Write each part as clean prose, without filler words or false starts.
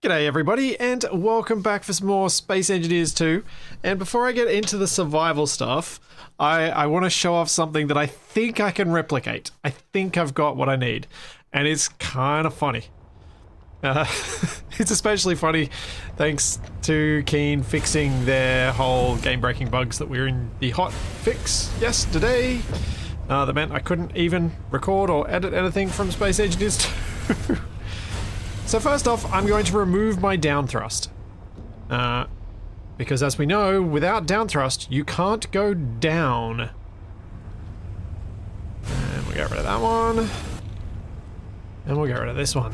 G'day everybody, and welcome back for some more Space Engineers 2. And before I get into the survival stuff, I want to show off something that I think I can replicate. I think I've got what I need, and it's kind of funny. It's especially funny thanks to Keen fixing their whole game-breaking bugs that were in the hot fix yesterday. That meant I couldn't even record or edit anything from Space Engineers 2. So first off, I'm going to remove my down thrust. Because as we know, without down thrust, you can't go down. And we'll get rid of that one. And we'll get rid of this one.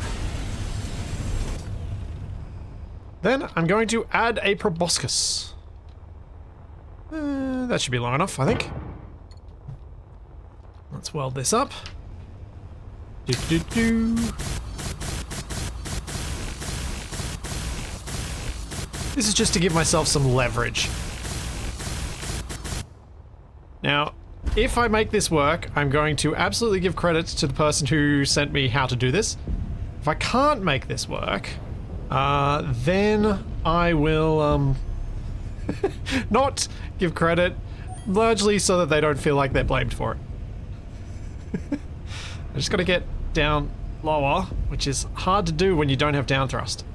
Then I'm going to add a proboscis. That should be long enough, I think. Let's weld this up. This is just to give myself some leverage. Now, if I make this work, I'm going to absolutely give credit to the person who sent me how to do this. If I can't make this work, then I will, not give credit, largely so that they don't feel like they're blamed for it. I just gotta get down lower, which is hard to do when you don't have down thrust.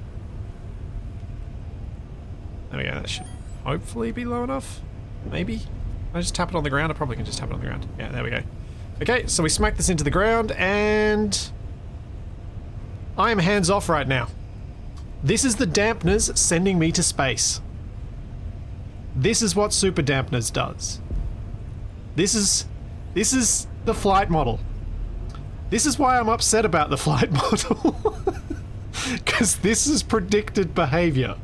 There we go, that should hopefully be low enough. Maybe? Can I just tap it on the ground? I probably can just tap it on the ground. Yeah, there we go. Okay, so we smack this into the ground, and I am hands off right now. This is the dampeners sending me to space. This is what super dampeners does. This is the flight model. This is why I'm upset about the flight model. Because this is predicted behavior.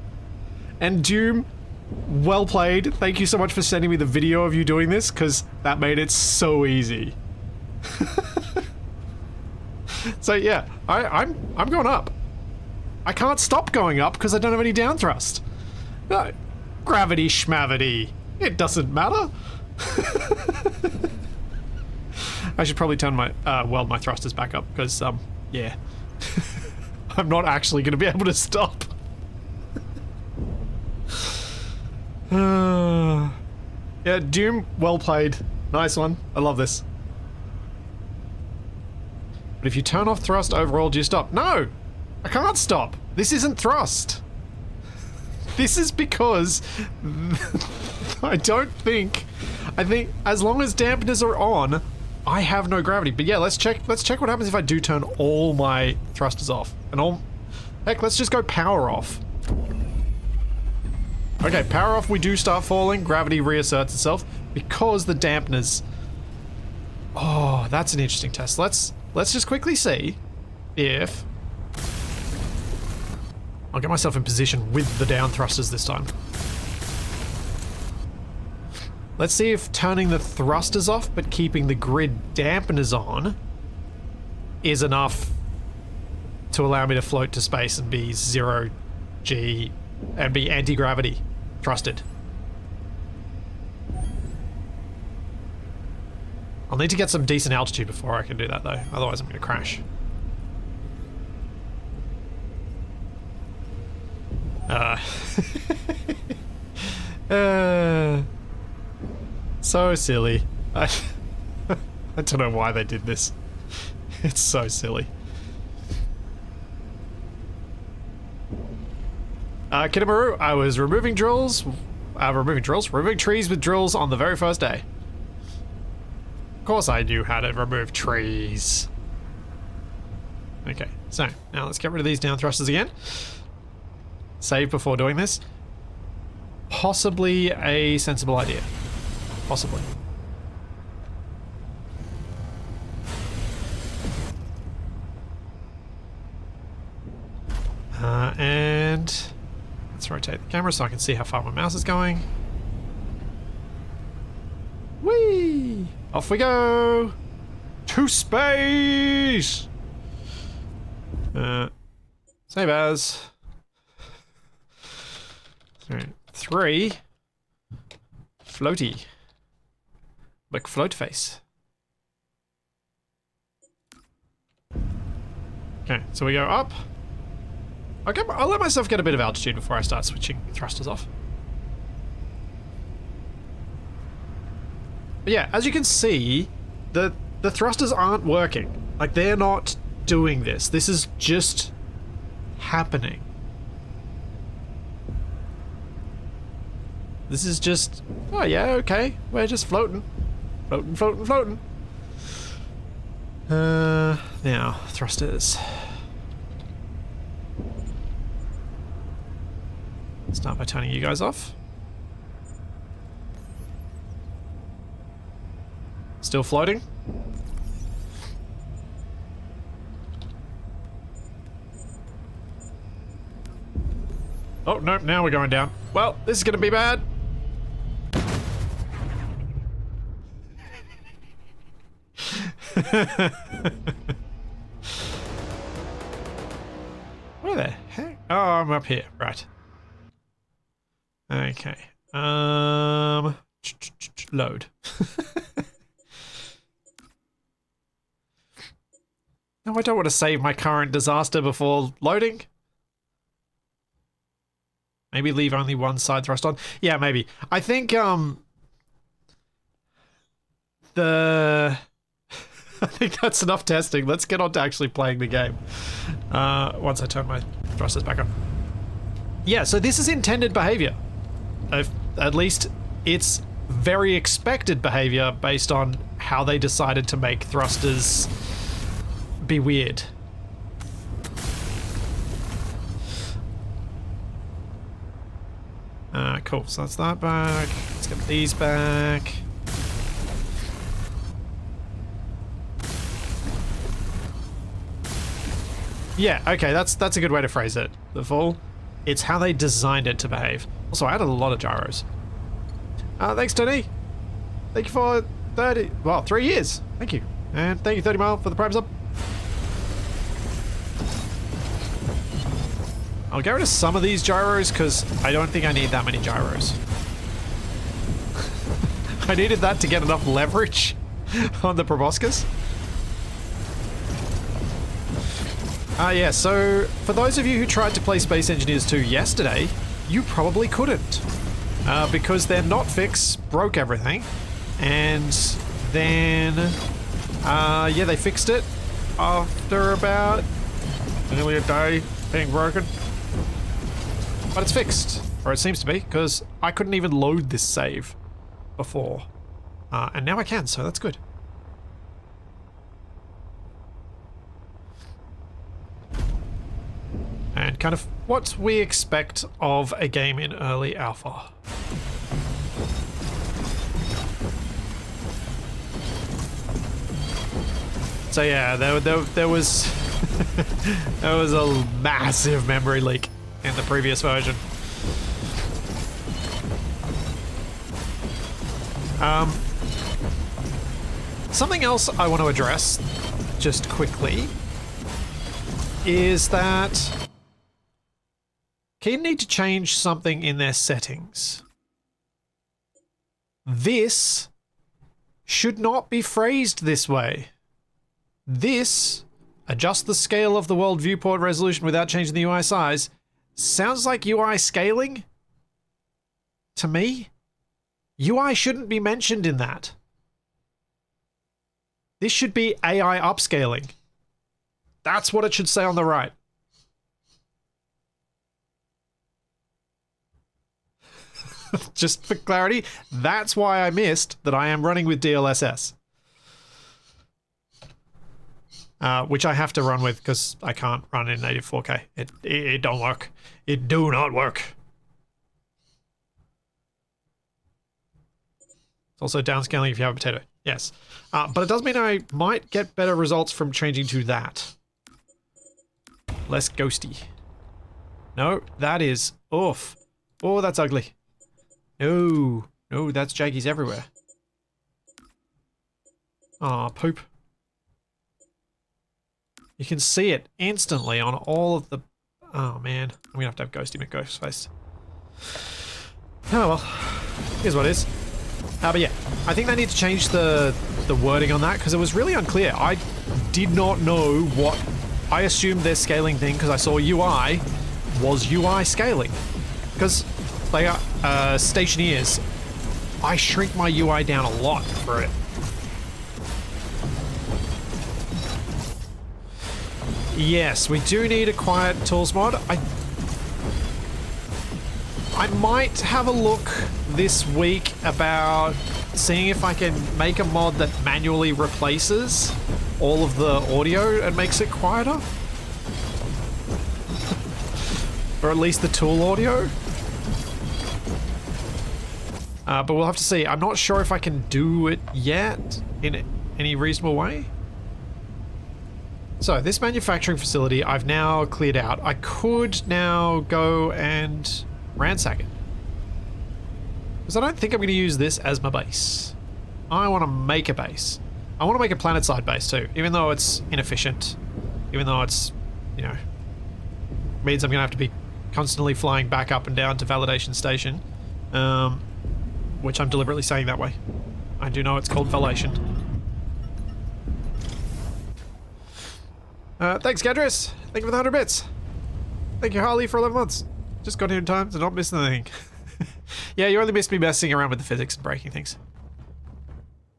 And Doom, well played. Thank you so much for sending me the video of you doing this, because that made it so easy. So yeah, I'm going up. I can't stop going up because I don't have any down thrust. No, gravity schmavity. It doesn't matter. I should probably turn my weld my thrusters back up because yeah, I'm not actually going to be able to stop. Yeah, Doom, well played. Nice one. I love this. But if you turn off thrust overall, do you stop? No! I can't stop. This isn't thrust. This is because I think as long as dampeners are on, I have no gravity. But yeah, let's check what happens if I do turn all my thrusters off. Heck, let's just go power off. Okay, power off, we do start falling, gravity reasserts itself because the dampeners. Oh, that's an interesting test. Let's just quickly see if I'll get myself in position with the down thrusters this time. Let's see if turning the thrusters off but keeping the grid dampeners on is enough to allow me to float to space and be 0G and be anti-gravity thrusted. I'll need to get some decent altitude before I can do that though, otherwise I'm going to crash. So silly. I don't know why they did this. It's so silly. Kitamuru, I was removing trees with drills on the very first day. Of course I knew how to remove trees. Okay, so now let's get rid of these down thrusters again. Save before doing this. Possibly a sensible idea. Possibly. And let's rotate the camera so I can see how far my mouse is going. Whee! Off we go! To space! Save as. 3. Floaty. McFloat face. Okay, so we go up. I'll let myself get a bit of altitude before I start switching thrusters off. But yeah, as you can see, the thrusters aren't working. Like, they're not doing this. This is just happening. This is just, oh yeah, okay, we're just floating. Floating, floating, floating. Now, thrusters. Start by turning you guys off. Still floating? Oh, nope, now we're going down. Well, this is gonna be bad. Where the heck? Oh, I'm up here. Right. Okay. Load. No, I don't want to save my current disaster before loading. Maybe leave only one side thrust on. Yeah, maybe. I think I think that's enough testing. Let's get on to actually playing the game. Once I turn my thrusters back on. Yeah, so this is intended behavior. At least it's very expected behavior based on how they decided to make thrusters be weird. Cool, so that's that back. Let's get these back. Yeah, okay, that's a good way to phrase it. The fall. It's how they designed it to behave. Also, I added a lot of gyros. Thanks, Tony. Thank you for 3 years. Thank you. And thank you, 30 Mile, for the Prime sub. I'll get rid of some of these gyros because I don't think I need that many gyros. I needed that to get enough leverage on the proboscis. Yeah, so for those of you who tried to play Space Engineers 2 yesterday, you probably couldn't. Because their not-fix broke everything. And then, yeah, they fixed it after about nearly a day being broken. But it's fixed, or it seems to be, because I couldn't even load this save before. And now I can, so that's good. And kind of what we expect of a game in early alpha. So yeah, there was there was a massive memory leak in the previous version. Something else I want to address just quickly is that Keen need to change something in their settings. This should not be phrased this way. This, adjust the scale of the world viewport resolution without changing the UI size, sounds like UI scaling to me. UI shouldn't be mentioned in that. This should be AI upscaling. That's what it should say on the right. Just for clarity, that's why I missed that I am running with DLSS. Which I have to run with because I can't run in native 4K. It don't work. It do not work. It's also downscaling if you have a potato. Yes. But it does mean I might get better results from changing to that. Less ghosty. No, that is... oof. Oh, that's ugly. No. No, that's jaggies everywhere. Aw, poop. You can see it instantly on all of the... oh, man. I'm gonna have to have Ghosty McGhostface. Oh, well. Here's what it is. But yeah, I think they need to change the wording on that because it was really unclear. I did not know what... I assumed their scaling thing because I saw UI, was UI scaling. Because they are stationeers. I shrink my UI down a lot for it. Yes, we do need a quiet tools mod. I might have a look this week about seeing if I can make a mod that manually replaces all of the audio and makes it quieter. Or at least the tool audio. But we'll have to see. I'm not sure if I can do it yet in any reasonable way. So this manufacturing facility I've now cleared out. I could now go and ransack it. Because I don't think I'm going to use this as my base. I want to make a base. I want to make a planet-side base too, even though it's inefficient. Even though it's, you know, means I'm going to have to be constantly flying back up and down to Validation Station. Which I'm deliberately saying that way. I do know it's called Validation. Thanks, Gadris. Thank you for the 100 bits. Thank you, Harley, for 11 months. Just got here in time to not miss anything. Yeah, you only missed me messing around with the physics and breaking things.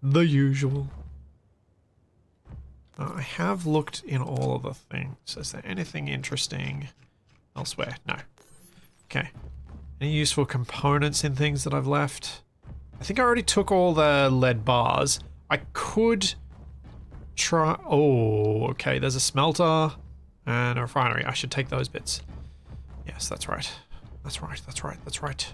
The usual. I have looked in all of the things. Is there anything interesting elsewhere? No. Okay. Any useful components in things that I've left? I think I already took all the lead bars. I could try... Oh, okay. There's a smelter and a refinery. I should take those bits. Yes, that's right. That's right, that's right, that's right.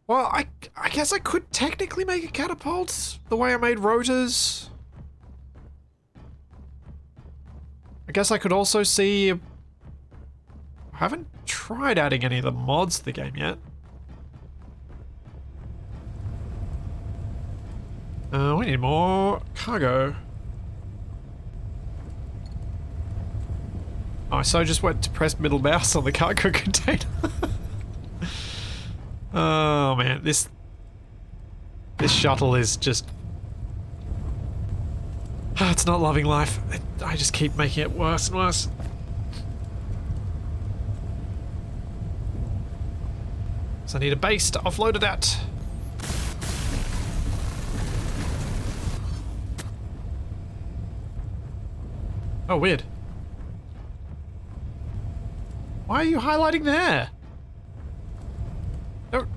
Well, I guess I could technically make a catapult the way I made rotors. I guess I could also see... I haven't tried adding any of the mods to the game yet. We need more cargo. Oh, so I just went to press middle mouse on the cargo container. Oh man, this shuttle is just... it's not loving life. I just keep making it worse and worse. So I need a base to offload it at. Oh, weird. Why are you highlighting there? Don't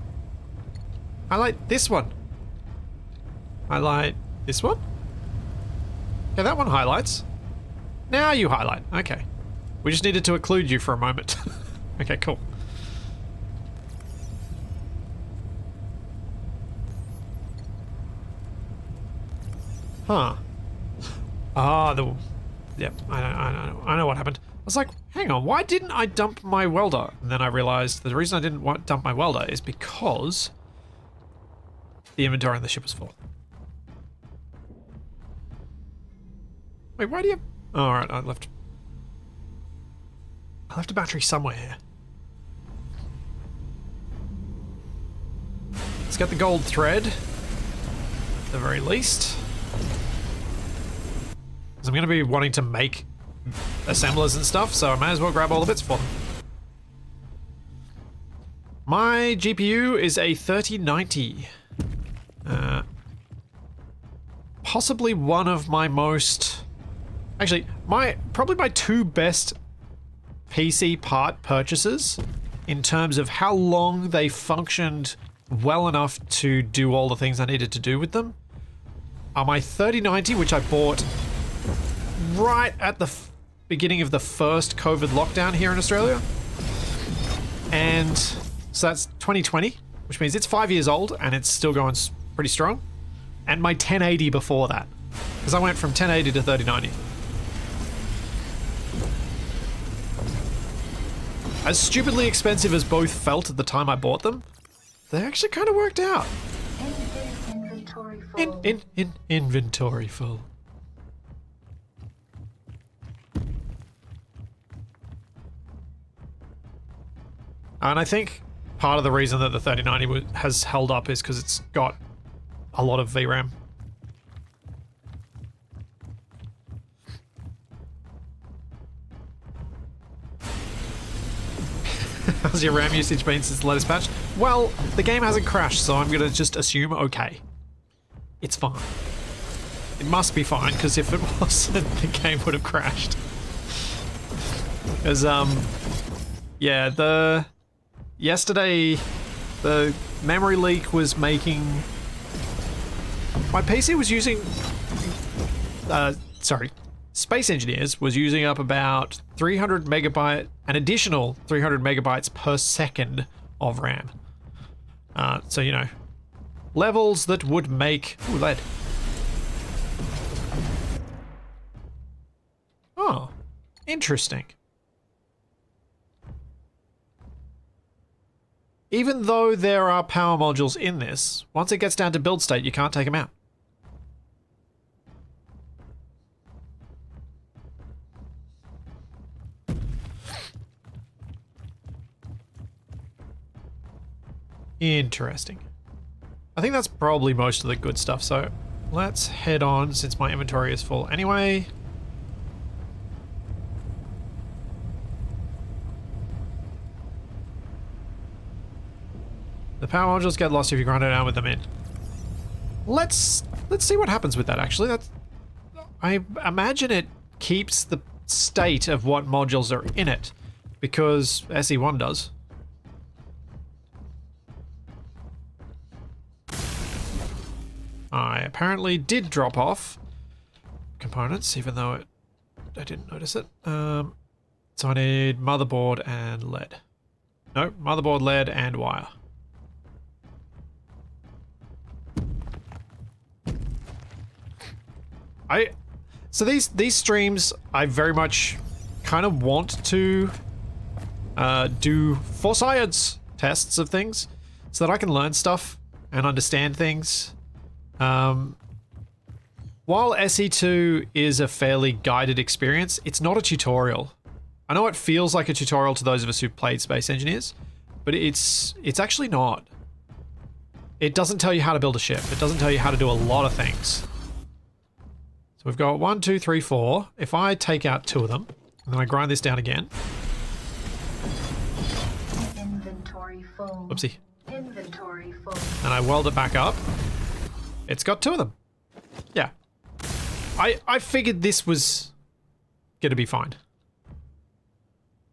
highlight this one. Highlight this one? Okay, that one highlights. Now you highlight. Okay. We just needed to occlude you for a moment. Okay, cool. Huh. Ah, yep, I know what happened. I was like, hang on, why didn't I dump my welder? And then I realized the reason I didn't dump my welder is because the inventory on the ship was full. Wait, why do you... Oh, alright, I left a battery somewhere here. Let's get the gold thread, at the very least. Because I'm going to be wanting to make assemblers and stuff, so I may as well grab all the bits for them. My GPU is a 3090. Possibly one of my most... Actually, probably my two best PC part purchases in terms of how long they functioned well enough to do all the things I needed to do with them are my 3090, which I bought right at the beginning of the first COVID lockdown here in Australia. And so that's 2020, which means it's 5 years old and it's still going pretty strong. And my 1080 before that, because I went from 1080 to 3090. As stupidly expensive as both felt at the time I bought them, they actually kind of worked out. Inventory full. And I think part of the reason that the 3090 has held up is because it's got a lot of VRAM. How's your RAM usage been since the latest patch? Well, the game hasn't crashed, so I'm going to just assume okay. It's fine. It must be fine, because if it wasn't, the game would have crashed. Because, yeah, yesterday, the memory leak was making... My PC was using... Space Engineers was using up about 300 megabyte, an additional 300 megabytes per second of RAM. So, you know, levels that would make... Ooh, lead. Oh, interesting. Even though there are power modules in this, once it gets down to build state, you can't take them out. Interesting. I think that's probably most of the good stuff, so let's head on since my inventory is full anyway. The power modules get lost if you grind it down with them in. Let's see what happens with that actually. I imagine it keeps the state of what modules are in it, because SE1 does. I apparently did drop off components, even though I didn't notice it. So I need motherboard and lead. No, motherboard, lead, and wire. So these streams, I very much kind of want to do for science tests of things, so that I can learn stuff and understand things. While SE2 is a fairly guided experience, it's not a tutorial. I know it feels like a tutorial to those of us who've played Space Engineers, but it's actually not. It doesn't tell you how to build a ship. It doesn't tell you how to do a lot of things. So we've got 1, 2, 3, 4. If I take out 2 of them, and then I grind this down again. Inventory full. Oopsie. Inventory full. And I weld it back up. It's got 2 of them. Yeah. I figured this was gonna be fine.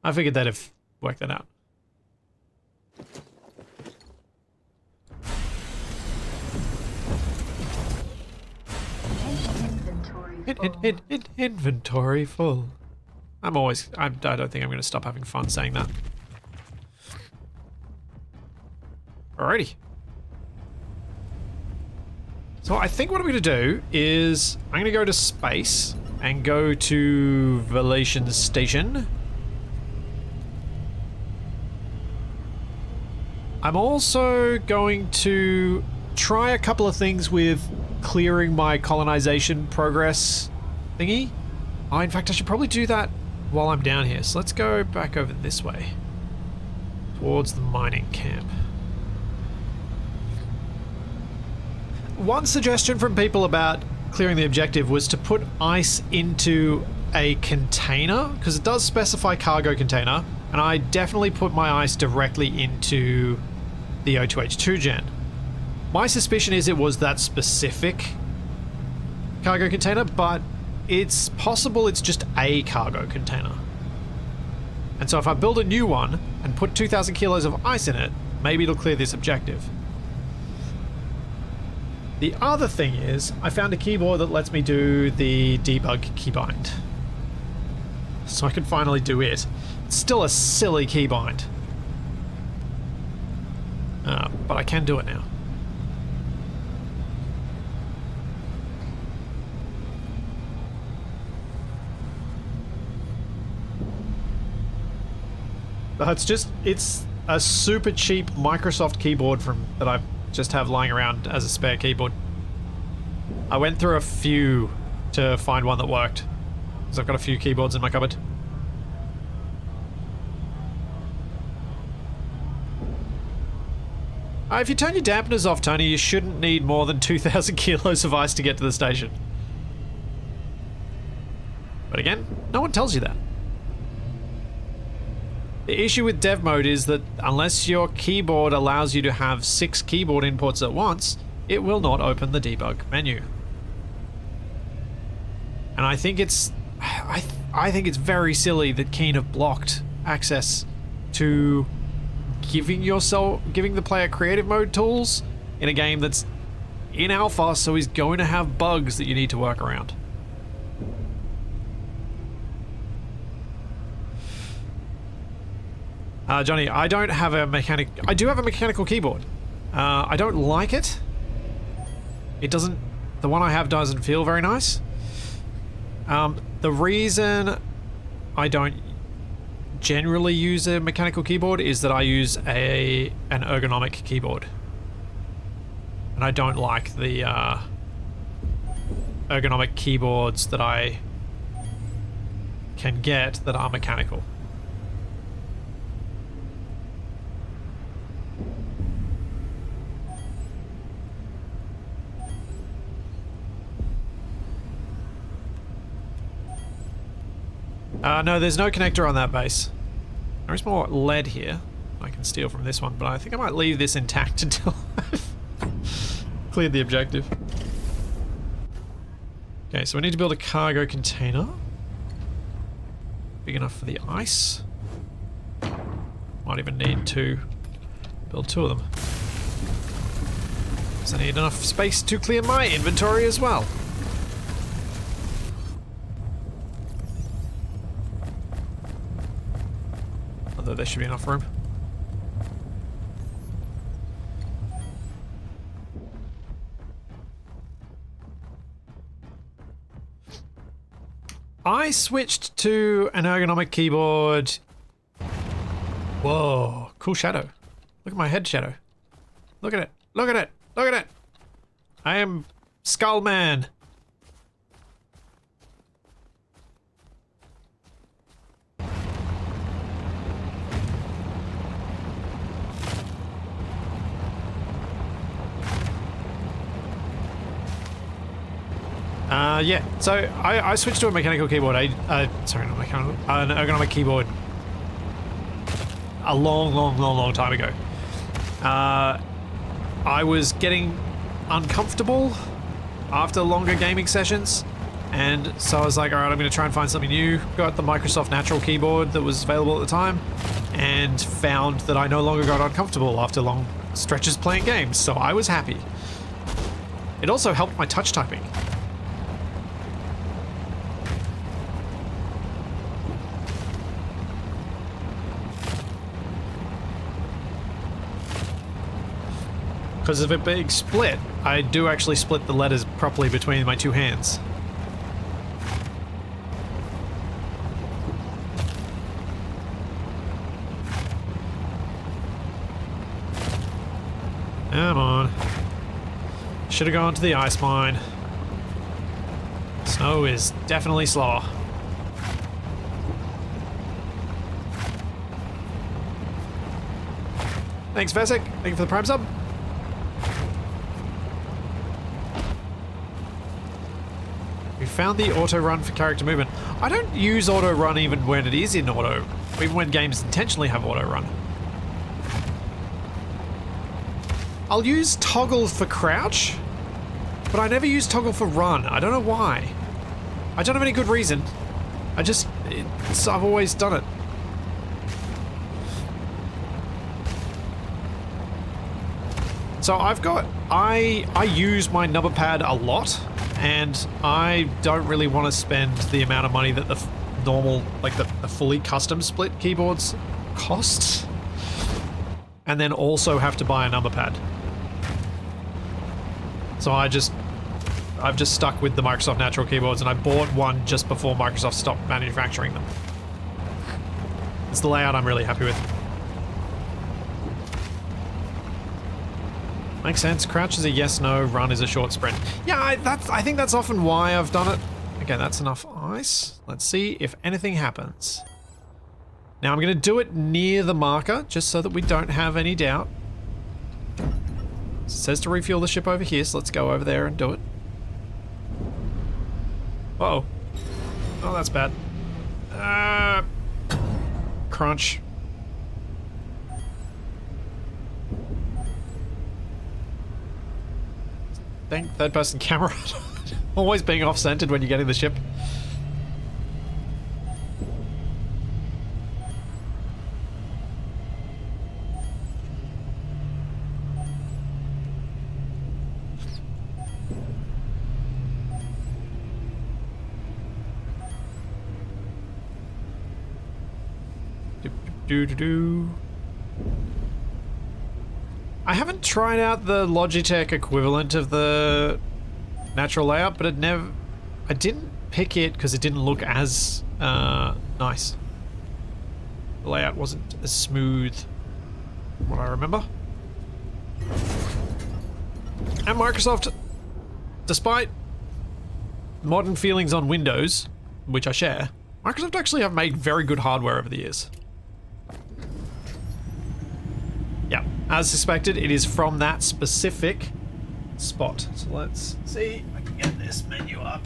I figured they'd have worked that out. Inventory full. I don't think I'm going to stop having fun saying that. Alrighty. So I think what I'm going to do is I'm going to go to space and go to Velation Station. I'm also going to try a couple of things with clearing my colonization progress thingy. Oh, in fact, I should probably do that while I'm down here. So let's go back over this way towards the mining camp. One suggestion from people about clearing the objective was to put ice into a container, because it does specify cargo container, and I definitely put my ice directly into the O2H2 gen. My suspicion is it was that specific cargo container, but it's possible it's just a cargo container. And so if I build a new one and put 2,000 kilos of ice in it, maybe it'll clear this objective. The other thing is, I found a keyboard that lets me do the debug keybind. So I can finally do it. It's still a silly keybind. But I can do it now. It's a super cheap Microsoft keyboard that I just have lying around as a spare keyboard. I went through a few to find one that worked, because I've got a few keyboards in my cupboard. If you turn your dampeners off, Tony, you shouldn't need more than 2,000 kilos of ice to get to the station. But again, no one tells you that. The issue with dev mode is that unless your keyboard allows you to have 6 keyboard inputs at once, it will not open the debug menu. And I think it's I think it's very silly that Keen have blocked access to giving the player creative mode tools in a game that's in alpha, so he's going to have bugs that you need to work around. Johnny, I do have a mechanical keyboard. I don't like it. The one I have doesn't feel very nice. The reason I don't generally use a mechanical keyboard is that I use an ergonomic keyboard. And I don't like the ergonomic keyboards that I can get that are mechanical. No, there's no connector on that base. There is more lead here I can steal from this one, but I think I might leave this intact until I've cleared the objective. Okay, so we need to build a cargo container. Big enough for the ice. Might even need to build 2 of them. Because I need enough space to clear my inventory as well. Although there should be enough room. I switched to an ergonomic keyboard. Whoa, cool shadow. Look at my head shadow. Look at it. Look at it. Look at it. I am Skullman. Yeah, so I switched to a mechanical keyboard, sorry, not mechanical, an ergonomic keyboard a long time ago. I was getting uncomfortable after longer gaming sessions, and so I was like, alright, I'm going to try and find something new. Got the Microsoft Natural keyboard that was available at the time, and found that I no longer got uncomfortable after long stretches playing games, so I was happy. It also helped my touch typing. Because of a big split, I do actually split the letters properly between my 2 hands. Come on. Should have gone to the ice mine. Snow is definitely slower. Thanks, Vesic. Thank you for the Prime sub. Found the auto run for character movement. I don't use auto run even when it is in auto, even when games intentionally have auto run. I'll use toggle for crouch, but I never use toggle for run. I don't know why. I don't have any good reason. I've always done it. So I use my number pad a lot. And I don't really want to spend the amount of money that the normal, like the fully custom split keyboards cost. And then also have to buy a number pad. So I've just stuck with the Microsoft Natural keyboards, and I bought one just before Microsoft stopped manufacturing them. It's the layout I'm really happy with. Makes sense. Crouch is a yes/no, run is a short sprint. Yeah, I think that's often why I've done it. Okay, that's enough ice. Let's see if anything happens. Now I'm going to do it near the marker, just so that we don't have any doubt. It says to refuel the ship over here, so let's go over there and do it. Uh oh. Oh, that's bad. Crunch. Thank third-person camera. Always being off-centered when you're getting the ship. Do. I haven't tried out the Logitech equivalent of the natural layout, but I didn't pick it because it didn't look as nice. The layout wasn't as smooth, from what I remember. And Microsoft, despite modern feelings on Windows, which I share, Microsoft actually have made very good hardware over the years. Yeah, as suspected, it is from that specific spot. So let's see if I can get this menu up.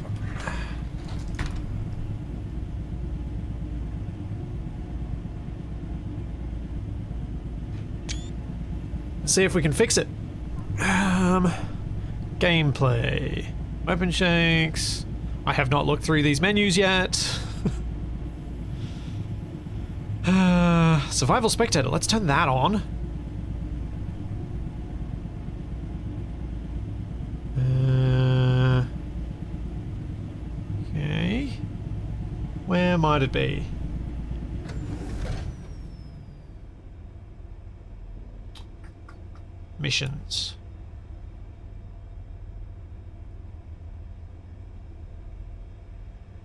See if we can fix it. Gameplay. Weapon shakes. I have not looked through these menus yet. Survival spectator. Let's turn that on. Okay. Where might it be? Missions.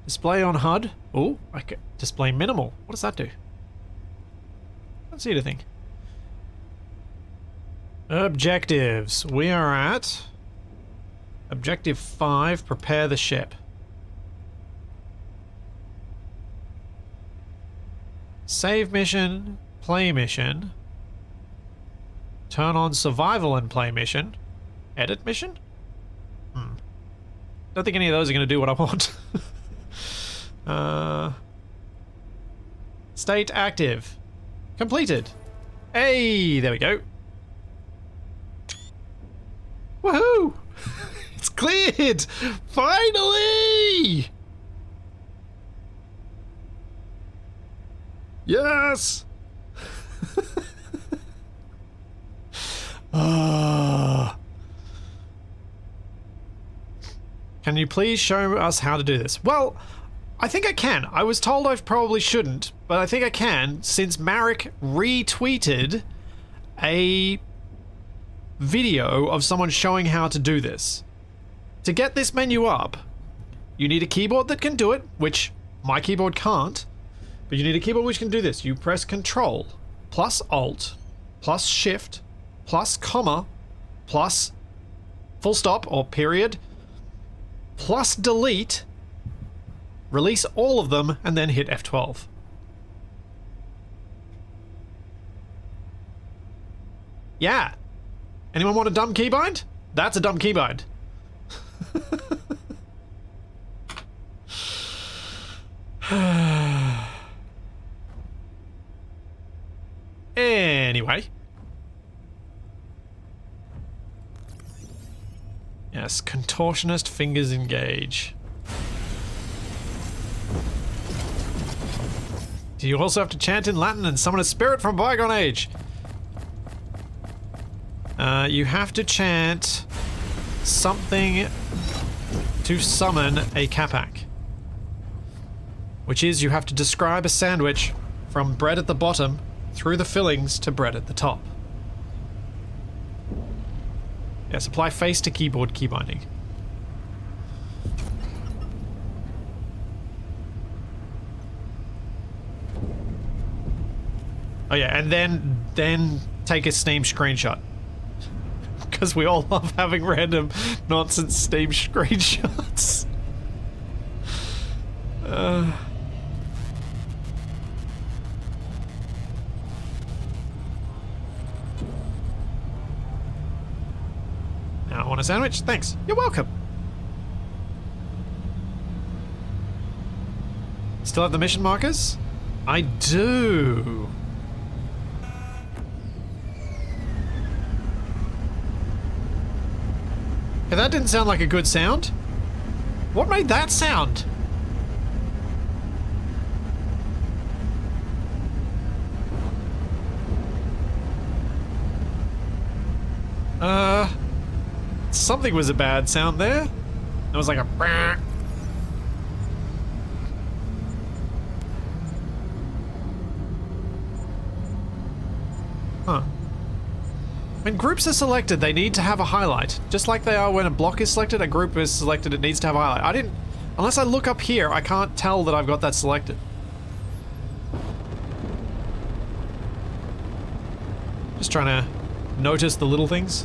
Display on HUD. Oh, I can display minimal. What does that do? I don't see anything. Objectives. We are at Objective 5, prepare the ship. Save mission, play mission. Turn on survival and play mission. Edit mission? Don't think any of those are going to do what I want. State active. Completed. Hey, there we go. Woohoo! It's cleared! Finally! Yes! Can you please show us how to do this? Well, I think I can. I was told I probably shouldn't, but I think I can, since Marek retweeted a video of someone showing how to do this. To get this menu up, you need a keyboard that can do it, which my keyboard can't, but you need a keyboard which can do this. You press Control, plus Alt, plus Shift, plus comma, plus full stop or period, plus delete, release all of them, and then hit F12. Yeah. Anyone want a dumb keybind? That's a dumb keybind. Anyway. Yes, contortionist fingers engage. Do you also have to chant in Latin and summon a spirit from bygone age? You have to chant something to summon a Capac. Which is, you have to describe a sandwich from bread at the bottom through the fillings to bread at the top. Yes, apply face to keyboard key binding. Oh yeah, and then take a Steam screenshot. Because we all love having random nonsense Steam screenshots. Now, I want a sandwich? Thanks. You're welcome. Still have the mission markers? I do. Okay, that didn't sound like a good sound. What made that sound? Something was a bad sound there. It was like a brrr. Huh. When groups are selected, they need to have a highlight. Just like they are when a block is selected, a group is selected, it needs to have a highlight. Unless I look up here, I can't tell that I've got that selected. Just trying to notice the little things.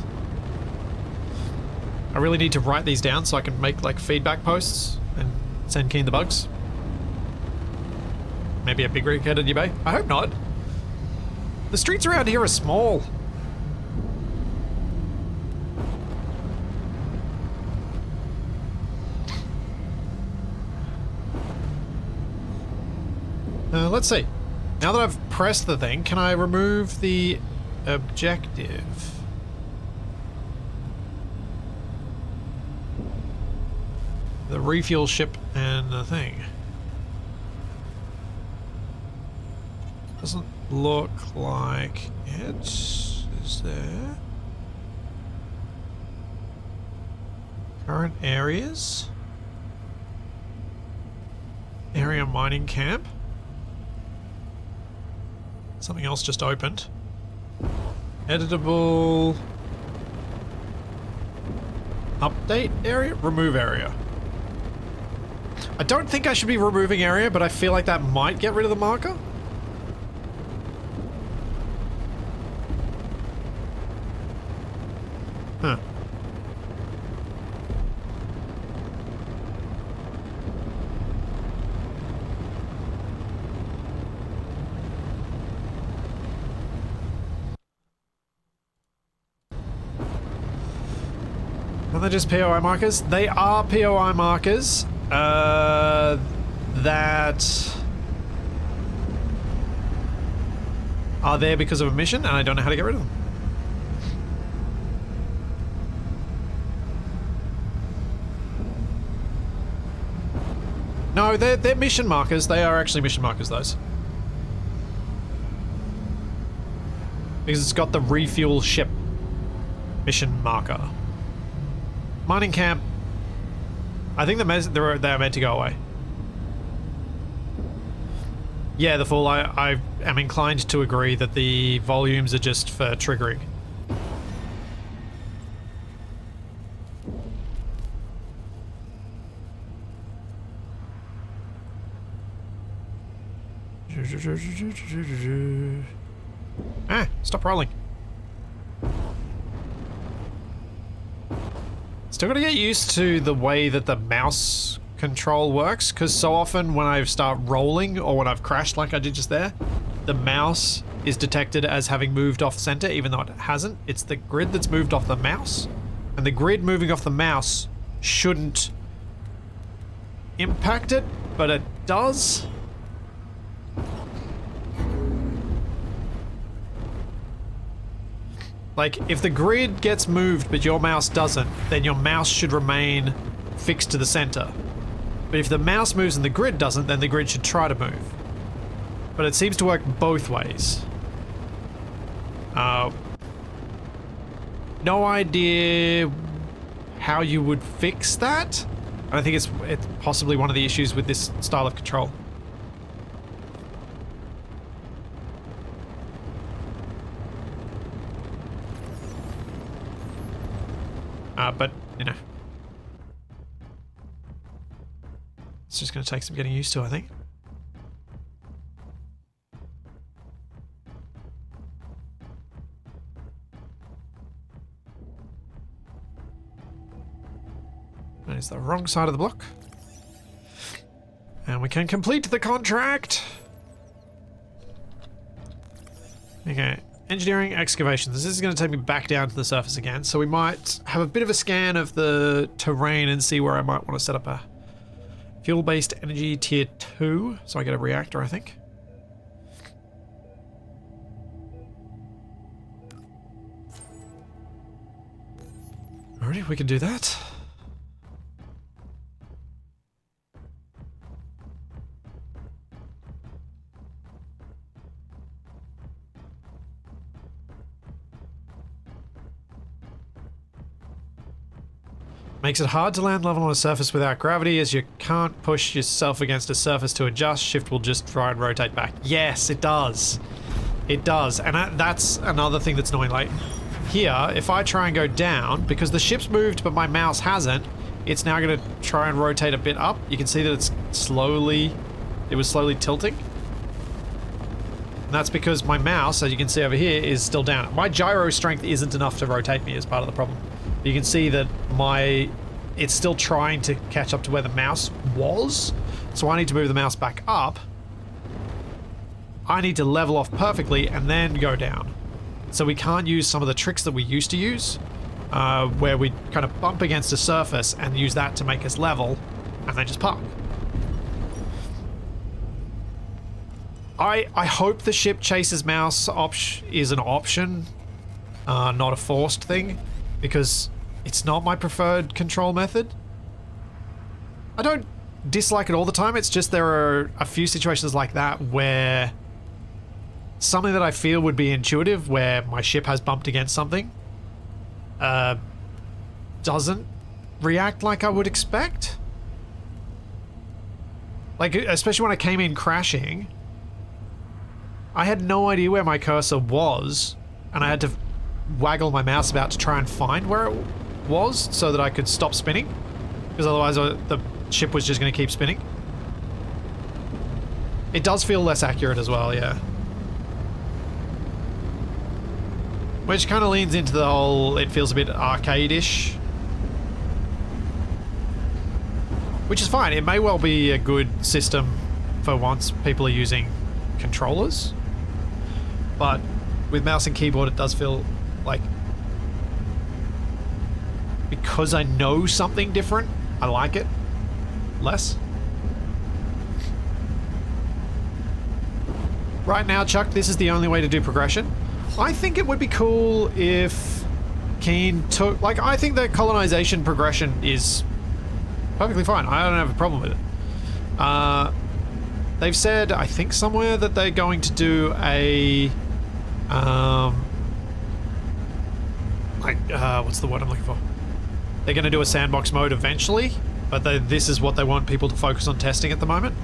I really need to write these down so I can make like feedback posts and send Keen the bugs. Maybe a big rig-headed eBay? I hope not. The streets around here are small. Let's see. Now that I've pressed the thing, can I remove the objective? The refuel ship and the thing. Doesn't look like it. Is there? Current areas? Area mining camp? Something else just opened. Editable. Update area? Remove area. I don't think I should be removing area, but I feel like that might get rid of the marker. Huh. Are they just POI markers? They are POI markers. That are there because of a mission, and I don't know how to get rid of them. No, they're mission markers. They are actually mission markers, those. Because it's got the refuel ship mission marker. Mining camp. I think they're meant to go away. Yeah, the fool. I am inclined to agree that the volumes are just for triggering. Ah, stop rolling. Still gotta get used to the way that the mouse control works, because so often when I start rolling or when I've crashed like I did just there, the mouse is detected as having moved off center even though it hasn't. It's the grid that's moved off the mouse, and the grid moving off the mouse shouldn't impact it, but it does. Like, if the grid gets moved but your mouse doesn't, then your mouse should remain fixed to the center. But if the mouse moves and the grid doesn't, then the grid should try to move. But it seems to work both ways. No idea how you would fix that. I think it's possibly one of the issues with this style of control. But, you know. It's just going to take some getting used to, I think. That is the wrong side of the block. And we can complete the contract. Okay. Engineering excavations. This is going to take me back down to the surface again, so we might have a bit of a scan of the terrain and see where I might want to set up a fuel-based energy tier 2, so I get a reactor, I think. Alrighty, we can do that. Makes it hard to land level on a surface without gravity, as you can't push yourself against a surface to adjust. Shift will just try and rotate back. Yes, it does. It does. And that's another thing that's annoying. Like, here, if I try and go down, because the ship's moved but my mouse hasn't, it's now going to try and rotate a bit up. You can see that it was slowly tilting. And that's because my mouse, as you can see over here, is still down. My gyro strength isn't enough to rotate me as part of the problem. You can see that it's still trying to catch up to where the mouse was. So I need to move the mouse back up. I need to level off perfectly and then go down. So we can't use some of the tricks that we used to use, where we kind of bump against a surface and use that to make us level, and then just park. I hope the ship chases mouse is an option, not a forced thing, because it's not my preferred control method. I don't dislike it all the time, it's just there are a few situations like that where something that I feel would be intuitive, where my ship has bumped against something, doesn't react like I would expect. Like, especially when I came in crashing, I had no idea where my cursor was, and I had to waggle my mouse about to try and find where it was so that I could stop spinning, because otherwise the ship was just going to keep spinning. It does feel less accurate as well, yeah. Which kind of leans into the whole, it feels a bit arcade-ish. Which is fine, it may well be a good system for once people are using controllers. But with mouse and keyboard it does feel like, because I know something different, I like it less. Right now, Chuck, this is the only way to do progression. I think it would be cool if Keen took... Like, I think the colonization progression is perfectly fine. I don't have a problem with it. They've said, I think somewhere, that they're going to do a... what's the word I'm looking for? They're going to do a sandbox mode eventually, but this is what they want people to focus on testing at the moment.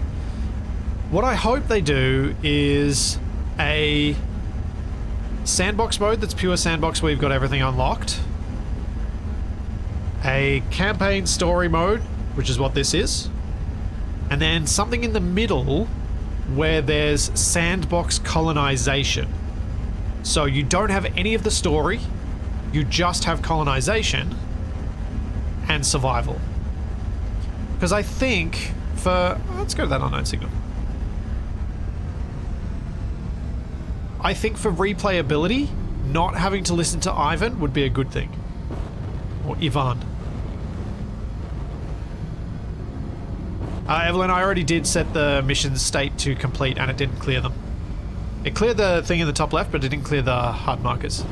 What I hope they do is a sandbox mode that's pure sandbox where you've got everything unlocked. A campaign story mode, which is what this is. And then something in the middle where there's sandbox colonization. So you don't have any of the story, you just have colonization and survival. Because I think for... let's go to that unknown signal. I think for replayability, not having to listen to Ivan would be a good thing. Or Ivan. Evelyn, I already did set the mission state to complete and it didn't clear them. It cleared the thing in the top left, but it didn't clear the HUD markers.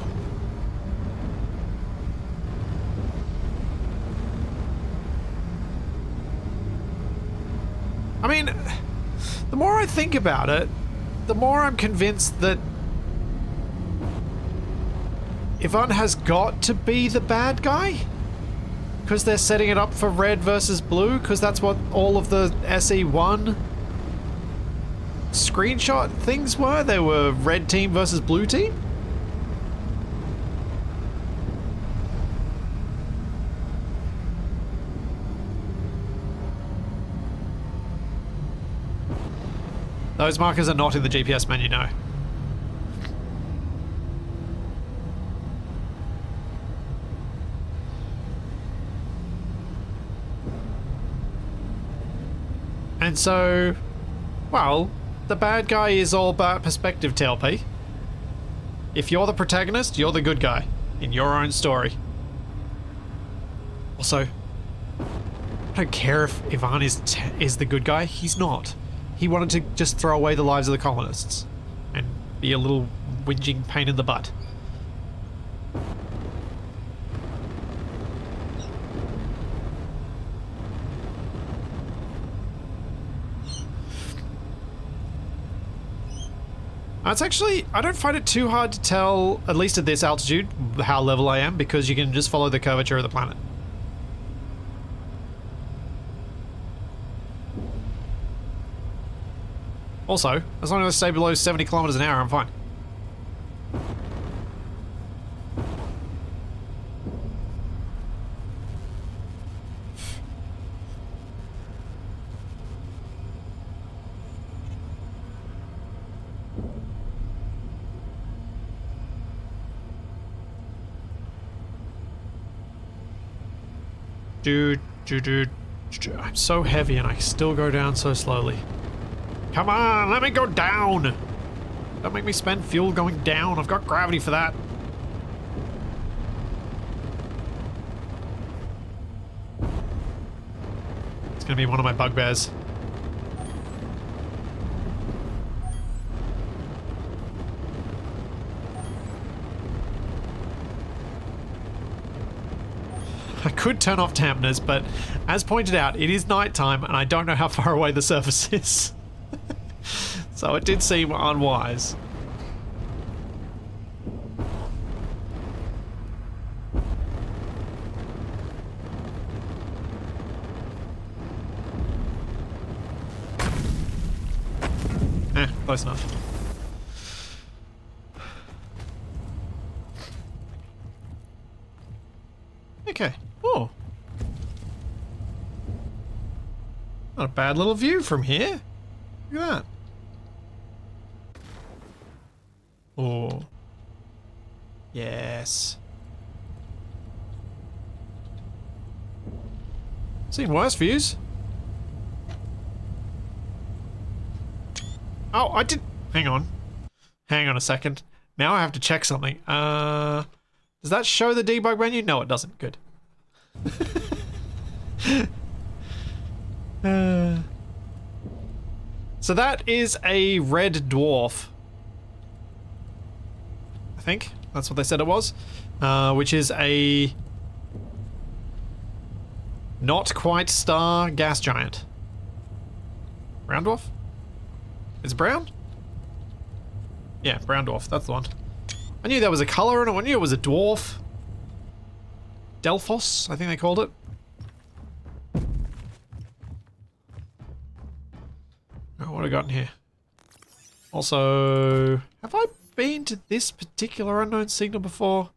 I mean, the more I think about it, the more I'm convinced that Ivan has got to be the bad guy. Because they're setting it up for red versus blue, because that's what all of the SE1 screenshot things were. They were red team versus blue team. Those markers are not in the GPS menu, no. And so, well, the bad guy is all about perspective, TLP. If you're the protagonist, you're the good guy in your own story. Also, I don't care if Ivan is the good guy. He's not. He wanted to just throw away the lives of the colonists and be a little whinging pain in the butt. It's actually, I don't find it too hard to tell, at least at this altitude, how level I am, because you can just follow the curvature of the planet. Also, as long as I stay below 70 kilometers an hour, I'm fine. Dude, I'm so heavy and I still go down so slowly. Come on, let me go down! Don't make me spend fuel going down. I've got gravity for that. It's gonna be one of my bugbears. I could turn off dampeners, but as pointed out, it is nighttime and I don't know how far away the surface is. So it did seem unwise. Close enough. Okay. Oh. Not a bad little view from here. Look at that. Oh. Yes. Seen worse views. Oh, I did. Hang on. Hang on a second. Now I have to check something. Does that show the debug menu? No, it doesn't. Good. So that is a red dwarf. I think that's what they said it was. Which is a not quite star gas giant. Brown dwarf? Is it brown? Yeah, brown dwarf. That's the one. I knew there was a color in it. I knew it was a dwarf. Delphos, I think they called it. Oh, what have I got in here? Also, have I been to this particular unknown signal before?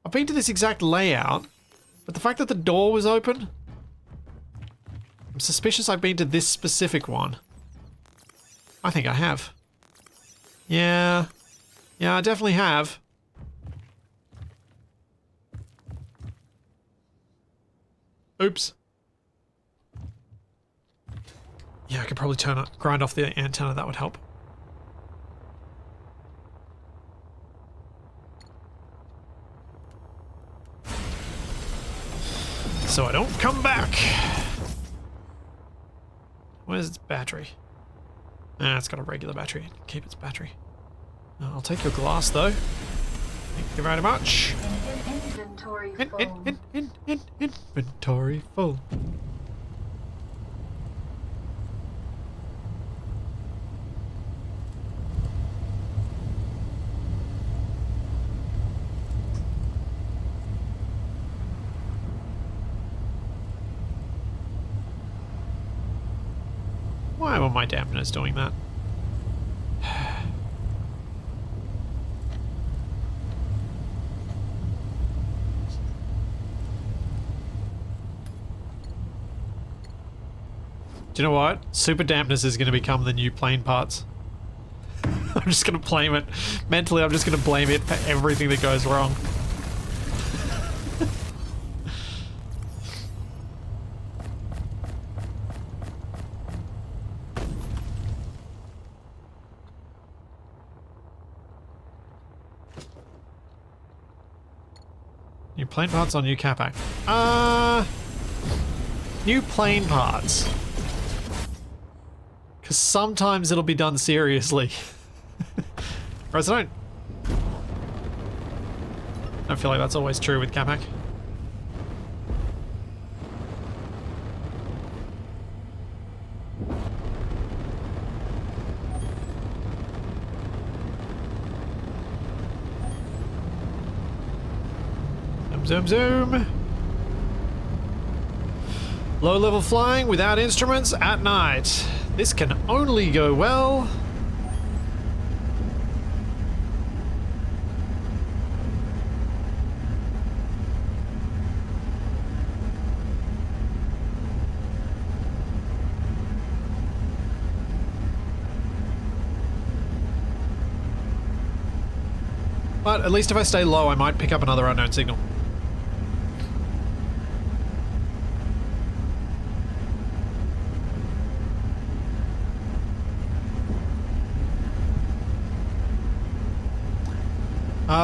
I've been to this exact layout, but the fact that the door was open, I'm suspicious I've been to this specific one. I think I have. Yeah. Yeah, I definitely have. Oops. Yeah, I could probably grind off the antenna, that would help. So I don't come back. Where's its battery? Ah, it's got a regular battery. Keep its battery. I'll take your glass though. Thank you very much. Inventory full. Inventory full. Why were my dampeners doing that? Do you know what? Super dampness is going to become the new plane parts. I'm just going to blame it. Mentally, I'm just going to blame it for everything that goes wrong. New plane parts or new Capac? New plane parts. Because sometimes it'll be done seriously. Whereas I don't feel like that's always true with Capac. zoom, zoom. Low level flying without instruments at night. This can only go well. But at least if I stay low, I might pick up another unknown signal.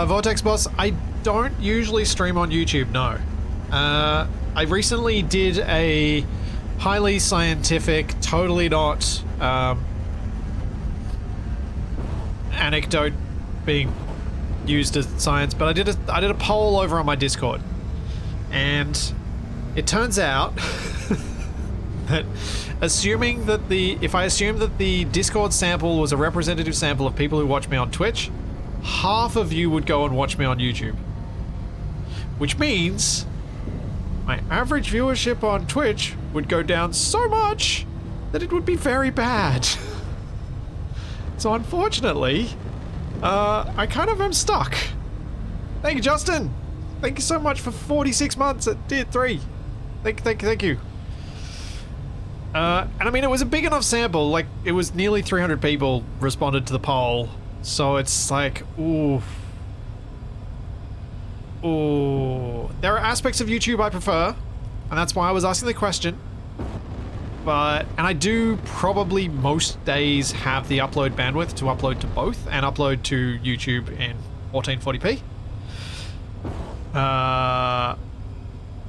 Vortex Boss, I don't usually stream on YouTube, no. I recently did a highly scientific, totally not anecdote being used as science, but I did a poll over on my Discord, and it turns out that if I assume that the Discord sample was a representative sample of people who watch me on Twitch, half of you would go and watch me on YouTube, which means my average viewership on Twitch would go down so much that it would be very bad. So unfortunately, I kind of am stuck. Thank you, Justin. Thank you so much for 46 months at tier 3. Thank you. And I mean, it was a big enough sample. Like, it was nearly 300 people responded to the poll. So it's like, ooh. There are aspects of YouTube I prefer, and that's why I was asking the question. And I do probably most days have the upload bandwidth to upload to both and upload to YouTube in 1440p.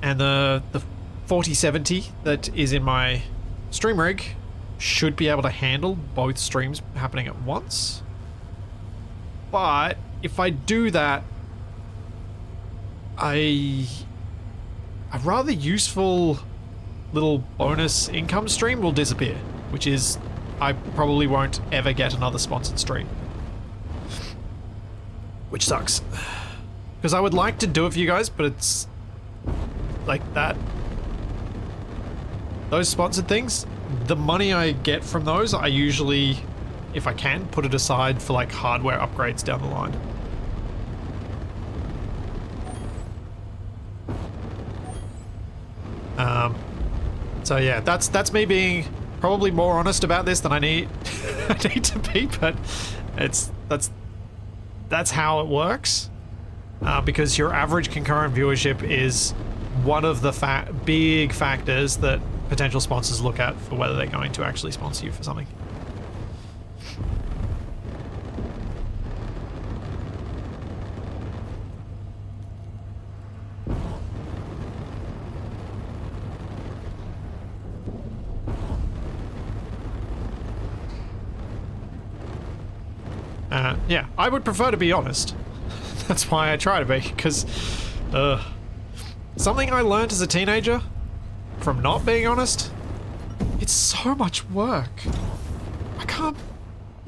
And the 4070 that is in my stream rig should be able to handle both streams happening at once. But if I do that, a rather useful little bonus income stream will disappear, which is I probably won't ever get another sponsored stream, which sucks, because I would like to do it for you guys, but it's like that. Those sponsored things, the money I get from those, I usually, if I can, put it aside for like hardware upgrades down the line. So yeah, that's me being probably more honest about this than I need to be, but that's how it works, because your average concurrent viewership is one of the big factors that potential sponsors look at for whether they're going to actually sponsor you for something. Yeah, I would prefer to be honest. That's why I try to be, because something I learned as a teenager from not being honest, it's so much work. You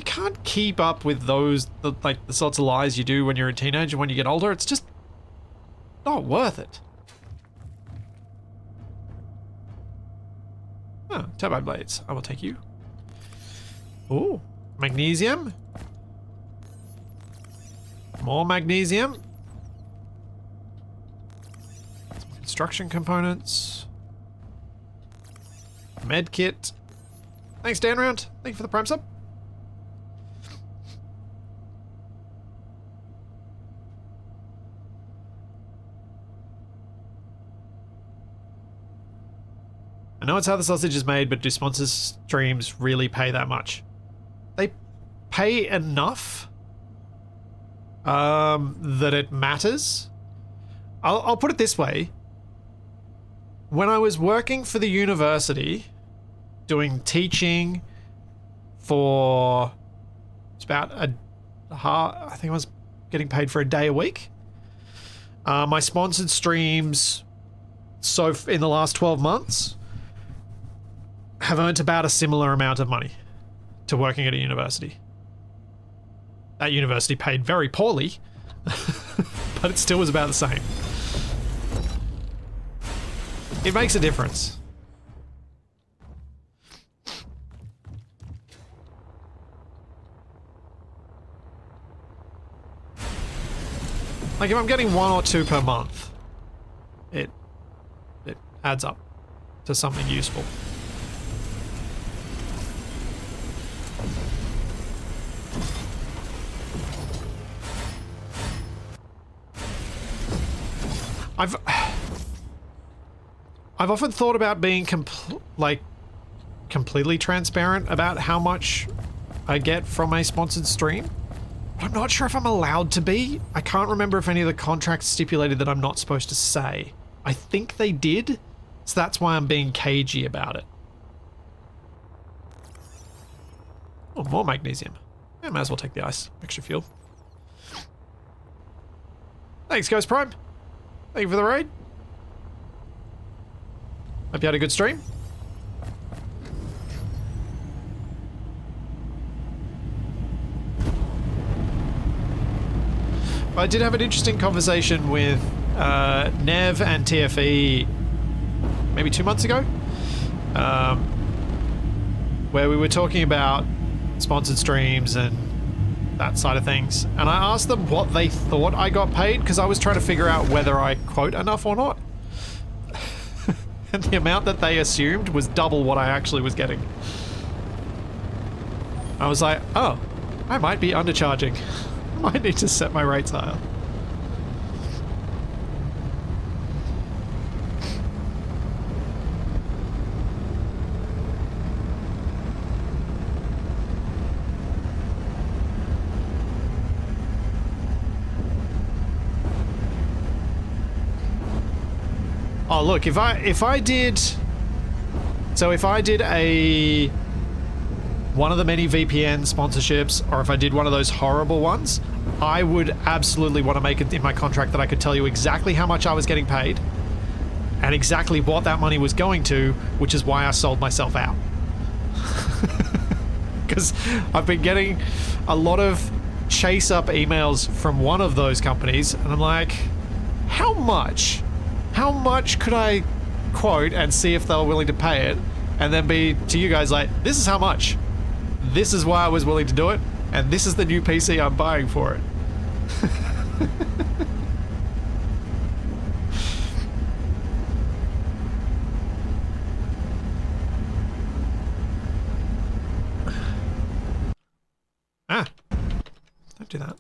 can't keep up with the sorts of lies you do when you're a teenager. When you get older, it's just not worth it. Oh, turbine blades. I will take you. Ooh, magnesium. More magnesium. Some construction components. Med kit. Thanks, Dan Round. Thank you for the prime sub. I know it's how the sausage is made, but do sponsors streams really pay that much? They pay enough that it matters. I'll put it this way. When I was working for the university, doing teaching for about I think I was getting paid for a day a week. My sponsored streams, so in the last 12 months, have earned about a similar amount of money to working at a university. That university paid very poorly, but it still was about the same. It makes a difference. Like if I'm getting 1 or 2 per month, it adds up to something useful. I've often thought about being completely transparent about how much I get from a sponsored stream. But I'm not sure if I'm allowed to be. I can't remember if any of the contracts stipulated that I'm not supposed to say. I think they did, so that's why I'm being cagey about it. Oh, more magnesium. I might as well take the ice. Extra fuel. Thanks, Ghost Prime. Thank you for the raid. Hope you had a good stream. I did have an interesting conversation with Nev and TFE maybe 2 months ago, where we were talking about sponsored streams and that side of things, and I asked them what they thought I got paid, because I was trying to figure out whether I quote enough or not. And the amount that they assumed was double what I actually was getting. I was like, oh, I might be undercharging. I might need to set my rates higher. Oh look, if I did a one of the many VPN sponsorships, or if I did one of those horrible ones, I would absolutely want to make it in my contract that I could tell you exactly how much I was getting paid and exactly what that money was going to, which is why I sold myself out. Because I've been getting a lot of chase up emails from one of those companies, and I'm like, how much? How much could I quote and see if they were willing to pay it, and then be to you guys like, this is how much. This is why I was willing to do it, and this is the new PC I'm buying for it. Ah, don't do that.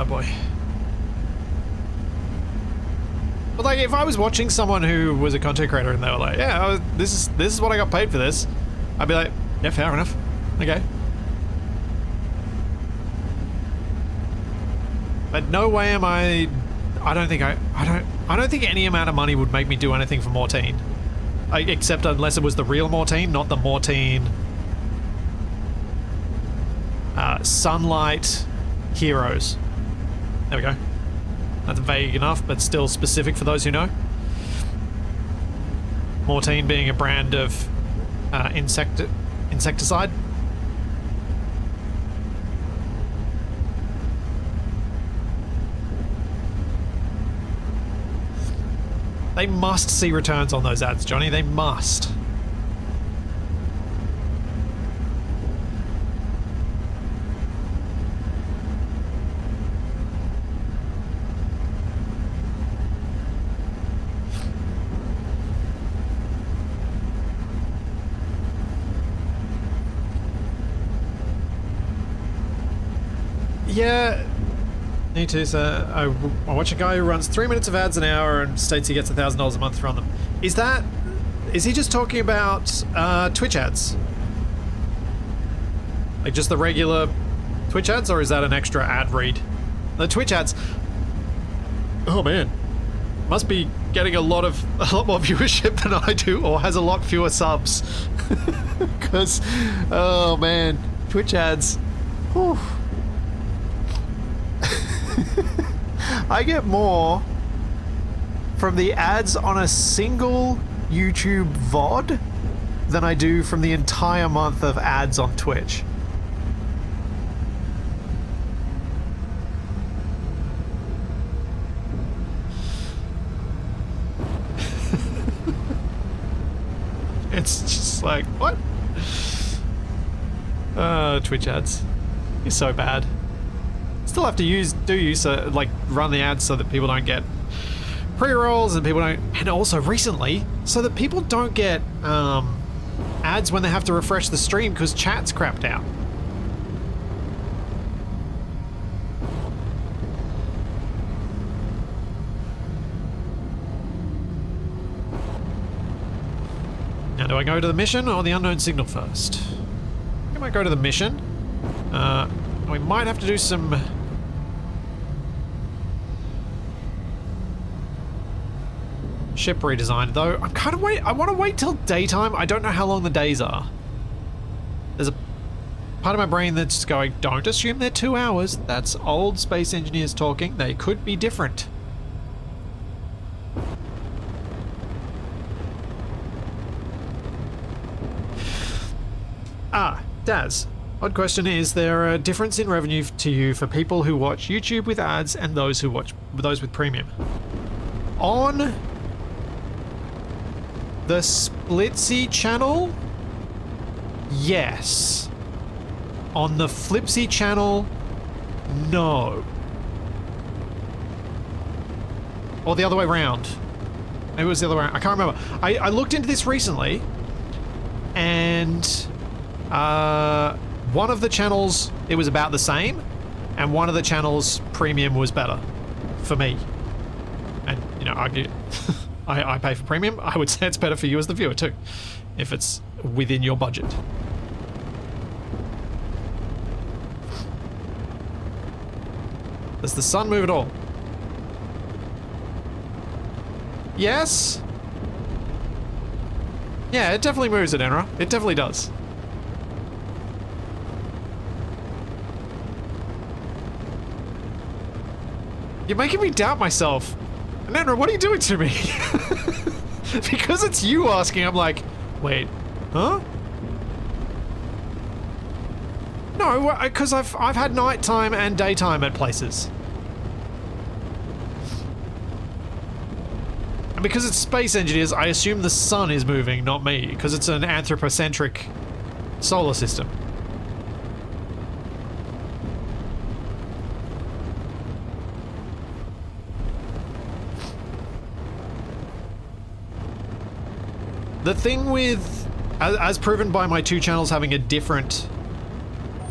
Boy. But like, if I was watching someone who was a content creator and they were like, yeah, this is what I got paid for this, I'd be like, yeah, fair enough. Okay. But no way am I don't think any amount of money would make me do anything for Mortine. Except unless it was the real Mortine, not the Mortine Sunlight Heroes. There we go. That's vague enough, but still specific for those who know. Mortine being a brand of insecticide. They must see returns on those ads, Johnny. They must. Yeah, me too, sir. I watch a guy who runs 3 minutes of ads an hour and states he gets $1,000 a month from them. Is he just talking about Twitch ads? Like just the regular Twitch ads, or is that an extra ad read? The Twitch ads, oh man, must be getting a lot more viewership than I do, or has a lot fewer subs. Because, oh man, Twitch ads, whew. I get more from the ads on a single YouTube VOD than I do from the entire month of ads on Twitch. It's just like, what? Twitch ads. You're so bad. Still have to run the ads so that people don't get pre-rolls and people don't, and also recently, so that people don't get ads when they have to refresh the stream because chat's crapped out. Now, do I go to the mission or the unknown signal first? I think I might go to the mission. We might have to do some... ship redesign, though. I'm kind of I want to wait till daytime. I don't know how long the days are. There's a part of my brain that's going, don't assume they're 2 hours. That's old space engineers talking. They could be different. Daz. Odd question, is there a difference in revenue to you for people who watch YouTube with ads and those with premium? On the Splitsy channel, yes. On the Flipsy channel, no. Or the other way around. Maybe it was the other way around. I can't remember. I looked into this recently, and one of the channels, it was about the same, and one of the channels, premium was better for me. And, you know, I pay for premium. I would say it's better for you as the viewer too, if it's within your budget. Does the sun move at all? Yes? Yeah, it definitely moves at Enra. It definitely does. You're making me doubt myself. Enra, what are you doing to me? Because it's you asking, I'm like, wait, huh? No, because I've had nighttime and daytime at places. And because it's space engineers, I assume the sun is moving, not me, because it's an anthropocentric solar system. The thing with, as proven by my 2 channels having a different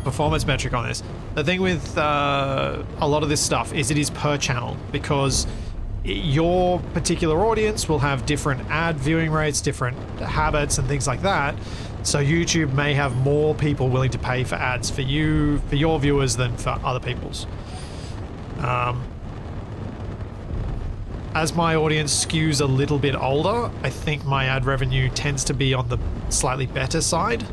performance metric on this, the thing with a lot of this stuff is it is per channel, because your particular audience will have different ad viewing rates, different habits and things like that. So YouTube may have more people willing to pay for ads for you, for your viewers, than for other people's. As my audience skews a little bit older, I think my ad revenue tends to be on the slightly better side.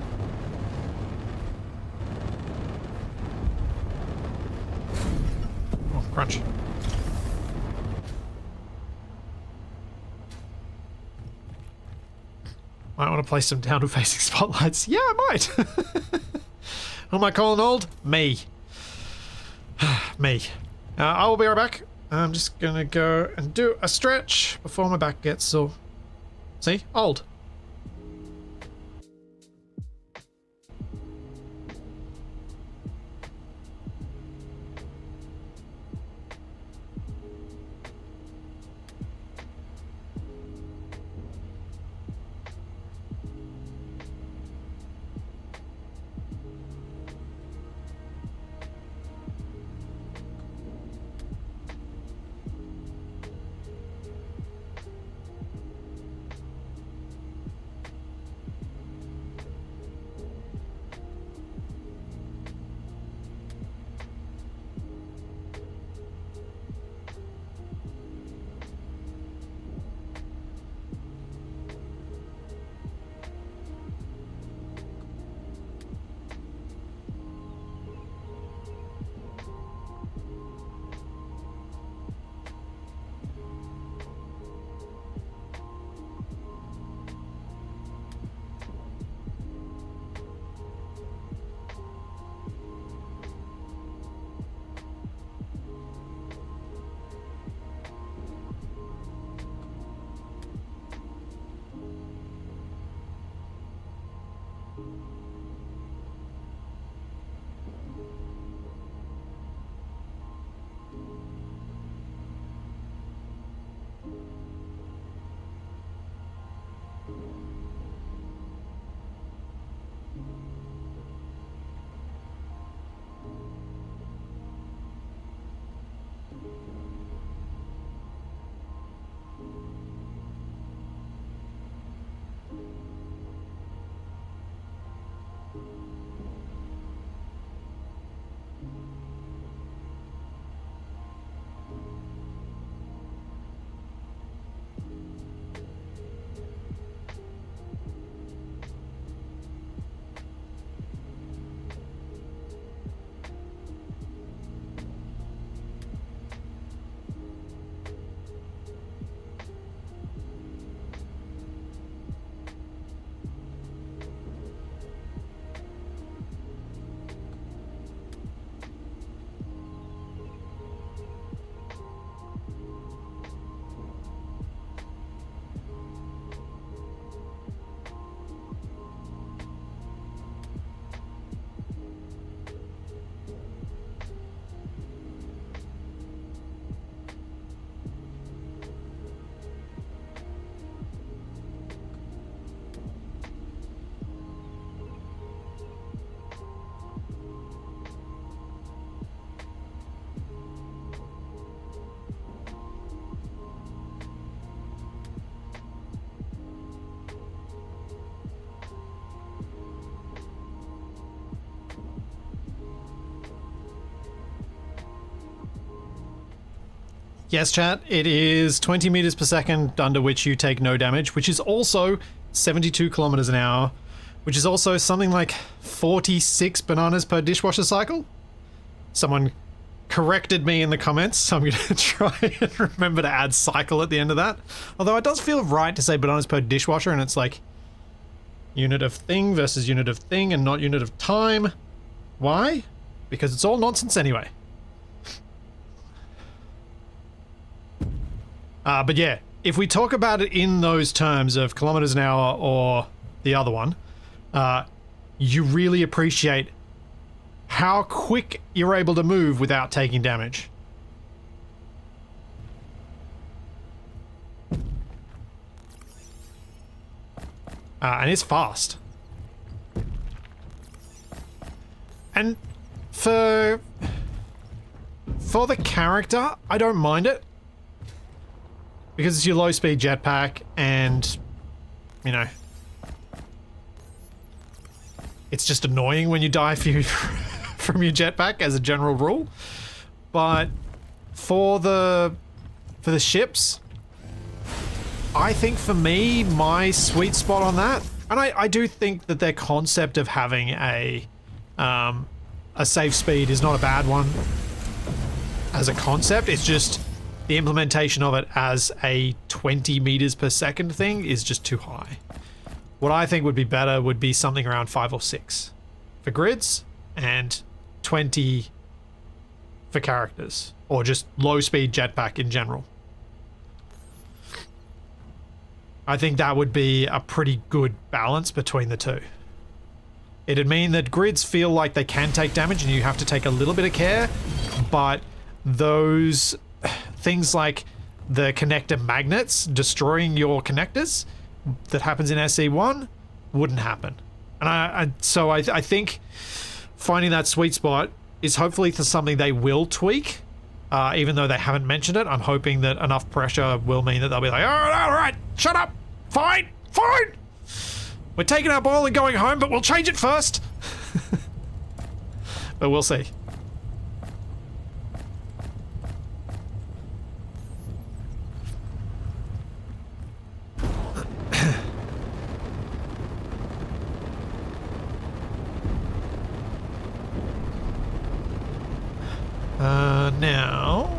Oh, crunch. Might want to place some downward-facing spotlights. Yeah, I might. Who am I calling old? Me. Me. I will be right back. I'm just gonna go and do a stretch before my back gets sore. See? Old. Yes, chat, it is 20 meters per second under which you take no damage, which is also 72 kilometers an hour, which is also something like 46 bananas per dishwasher cycle. Someone corrected me in the comments, so I'm going to try and remember to add cycle at the end of that. Although it does feel right to say bananas per dishwasher, and it's like unit of thing versus unit of thing and not unit of time. Why? Because it's all nonsense anyway. But yeah, if we talk about it in those terms of kilometers an hour or the other one, you really appreciate how quick you're able to move without taking damage. And it's fast. And for the character, I don't mind it. Because it's your low speed jetpack and, you know, it's just annoying when you die from your jetpack as a general rule. But for the ships, I think for me, my sweet spot on that, and I do think that their concept of having a safe speed is not a bad one as a concept. It's just the implementation of it as a 20 meters per second thing is just too high. What I think would be better would be something around 5 or 6 for grids and 20 for characters, or just low speed jetpack in general. I think that would be a pretty good balance between the two. It'd mean that grids feel like they can take damage and you have to take a little bit of care, but those things like the connector magnets destroying your connectors that happens in SE1 wouldn't happen. And so I think finding that sweet spot is hopefully something they will tweak, even though they haven't mentioned it. I'm hoping that enough pressure will mean that they'll be like, all right, shut up, fine, we're taking our ball and going home, but we'll change it first. But we'll see. Now,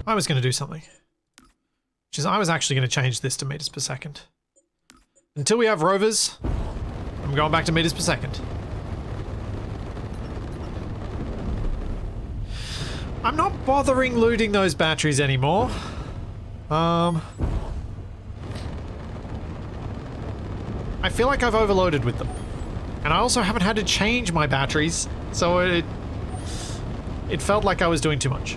I was going to do something. Which is, I was actually going to change this to meters per second. Until we have rovers, I'm going back to meters per second. I'm not bothering looting those batteries anymore. I feel like I've overloaded with them. And I also haven't had to change my batteries, so it felt like I was doing too much.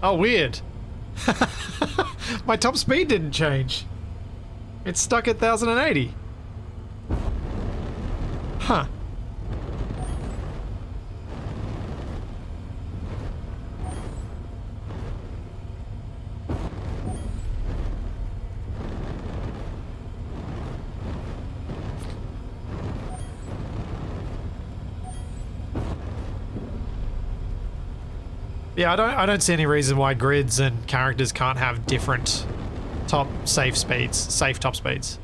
Oh, weird. My top speed didn't change. It's stuck at 1080. Huh. Yeah, I don't see any reason why grids and characters can't have different safe top speeds.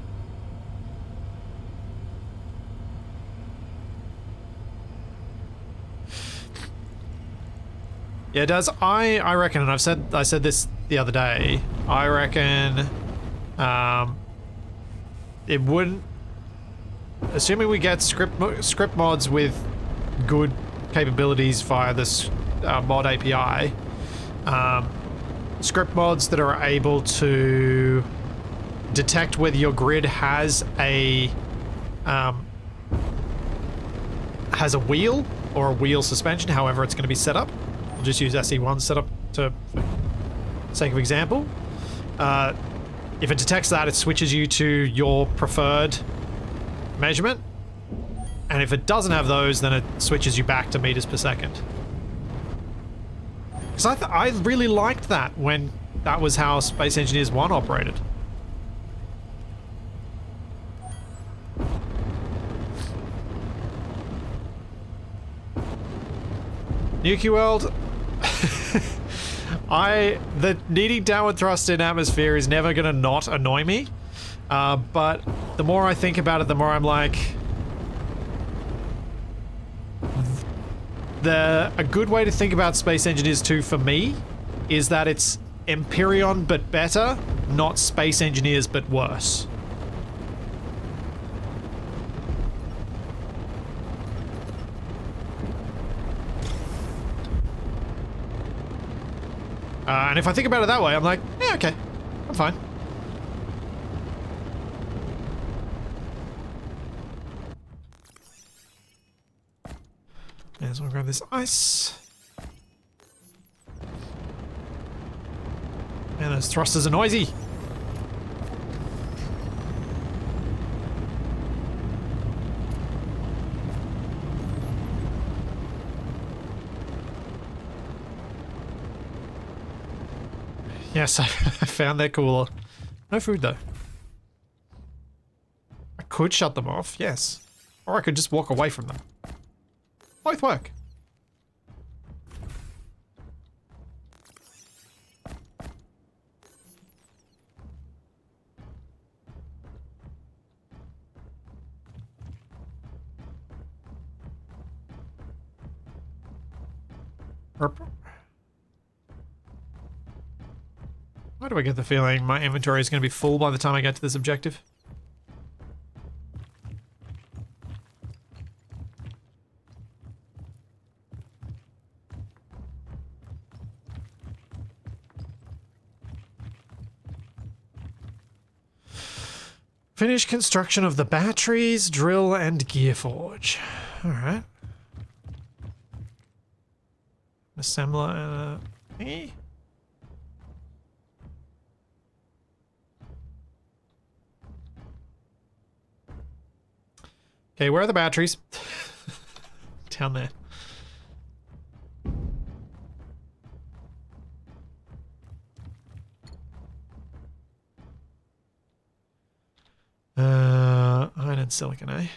Yeah, it does. I reckon, and I said this the other day, I reckon it wouldn't, assuming we get script mods with good capabilities via this mod API, script mods that are able to detect whether your grid has a wheel or a wheel suspension, however it's going to be set up. We'll just use SE1 setup for sake of example. If it detects that, it switches you to your preferred measurement, and if it doesn't have those, then it switches you back to meters per second. Because I really liked that when that was how Space Engineers 1 operated. Nuki World, The needing downward thrust in atmosphere is never gonna not annoy me. But the more I think about it, the more I'm like... A good way to think about Space Engineers 2 for me is that it's Empyrean but better, not Space Engineers but worse. And if I think about it that way, I'm like, yeah, okay, I'm fine. Yeah, so I'll grab this ice. Man, those thrusters are noisy. Yes, I found their cooler. No food though. I could shut them off, yes. Or I could just walk away from them. Both work. Why do I get the feeling my inventory is going to be full by the time I get to this objective? Finish construction of the batteries, drill, and gear forge. Alright. Assembler and a thingy. Okay, where are the batteries? Down there. Iron and silicon, eh?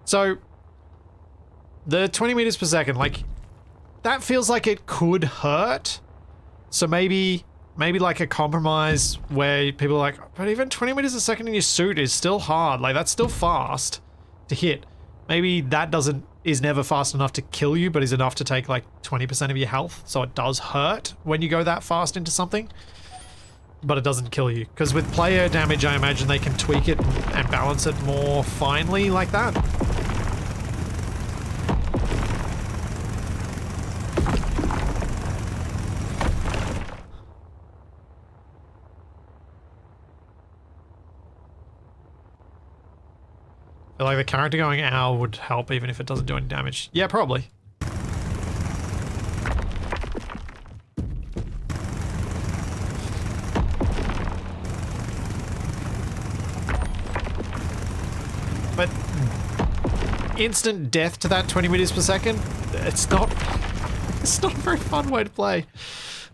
So, the 20 meters per second, like, that feels like it could hurt. So maybe like a compromise where people are like, but even 20 meters a second in your suit is still hard. Like, that's still fast to hit. Maybe that is never fast enough to kill you, but is enough to take like 20% of your health. So it does hurt when you go that fast into something, but it doesn't kill you. Because with player damage, I imagine they can tweak it and balance it more finely like that. I feel like the character going ow would help even if it doesn't do any damage. Yeah, probably. But instant death to that 20 meters per second, it's not a very fun way to play.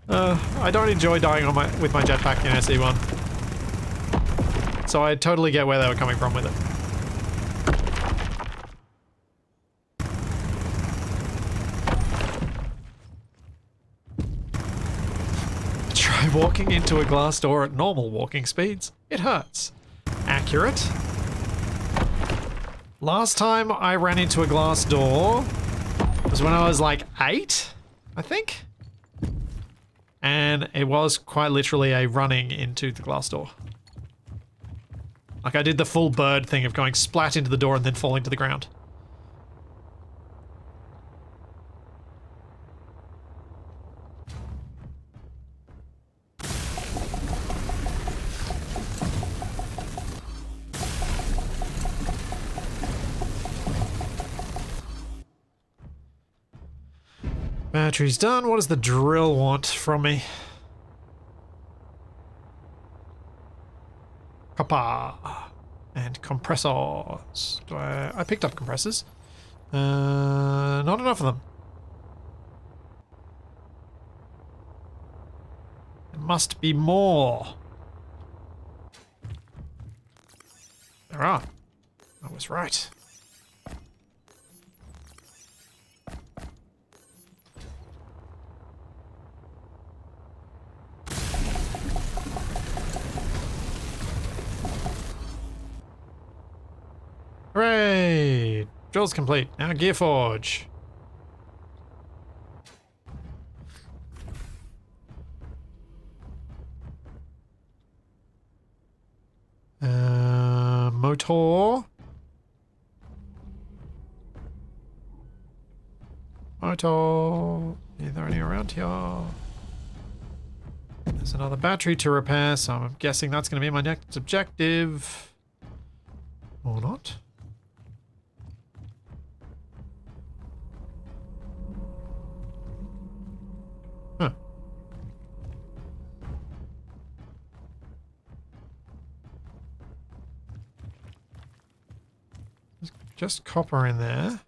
I don't enjoy dying on with my jetpack in SE1. So I totally get where they were coming from with it. Try walking into a glass door at normal walking speeds. It hurts. Accurate. Last time I ran into a glass door was when I was like 8, I think. And it was quite literally a running into the glass door. Like I did the full bird thing of going splat into the door and then falling to the ground. Battery's done. What does the drill want from me? Copper. And compressors. I picked up compressors. Not enough of them. There must be more. There are. I was right. Hooray! Drill's complete. Now Gearforge. Motor. Motor. Is there any around here? There's another battery to repair, so I'm guessing that's going to be my next objective. Or not. Huh. There's just copper in there.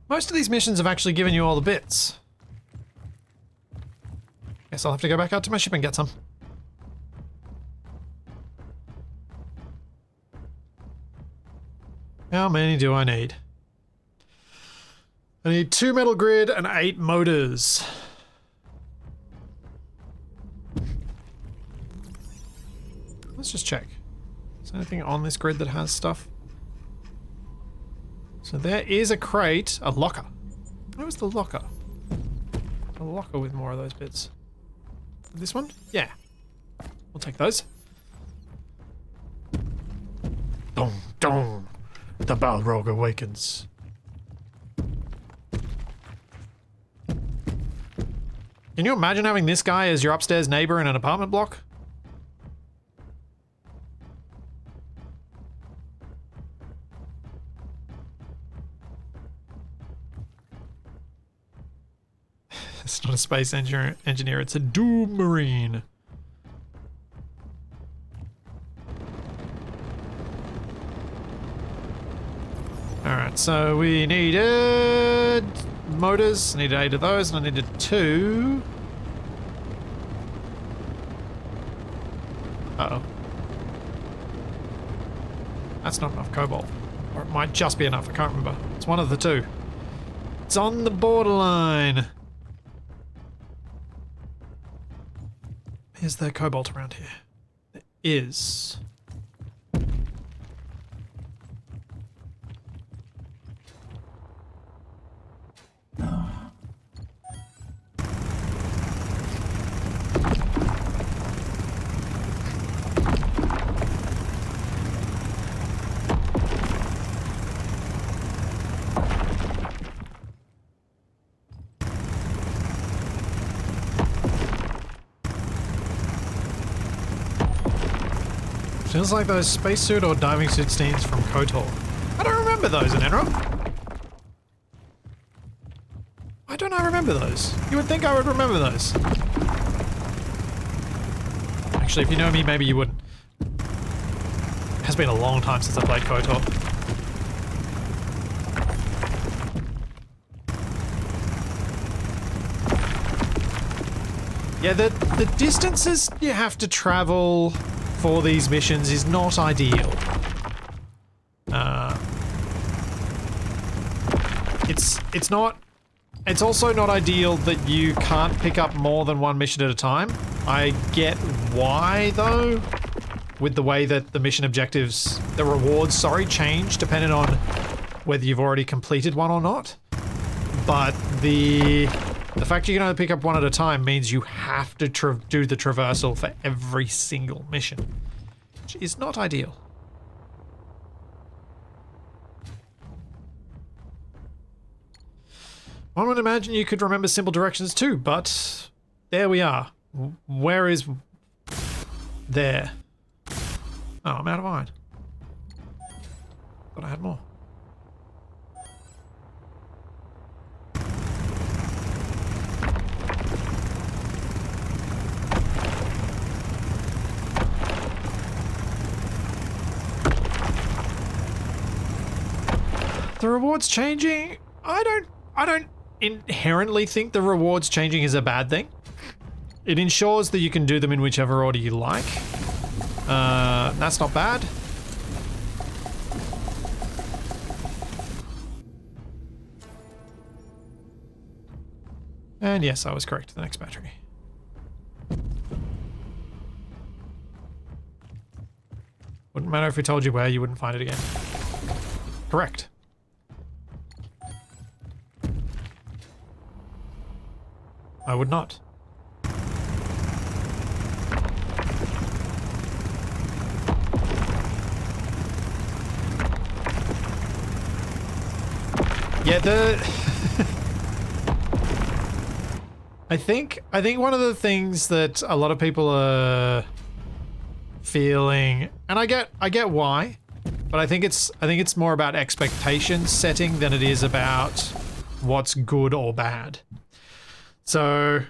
Most of these missions have actually given you all the bits. Guess I'll have to go back out to my ship and get some. How many do I need? I need 2 metal grid and 8 motors. Let's just check. Is there anything on this grid that has stuff? So there is a crate, a locker. Where was the locker? A locker with more of those bits. This one? Yeah. We'll take those. Dong, dong. The Balrog awakens. Can you imagine having this guy as your upstairs neighbor in an apartment block? It's not a space engineer, it's a Doom Marine. Alright, so we needed motors, I needed 8 of those, and I needed 2. Uh-oh. That's not enough cobalt. Or it might just be enough, I can't remember. It's one of the two. It's on the borderline. Is there cobalt around here? There is. Feels like those spacesuit or diving suit scenes from KOTOR. I don't remember those in Enron. Why don't I remember those? You would think I would remember those. Actually, if you know me, maybe you wouldn't. It has been a long time since I played KOTOR. Yeah, the distances you have to travel for these missions is not ideal. It's also not ideal that you can't pick up more than one mission at a time. I get why though, with the way that the mission objectives, the rewards, sorry, change depending on whether you've already completed one or not. But the fact you can only pick up one at a time means you have to do the traversal for every single mission, which is not ideal. One would imagine you could remember simple directions too, but there we are. Where is there? Oh, I'm out of iron. Thought I had more. The rewards changing? I don't inherently think the rewards changing is a bad thing. It ensures that you can do them in whichever order you like. That's not bad. And yes, I was correct. The next battery. Wouldn't matter if we told you where, you wouldn't find it again. Correct. I would not. Yeah, I think one of the things that a lot of people are feeling, and I get why, but I think it's more about expectation setting than it is about what's good or bad. So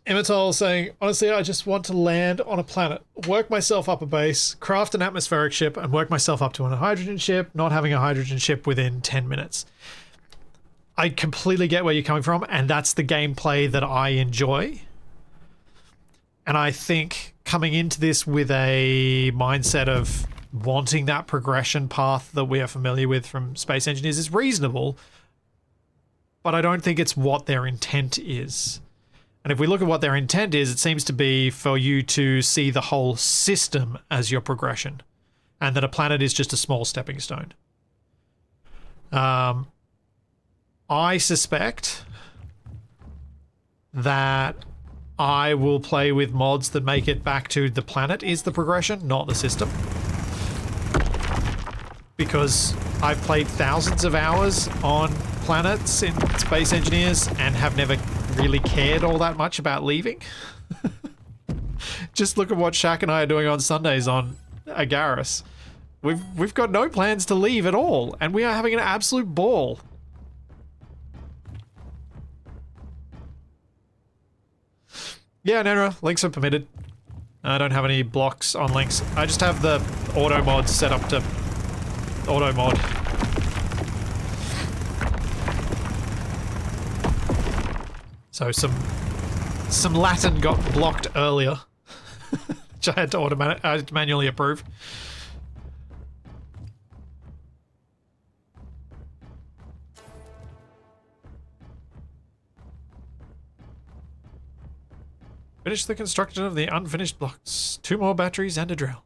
Immortal saying, honestly, I just want to land on a planet, work myself up a base, craft an atmospheric ship, and work myself up to a hydrogen ship, not having a hydrogen ship within 10 minutes. I completely get where you're coming from, and that's the gameplay that I enjoy. And I think coming into this with a mindset of wanting that progression path that we are familiar with from Space Engineers is reasonable, but I don't think it's what their intent is. And if we look at what their intent is, it seems to be for you to see the whole system as your progression, and that a planet is just a small stepping stone. I suspect that I will play with mods that make it back to the planet is the progression, not the system. Because I've played thousands of hours on planets in Space Engineers and have never really cared all that much about leaving. Just look at what Shaq and I are doing on Sundays on Agaris. We've got no plans to leave at all, and we are having an absolute ball. Yeah, no, links are permitted. I don't have any blocks on links. I just have the auto mod set up to auto mod. So some Latin got blocked earlier, which I had to manually approve. Finish the construction of the unfinished blocks. 2 more batteries and a drill.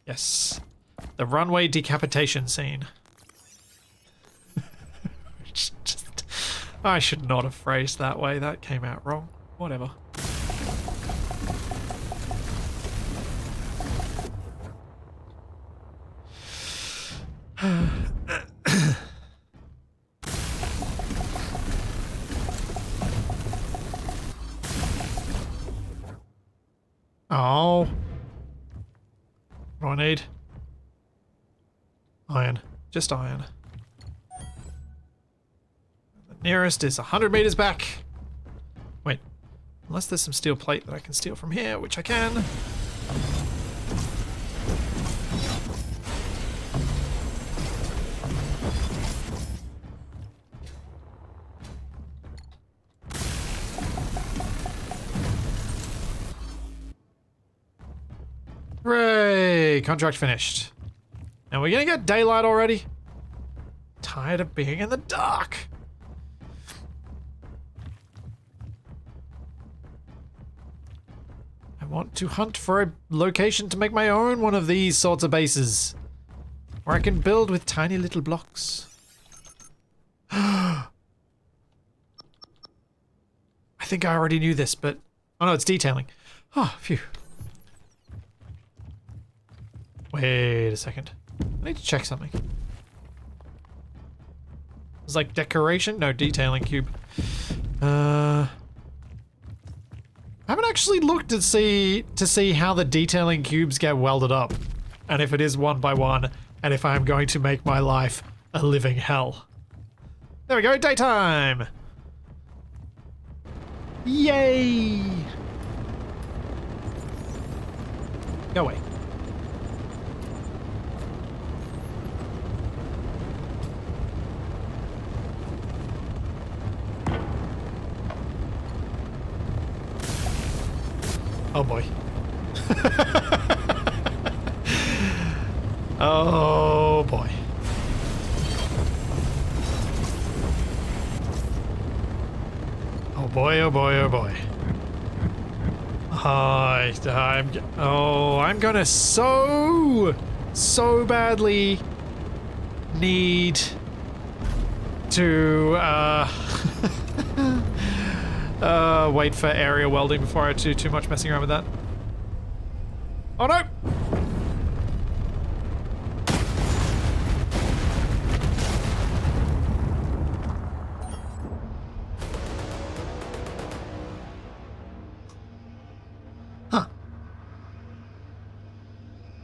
Yes. The runway decapitation scene. I should not have phrased that way. That came out wrong. Whatever. Oh. What do I need? Iron. Just iron. The nearest is 100 meters back. Wait. Unless there's some steel plate that I can steal from here, which I can. Hooray! Contract finished. Now we're gonna get daylight already. Tired of being in the dark. I want to hunt for a location to make my own one of these sorts of bases, where I can build with tiny little blocks. I think I already knew this, but... Oh no, it's detailing. Oh, phew. Wait a second. I need to check something. It's like decoration? No, detailing cube. I haven't actually looked to see how the detailing cubes get welded up. And if it is one by one, and if I'm going to make my life a living hell. There we go, daytime! Yay! Go away. Oh boy. Oh boy. Oh boy, oh boy, oh boy. I'm gonna so badly need to wait for area welding before I do too much messing around with that. Oh no! Huh.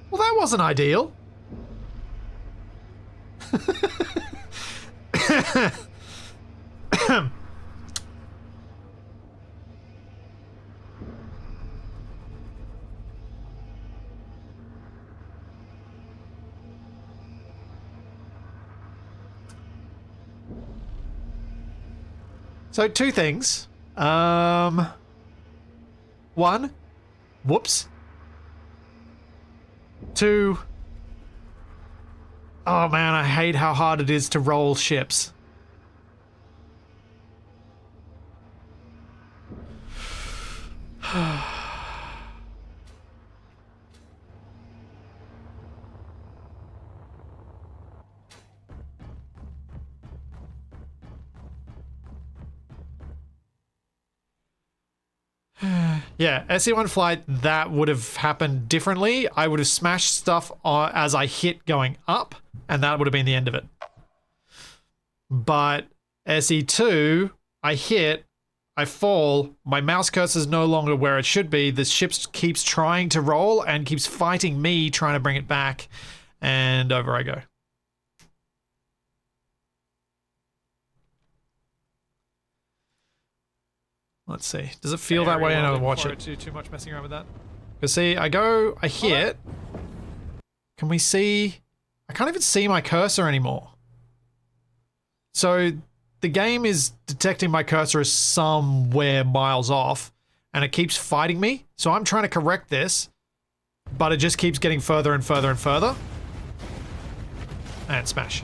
Well, that wasn't ideal. So, two things. One. Whoops. Two. Oh man, I hate how hard it is to roll ships. Yeah, SE1 flight, that would have happened differently. I would have smashed stuff as I hit going up, and that would have been the end of it. But SE2, I hit, I fall, my mouse cursor is no longer where it should be. The ship keeps trying to roll and keeps fighting me, trying to bring it back, and over I go. Let's see. Does it feel that way? I don't watch it. Too much messing around with that. Because see, I hit. Can we see? I can't even see my cursor anymore. So the game is detecting my cursor as somewhere miles off, and it keeps fighting me. So I'm trying to correct this, but it just keeps getting further and further and further. And smash.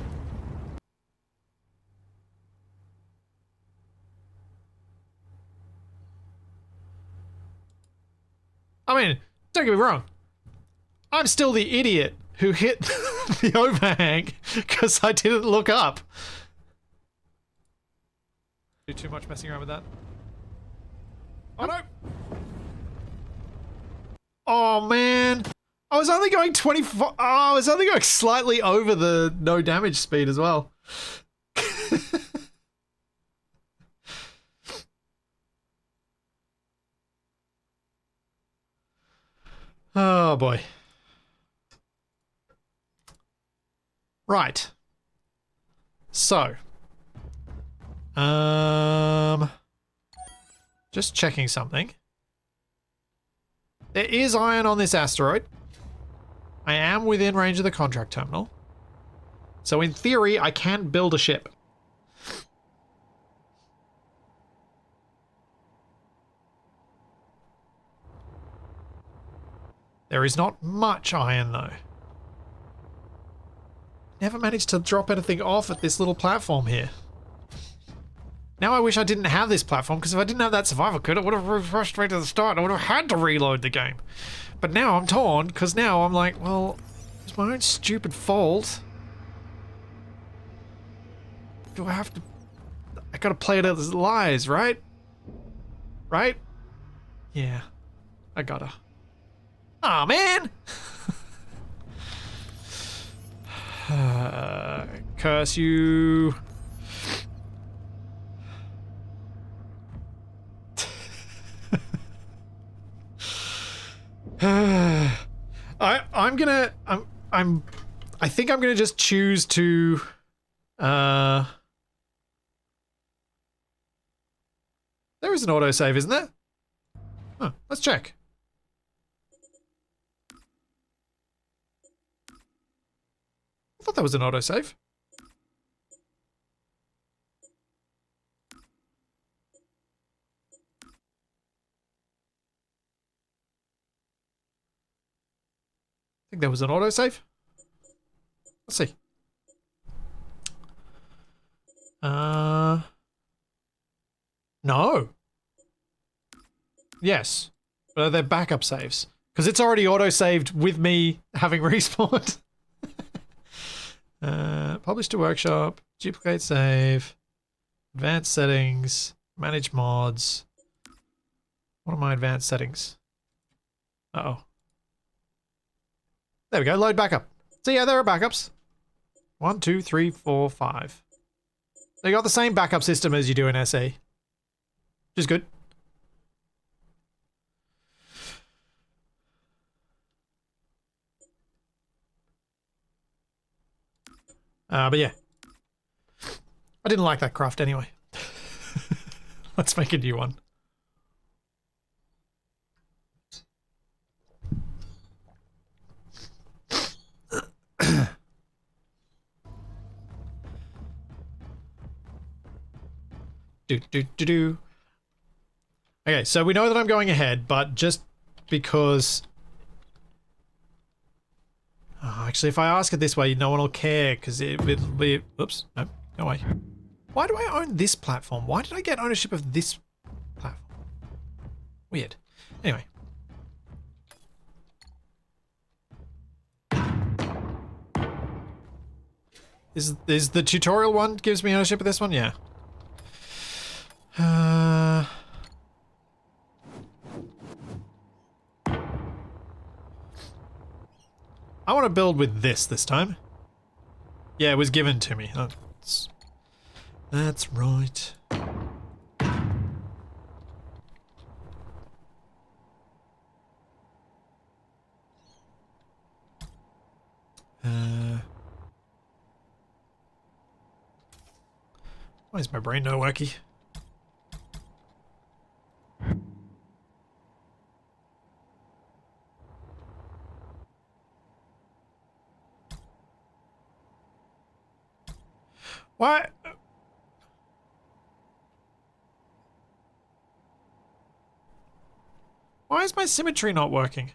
I mean, don't get me wrong. I'm still the idiot who hit the overhang because I didn't look up. Too much messing around with that. Oh no! Oh man! I was only going 24. Oh, I was only going slightly over the no damage speed as well. Oh boy. Right. So. Just checking something. There is iron on this asteroid. I am within range of the contract terminal. So in theory, I can build a ship. There is not much iron though. Never managed to drop anything off at this little platform here. Now I wish I didn't have this platform, because if I didn't have that survival kit, it would have rushed straight to the start. I would have had to reload the game. But now I'm torn, because now I'm like, well, it's my own stupid fault. Do I have to... I gotta play it as lies, right? Right? Yeah. I gotta. Aw, man! Curse you... I think I'm gonna just choose to there is an autosave, isn't there? Huh, let's check. I thought that was an autosave. think there was an autosave. Let's see. No. Yes. But they're backup saves. Because it's already auto-saved with me having respawned. Publish to workshop. Duplicate save. Advanced settings. Manage mods. What are my advanced settings? Uh-oh. There we go. Load backup. So yeah, there are backups. 1, 2, 3, 4, 5. They got the same backup system as you do in SE. Which is good. But yeah. I didn't like that craft anyway. Let's make a new one. do. Okay, so we know that I'm going ahead, but just because... Oh, actually, if I ask it this way, no one will care, because it'll be... Oops, no way. Why do I own this platform? Why did I get ownership of this platform? Weird. Anyway. Is the tutorial one gives me ownership of this one? Yeah. I want to build with this time. Yeah, it was given to me. That's right. Why is my brain no wacky? Why? Why is my symmetry not working?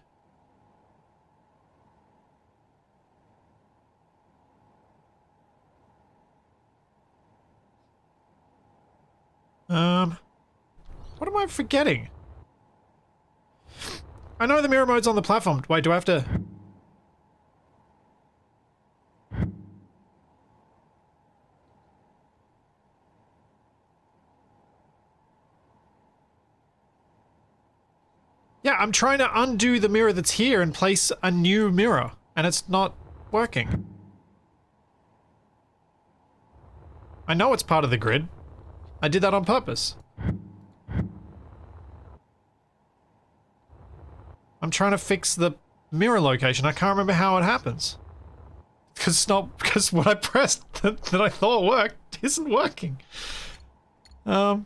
What am I forgetting? I know the mirror mode's on the platform. Wait, do I have to... Yeah, I'm trying to undo the mirror that's here and place a new mirror, and it's not working. I know it's part of the grid. I did that on purpose. I'm trying to fix the mirror location. I can't remember how it happens. Because it's not, because what I pressed that I thought worked isn't working. Huh?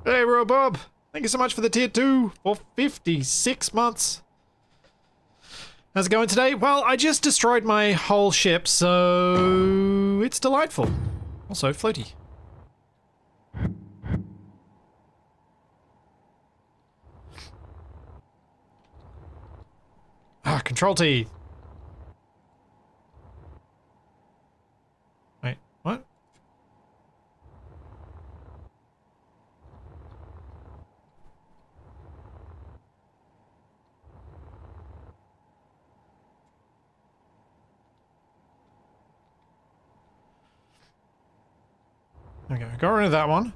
Hey, Robob! Thank you so much for the tier 2 for 56 months. How's it going today? Well, I just destroyed my whole ship, so it's delightful. Also, floaty. Ah, Control T. Wait, what? Okay, got rid of that one.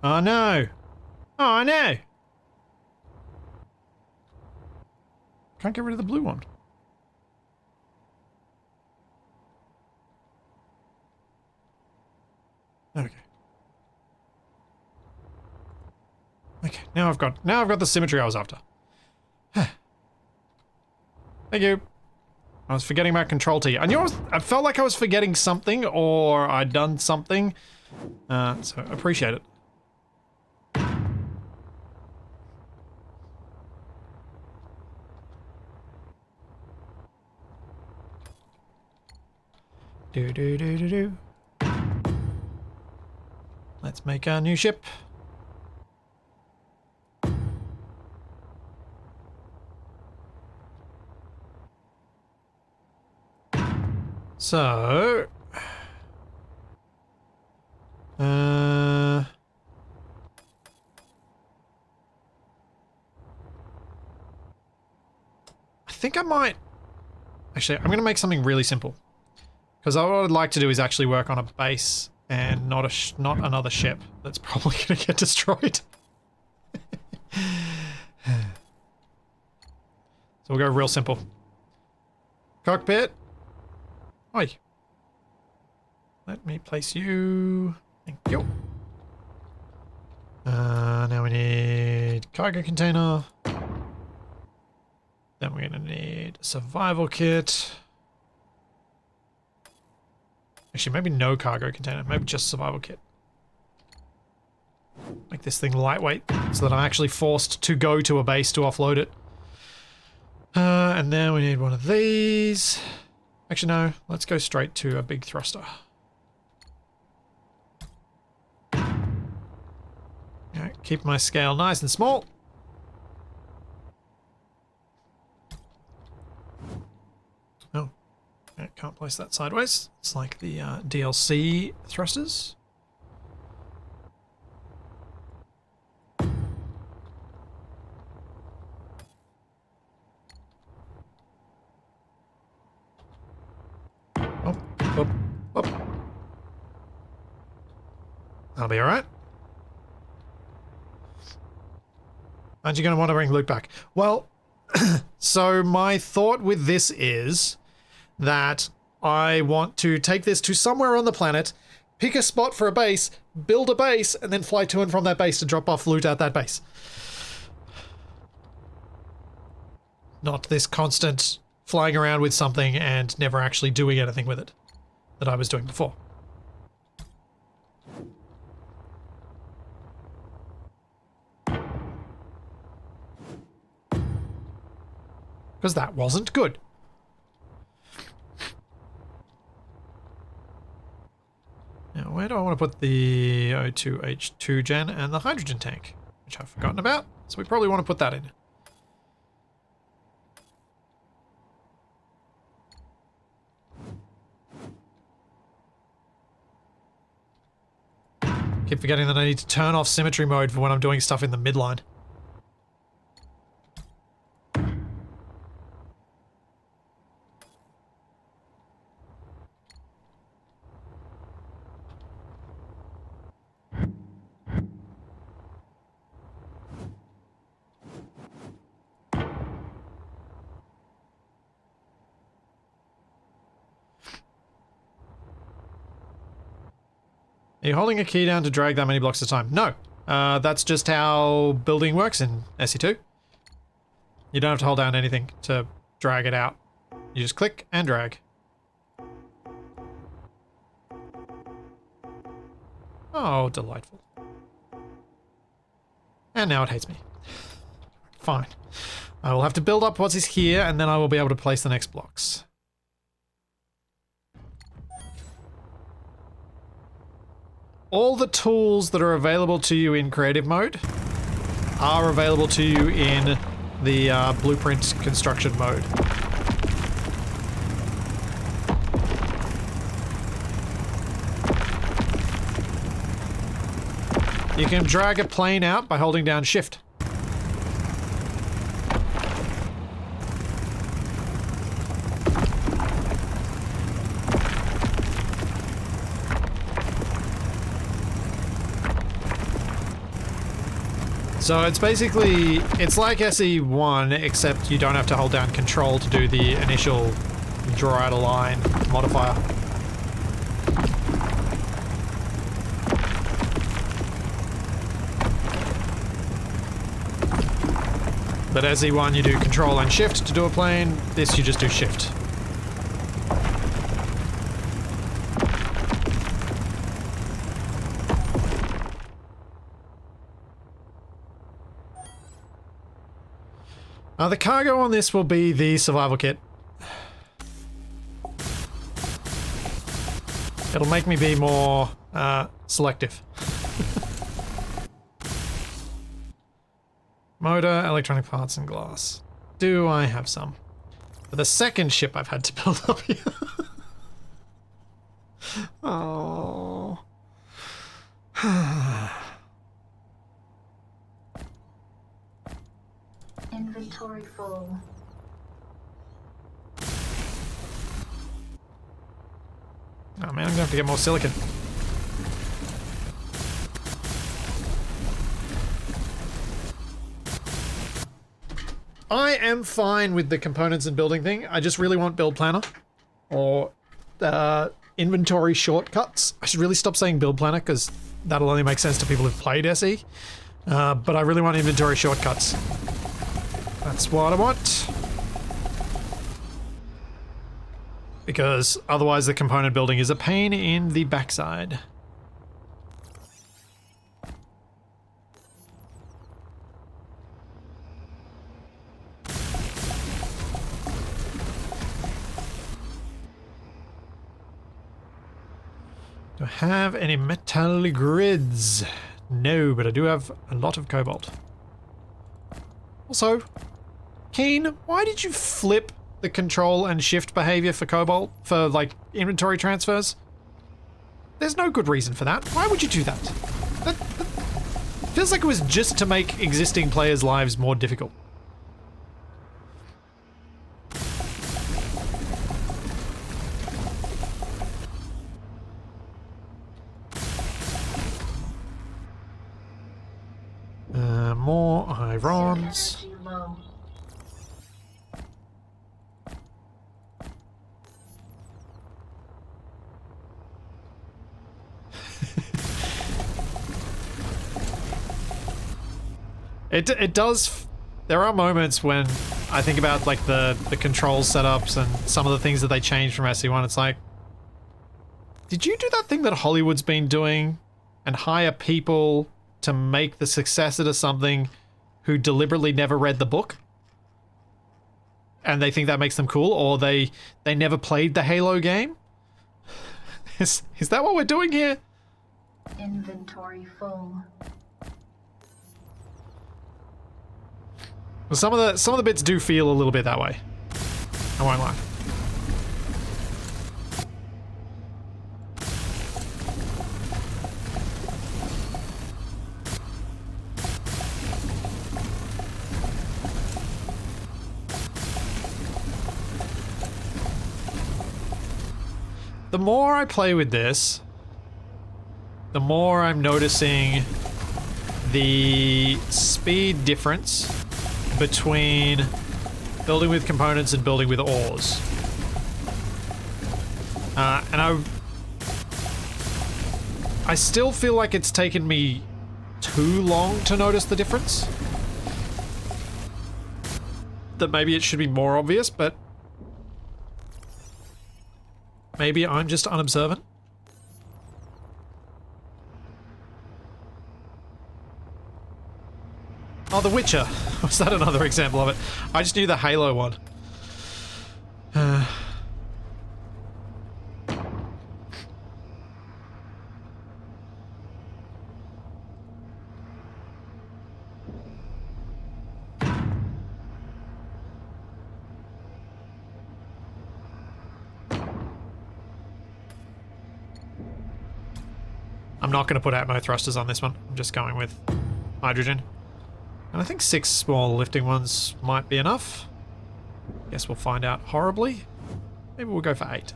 Oh no! Oh no! Can't get rid of the blue one. Okay. Okay, now I've got the symmetry I was after. Thank you. I was forgetting about Control T. I felt like I was forgetting something, or I'd done something. So appreciate it. Do do do do do. Let's make our new ship. So, I think I might, actually, I'm going to make something really simple. Because what I'd like to do is actually work on a base and not another ship that's probably going to get destroyed. So we'll go real simple. Cockpit. Oi. Let me place you. Thank you. Now we need cargo container. Then we're going to need a survival kit. Actually, maybe no cargo container. Maybe just survival kit. Make this thing lightweight so that I'm actually forced to go to a base to offload it. And then we need one of these. Actually, no. Let's go straight to a big thruster. Alright, keep my scale nice and small. Oh. I can't place that sideways. It's like the DLC thrusters. Up. That'll be alright. Aren't you going to want to bring Luke back? Well, so my thought with this is that I want to take this to somewhere on the planet, pick a spot for a base, build a base, and then fly to and from that base to drop off loot at that base. Not this constant flying around with something and never actually doing anything with it that I was doing before. Because that wasn't good. Now, where do I want to put the O2H2 gen and the hydrogen tank, which I've forgotten about? So we probably want to put that in. Keep forgetting that I need to turn off symmetry mode for when I'm doing stuff in the midline. Are you holding a key down to drag that many blocks at a time? No. That's just how building works in SE2. You don't have to hold down anything to drag it out. You just click and drag. Oh, delightful. And now it hates me. Fine. I will have to build up what is here, and then I will be able to place the next blocks. All the tools that are available to you in creative mode are available to you in the blueprint construction mode. You can drag a plane out by holding down shift. So it's basically, it's like SE1, except you don't have to hold down control to do the initial draw out a line modifier. But SE1 you do control and shift to do a plane, this you just do shift. The cargo on this will be the survival kit. It'll make me be more selective. Motor, electronic parts, and glass. Do I have some? For the second ship I've had to build up here. Oh. Inventory full. Oh man, I'm gonna have to get more silicon. I am fine with the components and building thing. I just really want build planner or inventory shortcuts. I should really stop saying build planner because that'll only make sense to people who've played SE. But I really want inventory shortcuts. That's what I want. Because otherwise the component building is a pain in the backside. Do I have any metal grids? No, but I do have a lot of cobalt. Also, Keen, why did you flip the control and shift behavior for cobalt for like inventory transfers? There's no good reason for that. Why would you do that? That feels like it was just to make existing players' lives more difficult. More irons. Energy low. It does. There are moments when I think about like the control setups and some of the things that they changed from SE1. It's like, did you do that thing that Hollywood's been doing and hire people to make the successor to something who deliberately never read the book? And they think that makes them cool, or they never played the Halo game? Is that what we're doing here? Inventory full. Well, some of the bits do feel a little bit that way. I won't lie. The more I play with this, the more I'm noticing the speed difference between building with components and building with ores. And I still feel like it's taken me too long to notice the difference. That maybe it should be more obvious, but maybe I'm just unobservant. Oh, The Witcher. Was that another example of it? I just knew the Halo one. I'm not going to put atmo thrusters on this one. I'm just going with hydrogen. And I think 6 small lifting ones might be enough. Guess we'll find out horribly. Maybe we'll go for 8.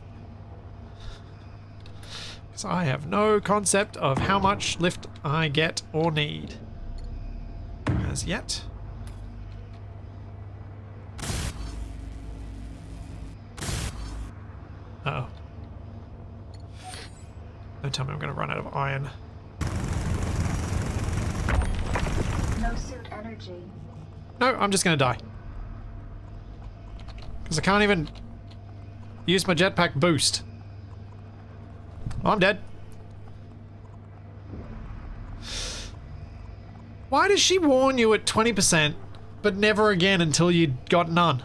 Because I have no concept of how much lift I get or need. As yet. Uh-oh. Don't tell me I'm going to run out of iron. No suit energy. No, I'm just going to die. Because I can't even use my jetpack boost. Oh, I'm dead. Why does she warn you at 20%, but never again until you got none?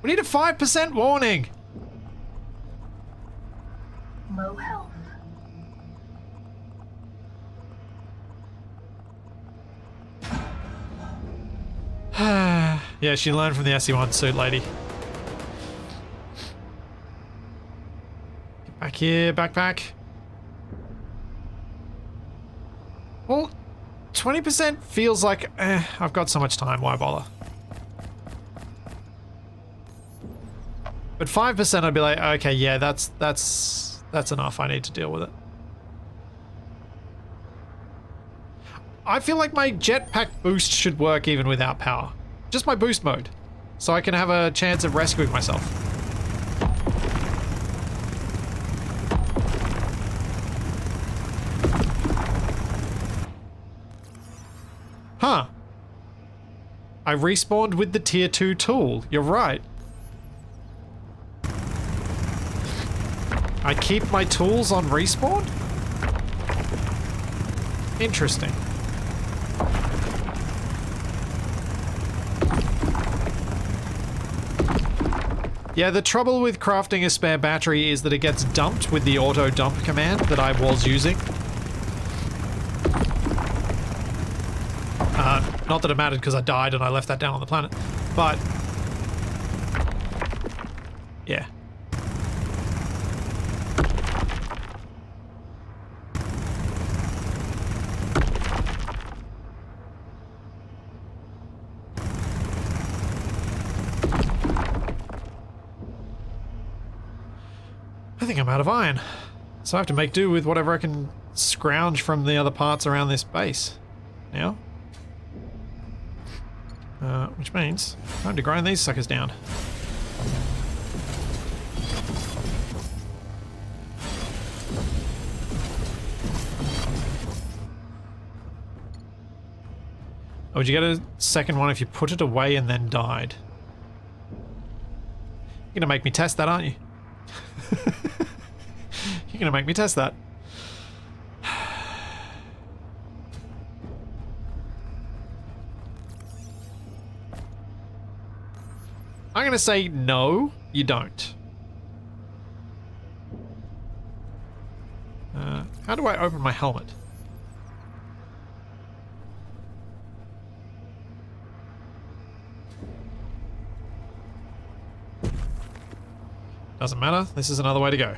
We need a 5% warning. Low health. Yeah, she learned from the SE1 suit lady. Get back here, backpack. Well, 20% feels like, I've got so much time, why bother? But 5% I'd be like, okay, yeah, that's enough, I need to deal with it. I feel like my jetpack boost should work even without power. Just my boost mode. So I can have a chance of rescuing myself. Huh. I respawned with the tier 2 tool. You're right. I keep my tools on respawn? Interesting. Yeah, the trouble with crafting a spare battery is that it gets dumped with the auto dump command that I was using. Not that it mattered because I died and I left that down on the planet, but yeah. I think I'm out of iron, so I have to make do with whatever I can scrounge from the other parts around this base now. Which means time to grind these suckers down. Oh, would you get a second one if you put it away and then died? You're gonna make me test that, aren't you? You're gonna make me test that. I'm gonna say no, you don't. How do I open my helmet? Doesn't matter, this is another way to go.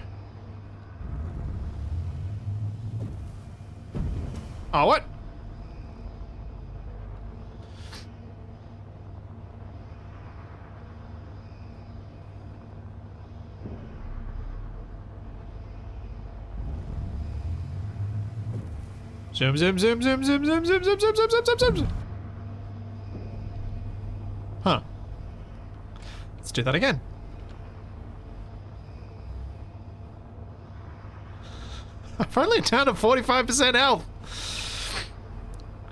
Oh, what? Zoom, zoom, zoom, zoom, zoom, zoom, zoom, zoom, zoom, zoom, zoom, zoom, zoom. Huh. Let's do that again. I'm only down to 45% health.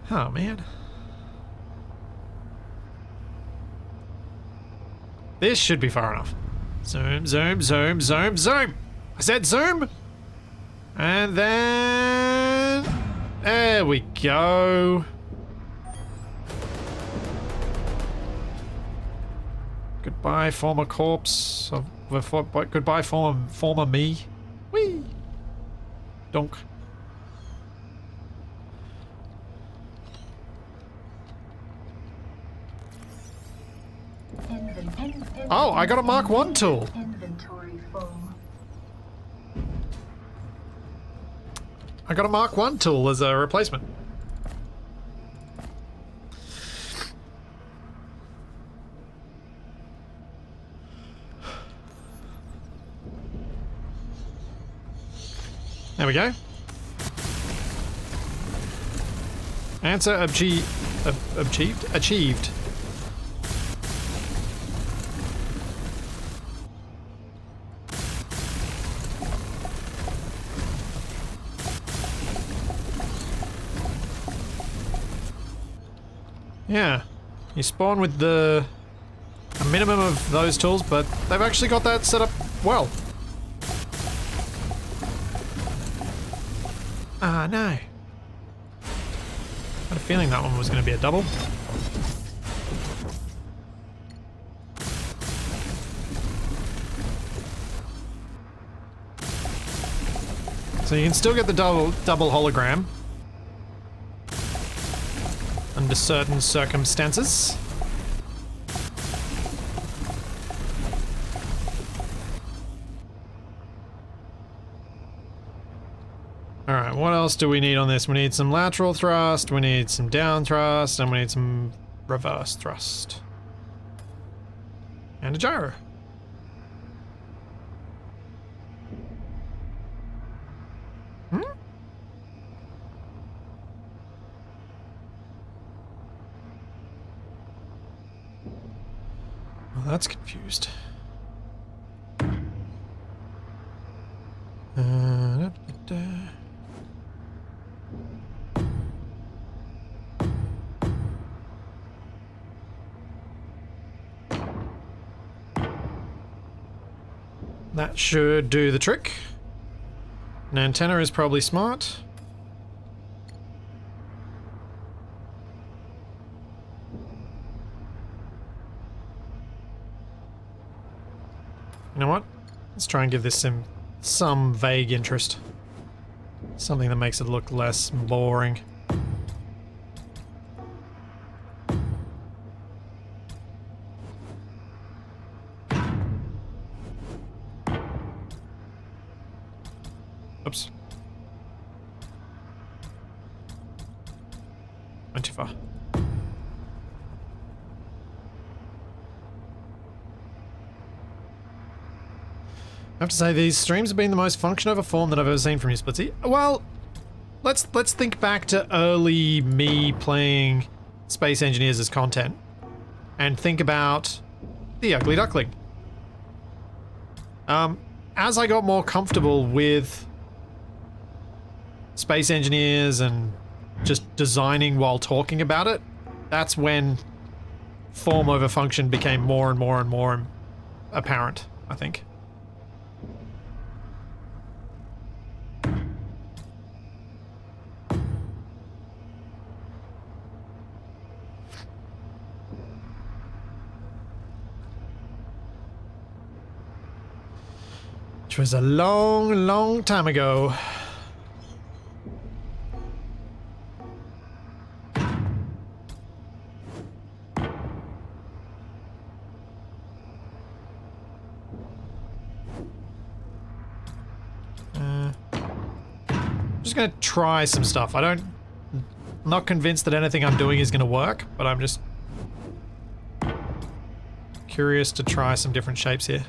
Oh, man. This should be far enough. Zoom, zoom, zoom, zoom, zoom. I said zoom. And then... there we go. Goodbye, former corpse. Goodbye, former me. Whee! Donk. Oh, I got a Mark 1 tool. Inventory full. I got a Mark 1 tool as a replacement. There we go. Answer achieved. Achieved. Yeah, you spawn with a minimum of those tools, but they've actually got that set up well. Ah, no. I had a feeling that one was going to be a double. So you can still get the double hologram under certain circumstances. Alright, what else do we need on this? We need some lateral thrust, we need some down thrust, and we need some reverse thrust. And a gyro. Hmm? Well, that's confused. Da, da, da. That should do the trick. An antenna is probably smart. You know what? Let's try and give this some vague interest. Something that makes it look less boring. Oops. Went too far. I have to say, these streams have been the most function over form that I've ever seen from you, Splitsy. Well, let's think back to early me playing Space Engineers as content, and think about the Ugly Duckling. As I got more comfortable with Space Engineers and just designing while talking about it, that's when form over function became more and more and more apparent, I think. Which was a long, long time ago. Just gonna try some stuff. I'm not convinced that anything I'm doing is gonna work, but I'm just curious to try some different shapes here.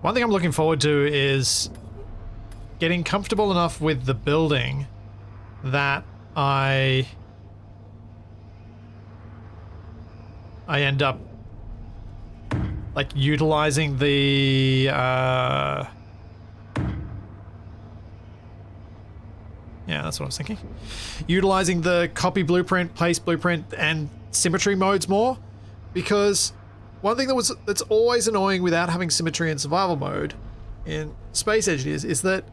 One thing I'm looking forward to is getting comfortable enough with the building that I end up like utilizing the yeah, that's what I was thinking. Utilizing the copy blueprint, paste blueprint, and symmetry modes more, because one thing that's always annoying without having symmetry in survival mode in Space Engineers is that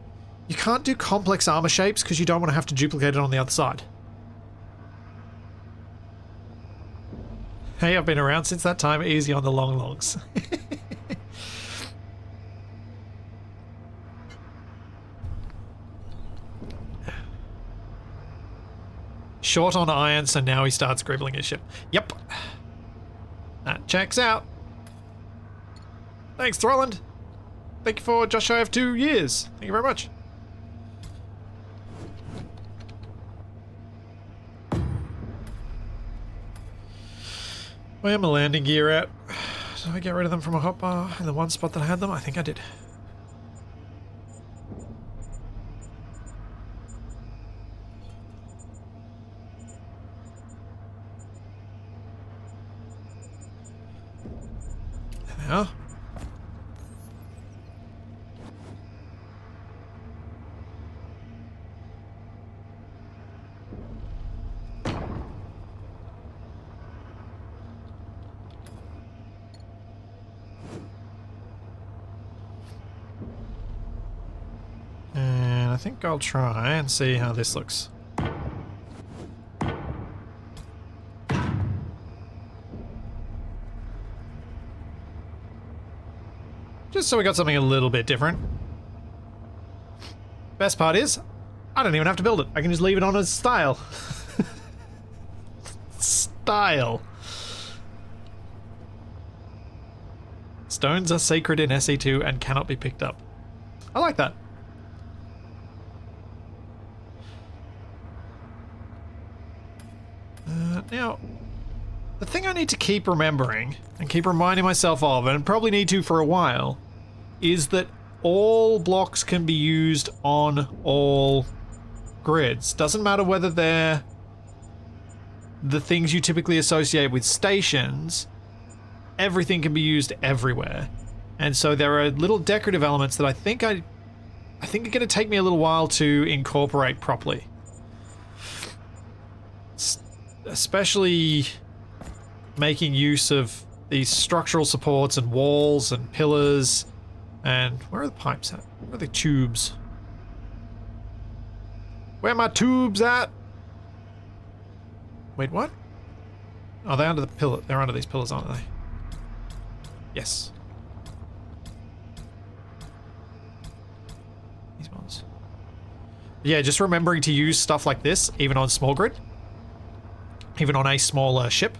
you can't do complex armor shapes because you don't want to have to duplicate it on the other side. Hey, I've been around since that time. Easy on the long longs. Short on iron, so now he starts scribbling his ship. Yep. That checks out. Thanks, Throlland. Thank you for just shy of 2 years. Thank you very much. Where am my landing gear at? Did I get rid of them from a hotbar in the one spot that I had them? I think I did. There they are. And I think I'll try and see how this looks. Just so we got something a little bit different. Best part is, I don't even have to build it. I can just leave it on as style. Style. Stones are sacred in SE2 and cannot be picked up. I like that. Now, the thing I need to keep remembering, and keep reminding myself of, and probably need to for a while, is that all blocks can be used on all grids. Doesn't matter whether they're the things you typically associate with stations, everything can be used everywhere. And so there are little decorative elements that I think are going to take me a little while to incorporate properly. Especially making use of these structural supports and walls and pillars. And where are the pipes at? Where are the tubes? Where are my tubes at? Wait, what? Oh, they're under the pillar. They're under these pillars, aren't they? Yes. These ones. Yeah, just remembering to use stuff like this, even on small grid. Even on a smaller ship.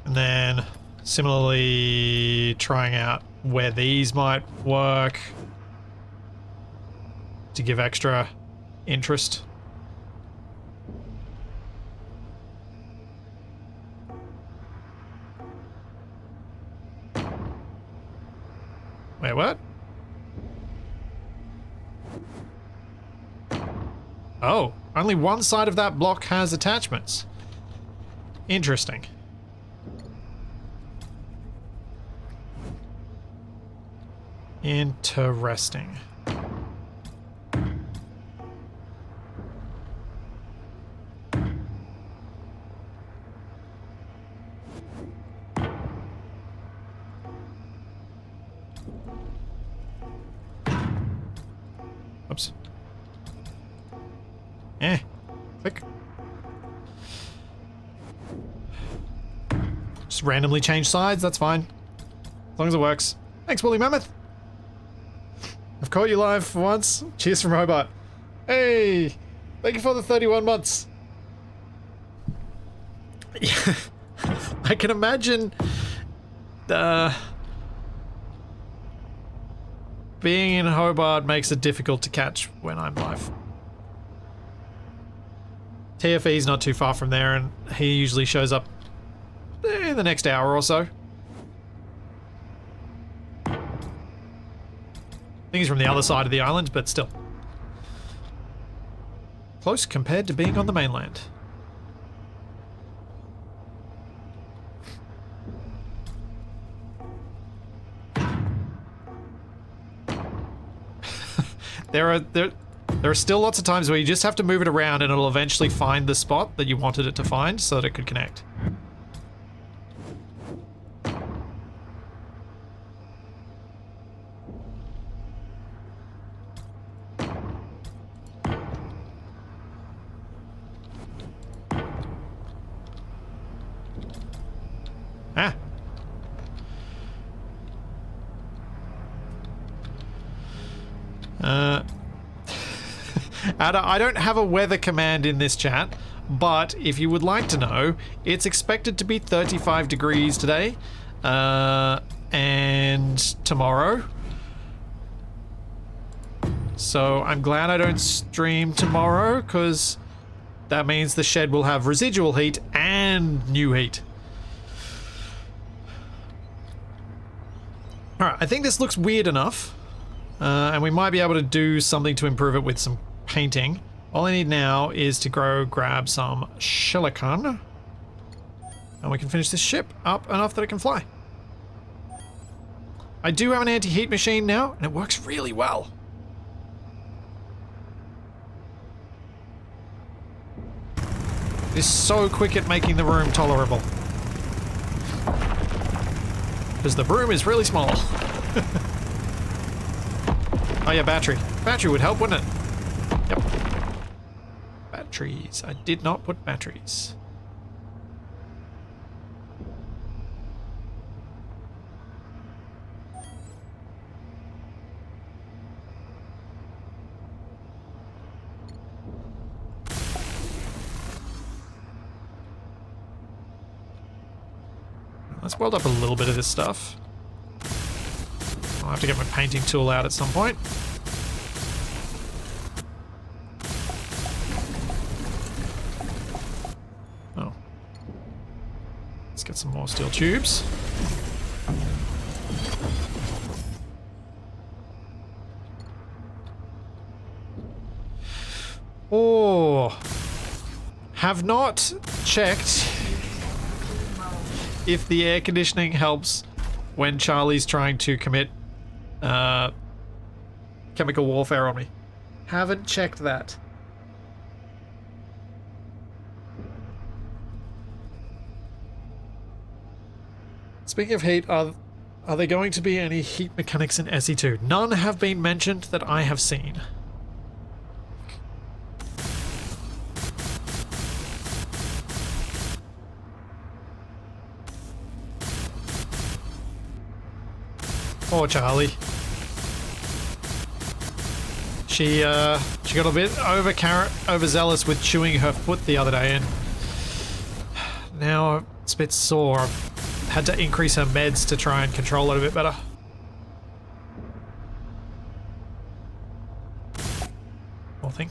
And then similarly trying out where these might work to give extra interest. Wait, what? Oh, only one side of that block has attachments. Interesting. Interesting. Oops. Click. Just randomly change sides, that's fine. As long as it works. Thanks, Woolly Mammoth. I've caught you live for once. Cheers from Hobart. Hey! Thank you for the 31 months. Yeah. I can imagine being in Hobart makes it difficult to catch when I'm live. TFE's not too far from there, and he usually shows up in the next hour or so. I think he's from the other side of the island, but still. Close compared to being on the mainland. There are still lots of times where you just have to move it around and it'll eventually find the spot that you wanted it to find so that it could connect. Ah. I don't have a weather command in this chat, but if you would like to know, it's expected to be 35 degrees today, and tomorrow. So I'm glad I don't stream tomorrow, because that means the shed will have residual heat and new heat. Alright, I think this looks weird enough, and we might be able to do something to improve it with some painting. All I need now is to go grab some silicone, and we can finish this ship up enough that it can fly. I do have an anti-heat machine now, and it works really well. It is so quick at making the room tolerable. Because the room is really small. Oh yeah, battery. Battery would help, wouldn't it? Yep. Batteries. I did not put batteries. Let's weld up a little bit of this stuff. I'll have to get my painting tool out at some point. Oh. Let's get some more steel tubes. Oh. Have not checked if the air conditioning helps when Charlie's trying to commit chemical warfare on me. Haven't checked that. Speaking of heat, are there going to be any heat mechanics in SE2? None have been mentioned that I have seen. Poor Charlie. She got a bit overzealous with chewing her foot the other day, and now it's a bit sore. I've had to increase her meds to try and control it a bit better. Poor thing.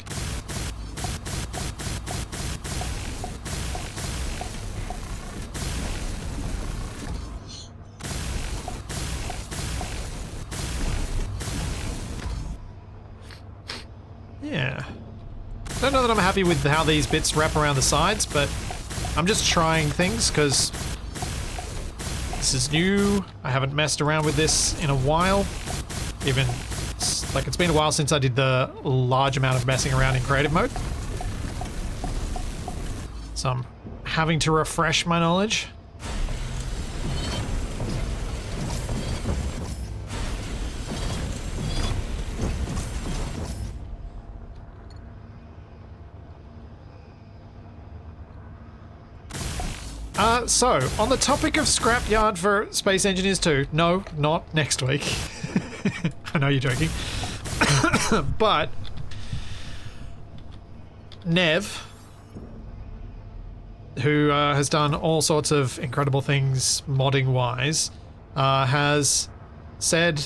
Yeah. I don't know that I'm happy with how these bits wrap around the sides, but I'm just trying things because this is new. I haven't messed around with this in a while. It's been a while since I did the large amount of messing around in creative mode. So I'm having to refresh my knowledge. So, on the topic of scrapyard for Space Engineers 2, no, not next week. I know you're joking. But Nev, who has done all sorts of incredible things modding-wise, has said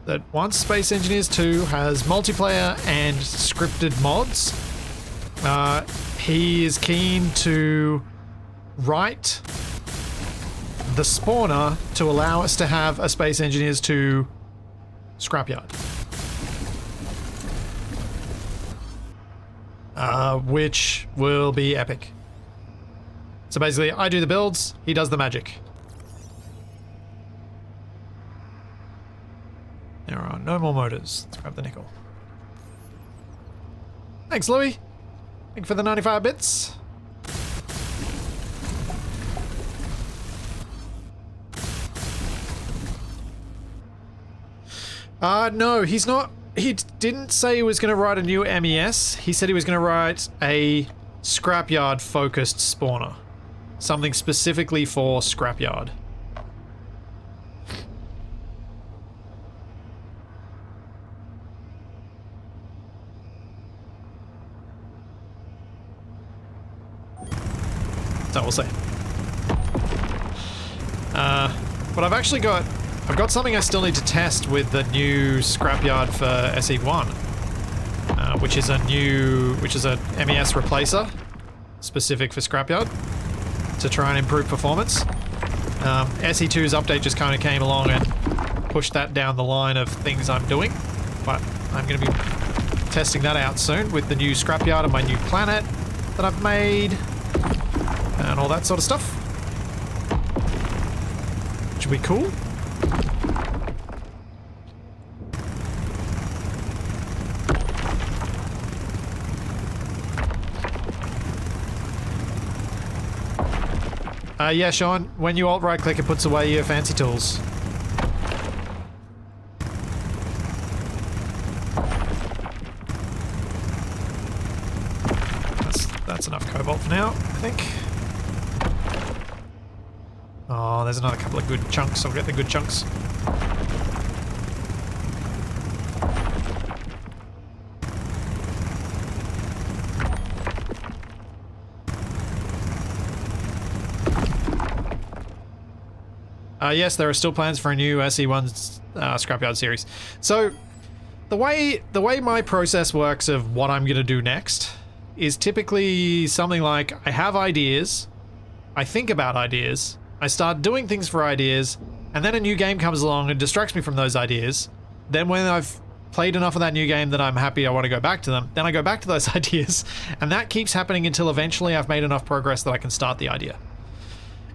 that once Space Engineers 2 has multiplayer and scripted mods, he is keen to write the spawner to allow us to have a Space Engineers 2 scrapyard. Which will be epic. So basically, I do the builds, he does the magic. There are no more motors. Let's grab the nickel. Thanks, Louis. Thank you for the 95 bits. No, he's not. He didn't say he was going to write a new MES. He said he was going to write a scrapyard focused spawner. Something specifically for scrapyard. So we'll see. But I've got something I still need to test with the new scrapyard for SE1, which is a MES replacer specific for scrapyard to try and improve performance. SE2's update just kind of came along and pushed that down the line of things I'm doing, but I'm going to be testing that out soon with the new scrapyard and my new planet that I've made and all that sort of stuff. Which will be cool. Yeah, Sean, when you alt right click, it puts away your fancy tools. That's enough cobalt for now, I think. Oh, there's another couple of good chunks. I'll get the good chunks. Yes, there are still plans for a new SE1 Scrapyard series. So, the way my process works of what I'm going to do next is typically something like I have ideas, I think about ideas, I start doing things for ideas, and then a new game comes along and distracts me from those ideas. Then when I've played enough of that new game that I'm happy I want to go back to them, then I go back to those ideas, and that keeps happening until eventually I've made enough progress that I can start the idea.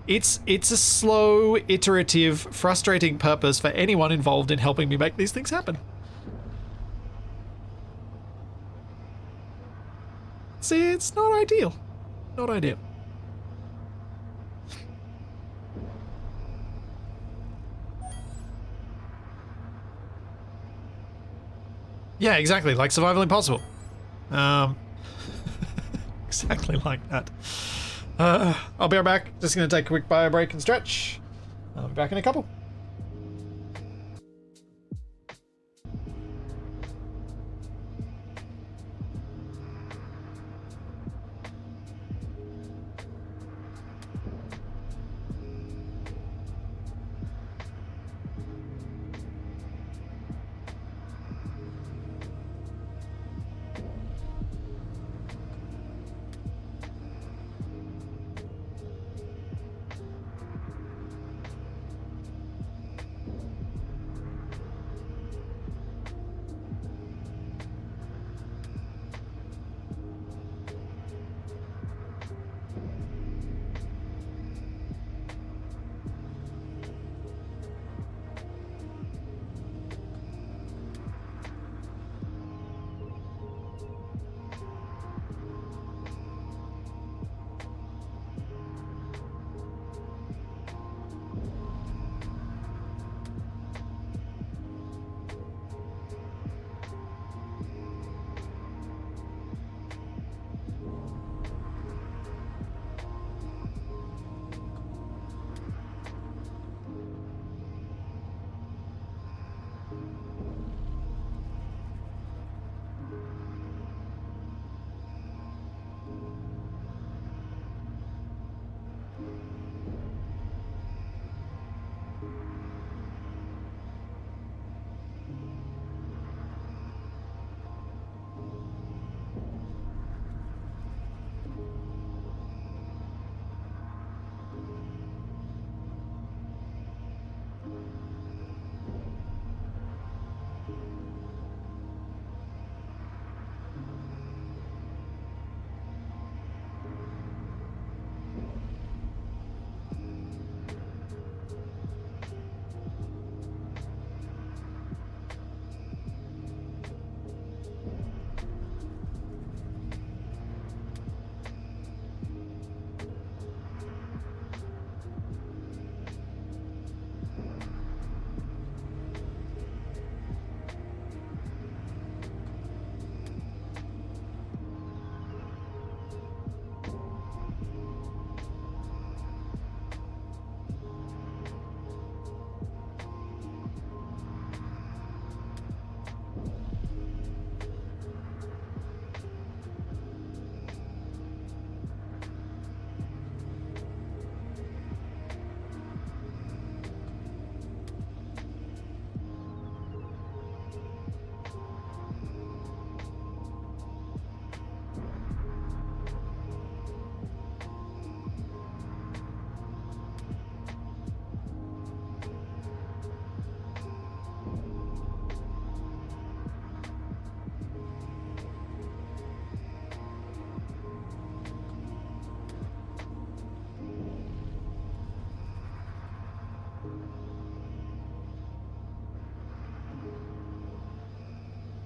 It's a slow, iterative, frustrating purpose for anyone involved in helping me make these things happen. See, it's not ideal. Not ideal. Yeah, exactly, like Survival Impossible. Exactly like that. I'll be right back. Just gonna take a quick bio break and stretch. I'll be back in a couple.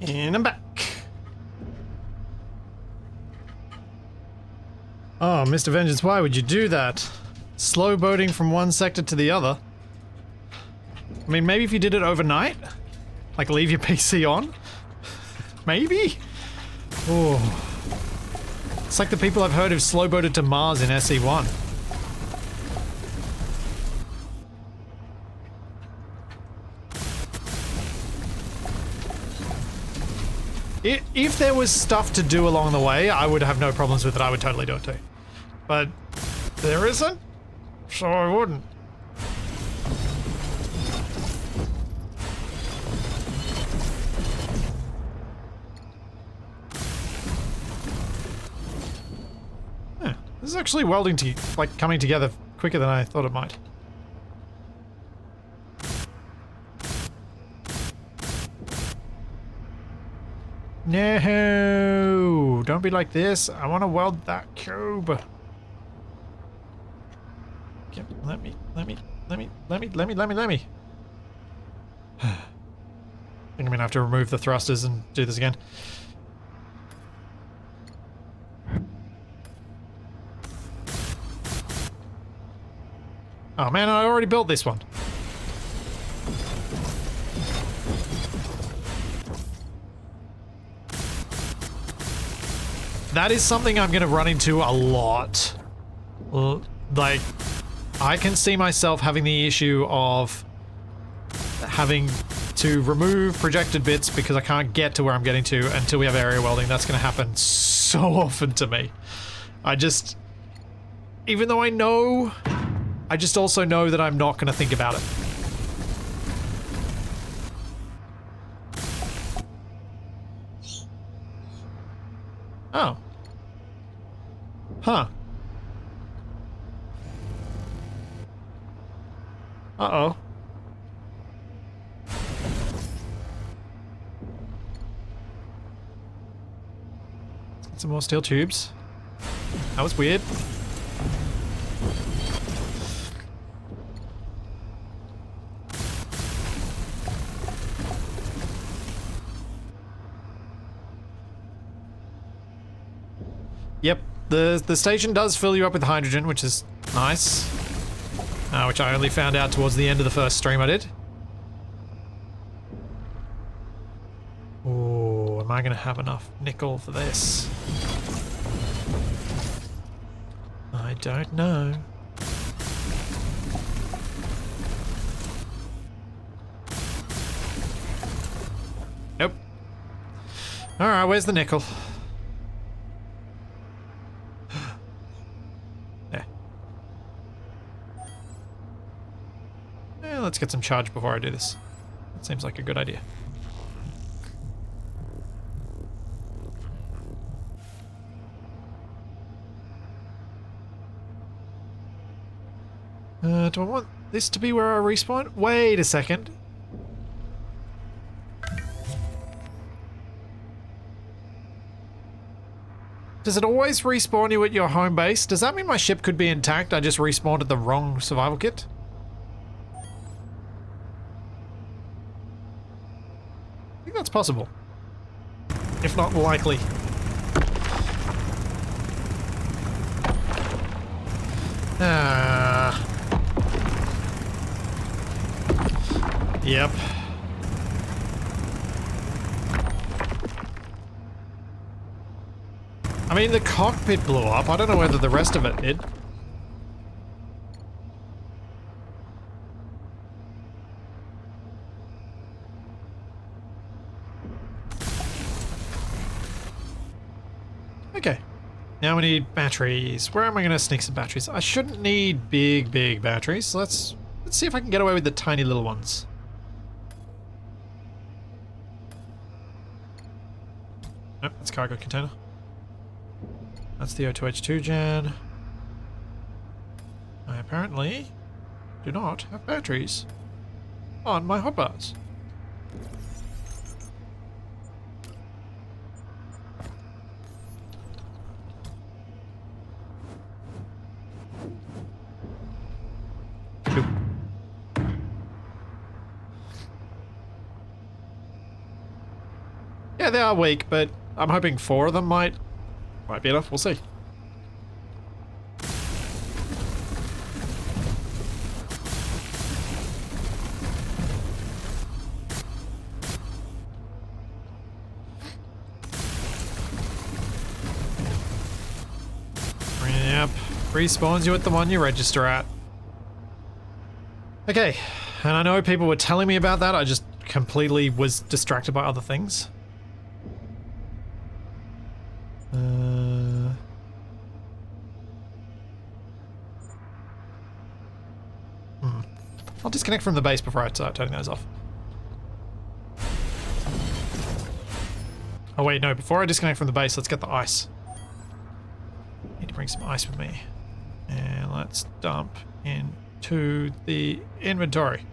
And I'm back. Oh, Mr. Vengeance, why would you do that? Slow boating from one sector to the other. I mean, maybe if you did it overnight? Like leave your PC on? Maybe? Oh. It's like the people I've heard who've slow boated to Mars in SE1. If there was stuff to do along the way, I would have no problems with it. I would totally do it too. But there isn't, so I wouldn't. This is actually welding to, like, coming together quicker than I thought it might. No! Don't be like this. I want to weld that cube. Okay, let me. I think I'm gonna have to remove the thrusters and do this again. Oh man, I already built this one. That is something I'm going to run into a lot. Like, I can see myself having the issue of having to remove projected bits because I can't get to where I'm getting to until we have area welding. That's going to happen so often to me. Even though I know, I just also know that I'm not going to think about it. Oh. Huh. Uh-oh. Some more steel tubes. That was weird. Yep, the station does fill you up with hydrogen, which is nice. Which I only found out towards the end of the first stream I did. Oh, am I going to have enough nickel for this? I don't know. Nope. Alright, where's the nickel? Let's get some charge before I do this. That seems like a good idea. Do I want this to be where I respawn? Wait a second. Does it always respawn you at your home base? Does that mean my ship could be intact? I just respawned at the wrong survival kit? I think that's possible. If not likely. Yep. I mean, the cockpit blew up. I don't know whether the rest of it did. Okay. Now we need batteries. Where am I going to sneak some batteries? I shouldn't need big batteries. So let's see if I can get away with the tiny little ones. Nope, that's cargo container. That's the O2H2 gen. I apparently do not have batteries on my hotbars. Yeah, they are weak, but I'm hoping 4 of them might be enough. We'll see. Yep, respawns you at the one you register at. Okay, and I know people were telling me about that. I just completely was distracted by other things. I'll disconnect from the base before I start turning those off. Oh wait, no, before I disconnect from the base, let's get the ice. Need to bring some ice with me. And let's dump into the inventory.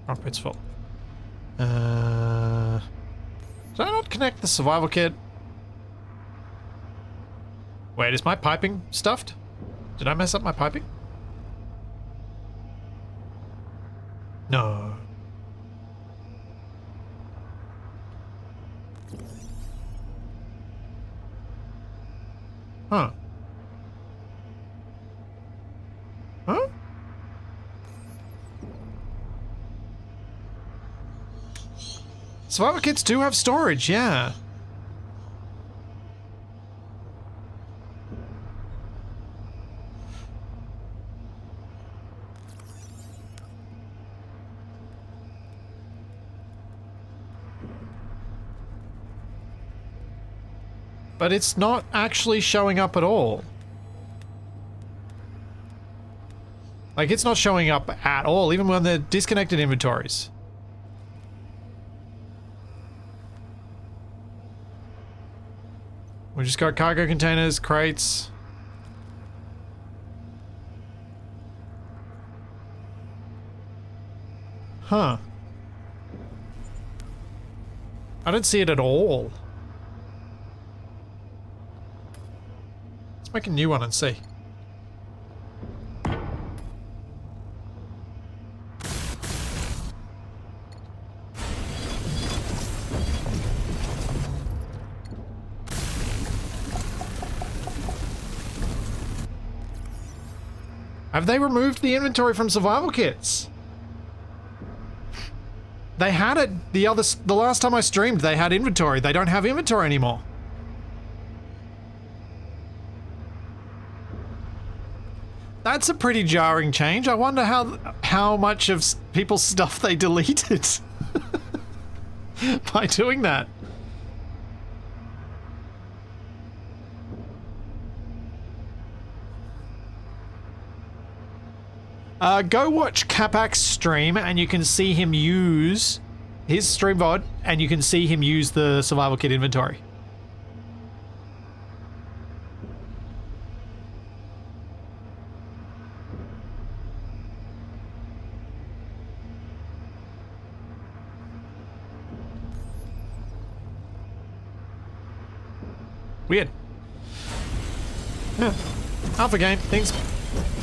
Cockpit's full. Did I not connect the survival kit? Wait, is my piping stuffed? Did I mess up my piping? No. Huh. Huh? Survival kits do have storage, yeah. But it's not actually showing up at all. Like, it's not showing up at all, even when they're disconnected inventories. We just got cargo containers, crates. Huh. I don't see it at all. Let's make a new one and see. Have they removed the inventory from survival kits? They had it the last time I streamed. They had inventory. They don't have inventory anymore. That's a pretty jarring change. I wonder how much of people's stuff they deleted by doing that. Go watch Capac's stream and you can see him use his stream VOD and you can see him use the survival kit inventory. Weird. Yeah. Alpha game. Things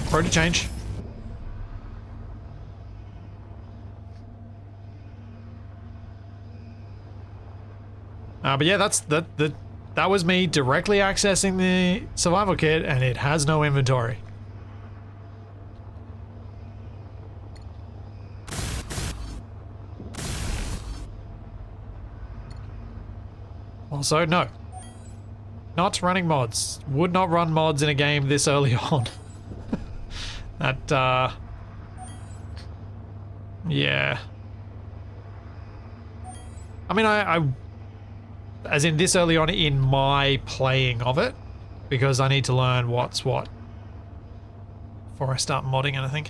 prone to change. But yeah, that was me directly accessing the survival kit, and it has no inventory. Also, no. Not running mods. Would not run mods in a game this early on. That, yeah. I mean, I as in this early on in my playing of it, because I need to learn what's what before I start modding anything.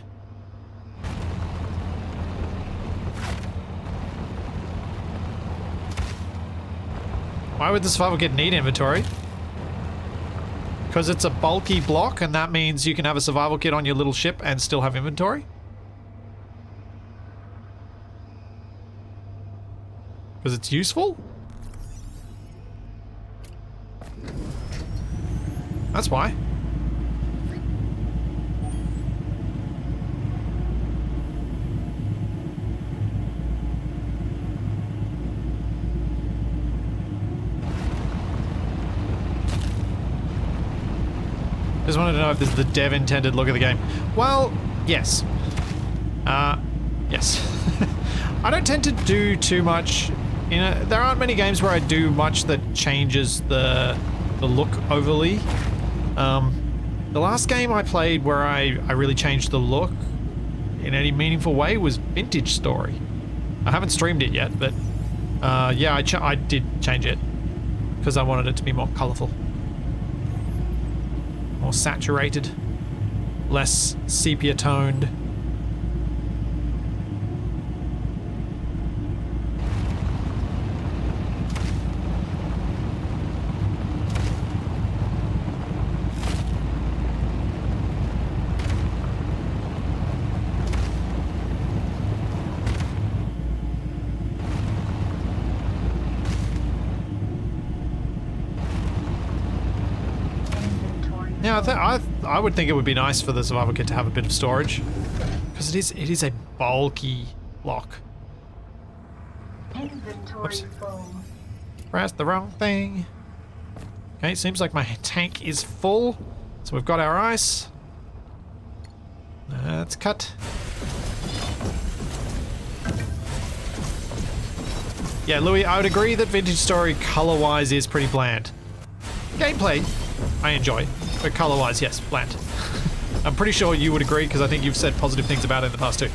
Why would the survival kit need inventory? Because it's a bulky block and that means you can have a survival kit on your little ship and still have inventory? Because it's useful? That's why. Just wanted to know if this is the dev intended look of the game. Well, yes. Yes. I don't tend to do too much. There aren't many games where I do much that changes the look overly. The last game I played where I really changed the look in any meaningful way was Vintage Story. I haven't streamed it yet, but yeah, I did change it because I wanted it to be more colourful, more saturated, less sepia toned. Yeah, I would think it would be nice for the survival kit to have a bit of storage, because it is a bulky block. Inventory Whoops. full. Pressed the wrong thing. Okay, seems like my tank is full, so we've got our ice. Let's cut. Yeah, Louis, I would agree that Vintage Story color-wise is pretty bland. Gameplay, I enjoy, but color-wise, yes, bland. I'm pretty sure you would agree, because I think you've said positive things about it in the past too.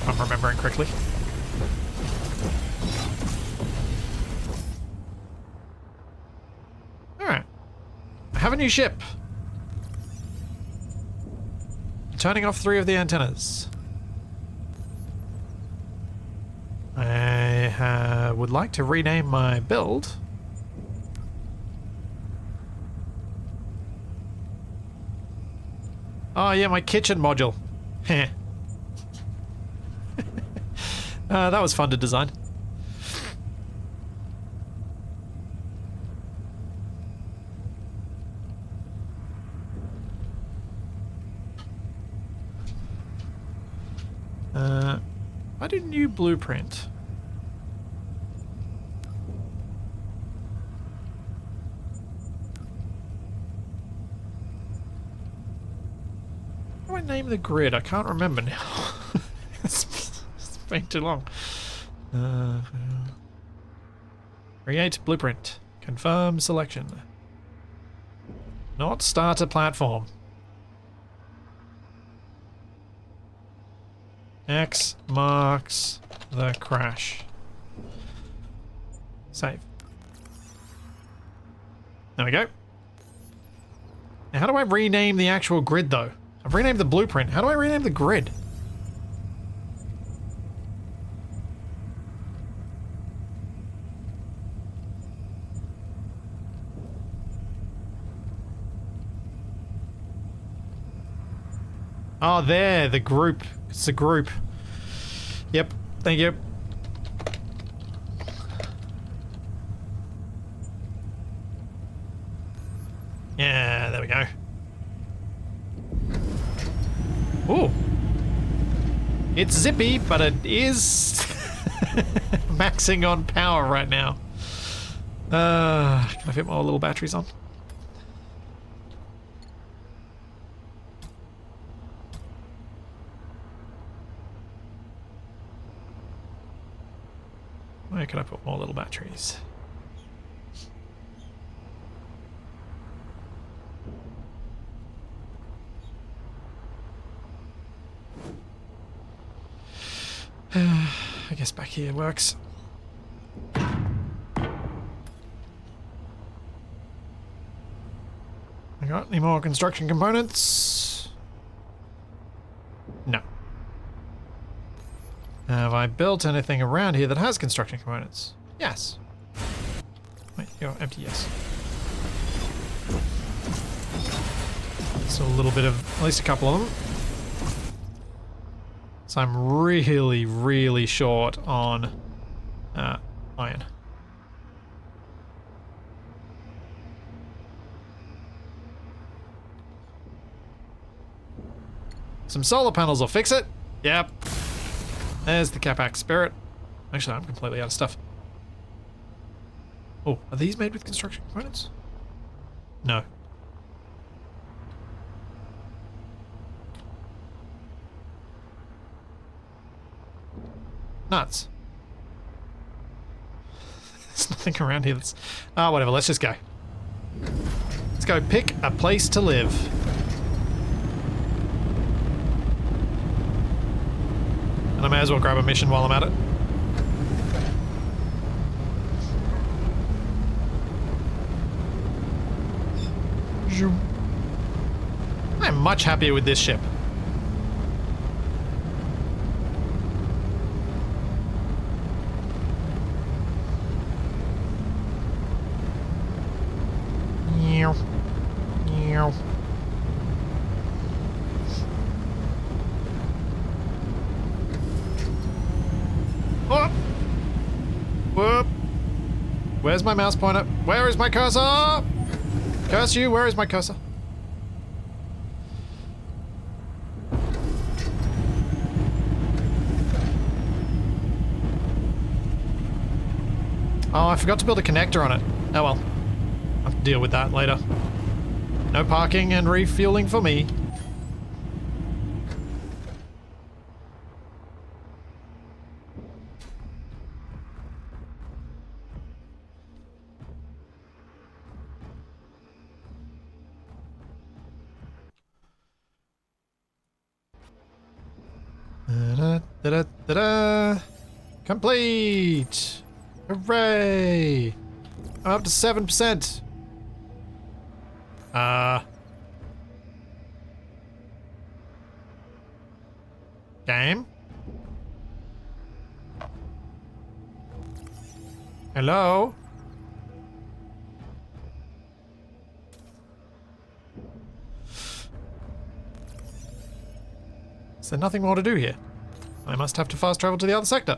If I'm remembering correctly. Alright. I have a new ship. Turning off 3 of the antennas. I would like to rename my build. Oh yeah, my kitchen module. Heh. That was fun to design. I did a new blueprint. How do I name the grid? I can't remember now. It's been too long. Create blueprint. Confirm selection. Not start a platform. X marks the crash. Save. There we go. Now, how do I rename the actual grid, though? I've renamed the blueprint. How do I rename the grid? Oh, there, the group. It's the group. Yep, thank you. Yeah, there we go. Ooh. It's zippy, but it is maxing on power right now. Can I fit more little batteries on? Where can I put more little batteries? I guess back here works. I got any more construction components? No. Have I built anything around here that has construction components? Yes. Wait, you're empty, yes. So a little bit of, at least a couple of them. So I'm really, really short on iron. Some solar panels will fix it. Yep. There's the Capac Spirit. Actually, I'm completely out of stuff. Oh, are these made with construction components? No. Nuts. There's nothing around here that's... Ah, whatever, let's just go. Let's go pick a place to live. And I may as well grab a mission while I'm at it. I'm much happier with this ship. Where's my mouse pointer? Where is my cursor? Curse you, where is my cursor? Oh, I forgot to build a connector on it. Oh well. I'll have to deal with that later. No parking and refueling for me. Da-da-da-da-da. Complete! Hooray! I'm up to 7%. Game? Hello? Is there nothing more to do here? I must have to fast travel to the other sector.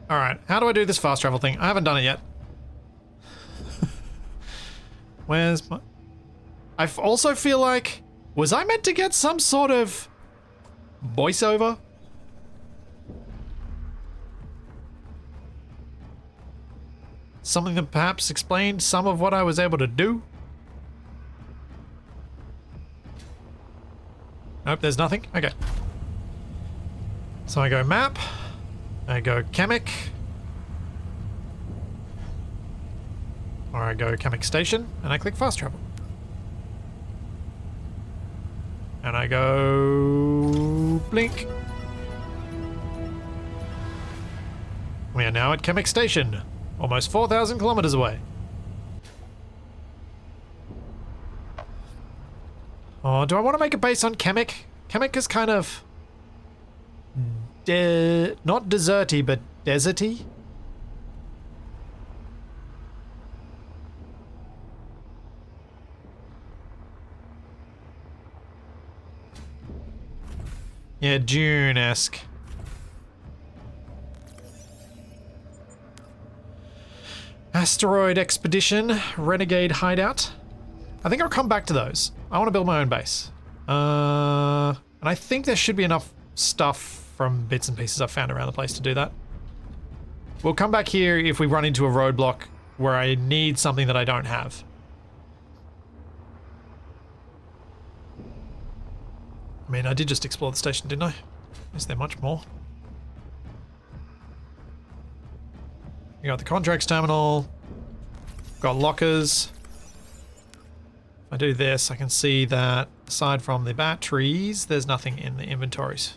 Alright, how do I do this fast travel thing? I haven't done it yet. Where's my... I also feel like... Was I meant to get some sort of... voiceover? Something that perhaps explained some of what I was able to do? Nope, there's nothing. Okay. So I go map. I go Kamek. Or I go Kamek Station, and I click fast travel. And I go... blink. We are now at Kamek Station, almost 4,000 kilometers away. Oh, do I want to make a base on Kamek? Kamek is kind of... not deserty, but deserty. Yeah, Dune-esque. Asteroid Expedition, Renegade Hideout. I think I'll come back to those. I want to build my own base. And I think there should be enough stuff from bits and pieces I've found around the place to do that. We'll come back here if we run into a roadblock where I need something that I don't have. I mean, I did just explore the station, didn't I? Is there much more? We got the contracts terminal. Got lockers. If I do this, I can see that aside from the batteries, there's nothing in the inventories.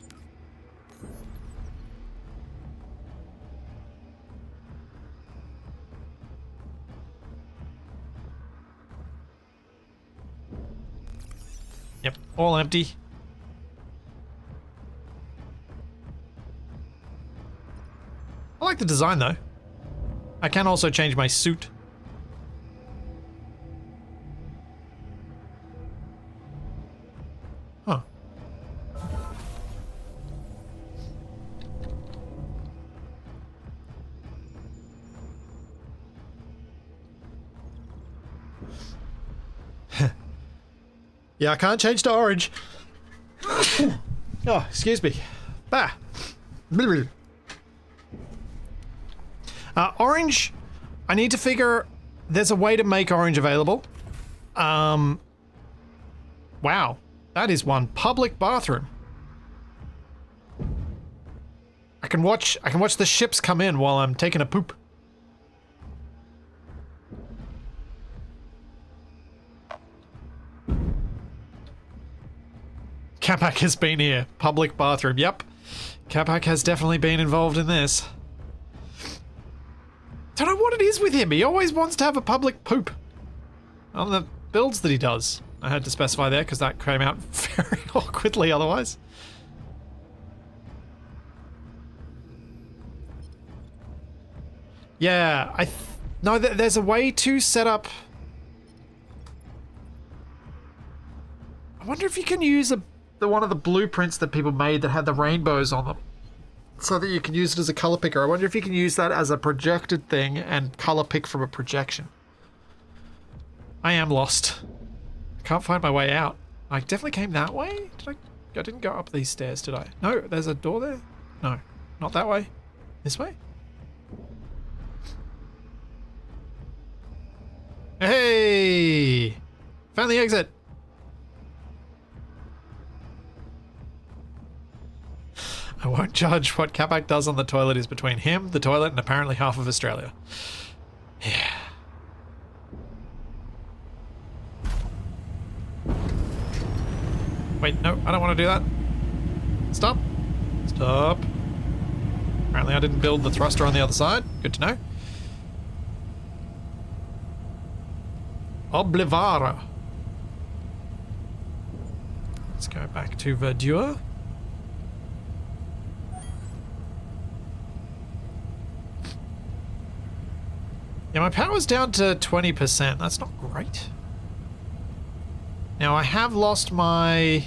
Yep, all empty. I like the design though. I can also change my suit. Huh. Yeah, I can't change to orange. Oh, excuse me. Bah. Orange, I need to figure... There's a way to make orange available. Wow. That is one public bathroom. I can watch the ships come in while I'm taking a poop. Capac has been here. Public bathroom. Yep. Capac has definitely been involved in this. Don't know what it is with him. He always wants to have a public poop on the builds that he does. I had to specify there because that came out very awkwardly otherwise. Yeah, no, there's a way to set up... I wonder if you can use a one of the blueprints that people made that had the rainbows on them, so that you can use it as a color picker. I wonder if you can use that as a projected thing and color pick from a projection. I am lost. I can't find my way out. I definitely came that way? I didn't go up these stairs, did I? No, there's a door there? No, not that way. This way? Hey! Found the exit! I won't judge what Capac does on the toilet is between him, the toilet, and apparently half of Australia. Yeah. Wait, no, I don't want to do that. Stop. Stop. Apparently I didn't build the thruster on the other side. Good to know. Oblivara. Let's go back to Verdure. Yeah, my power's down to 20%. That's not great. Now, I have lost my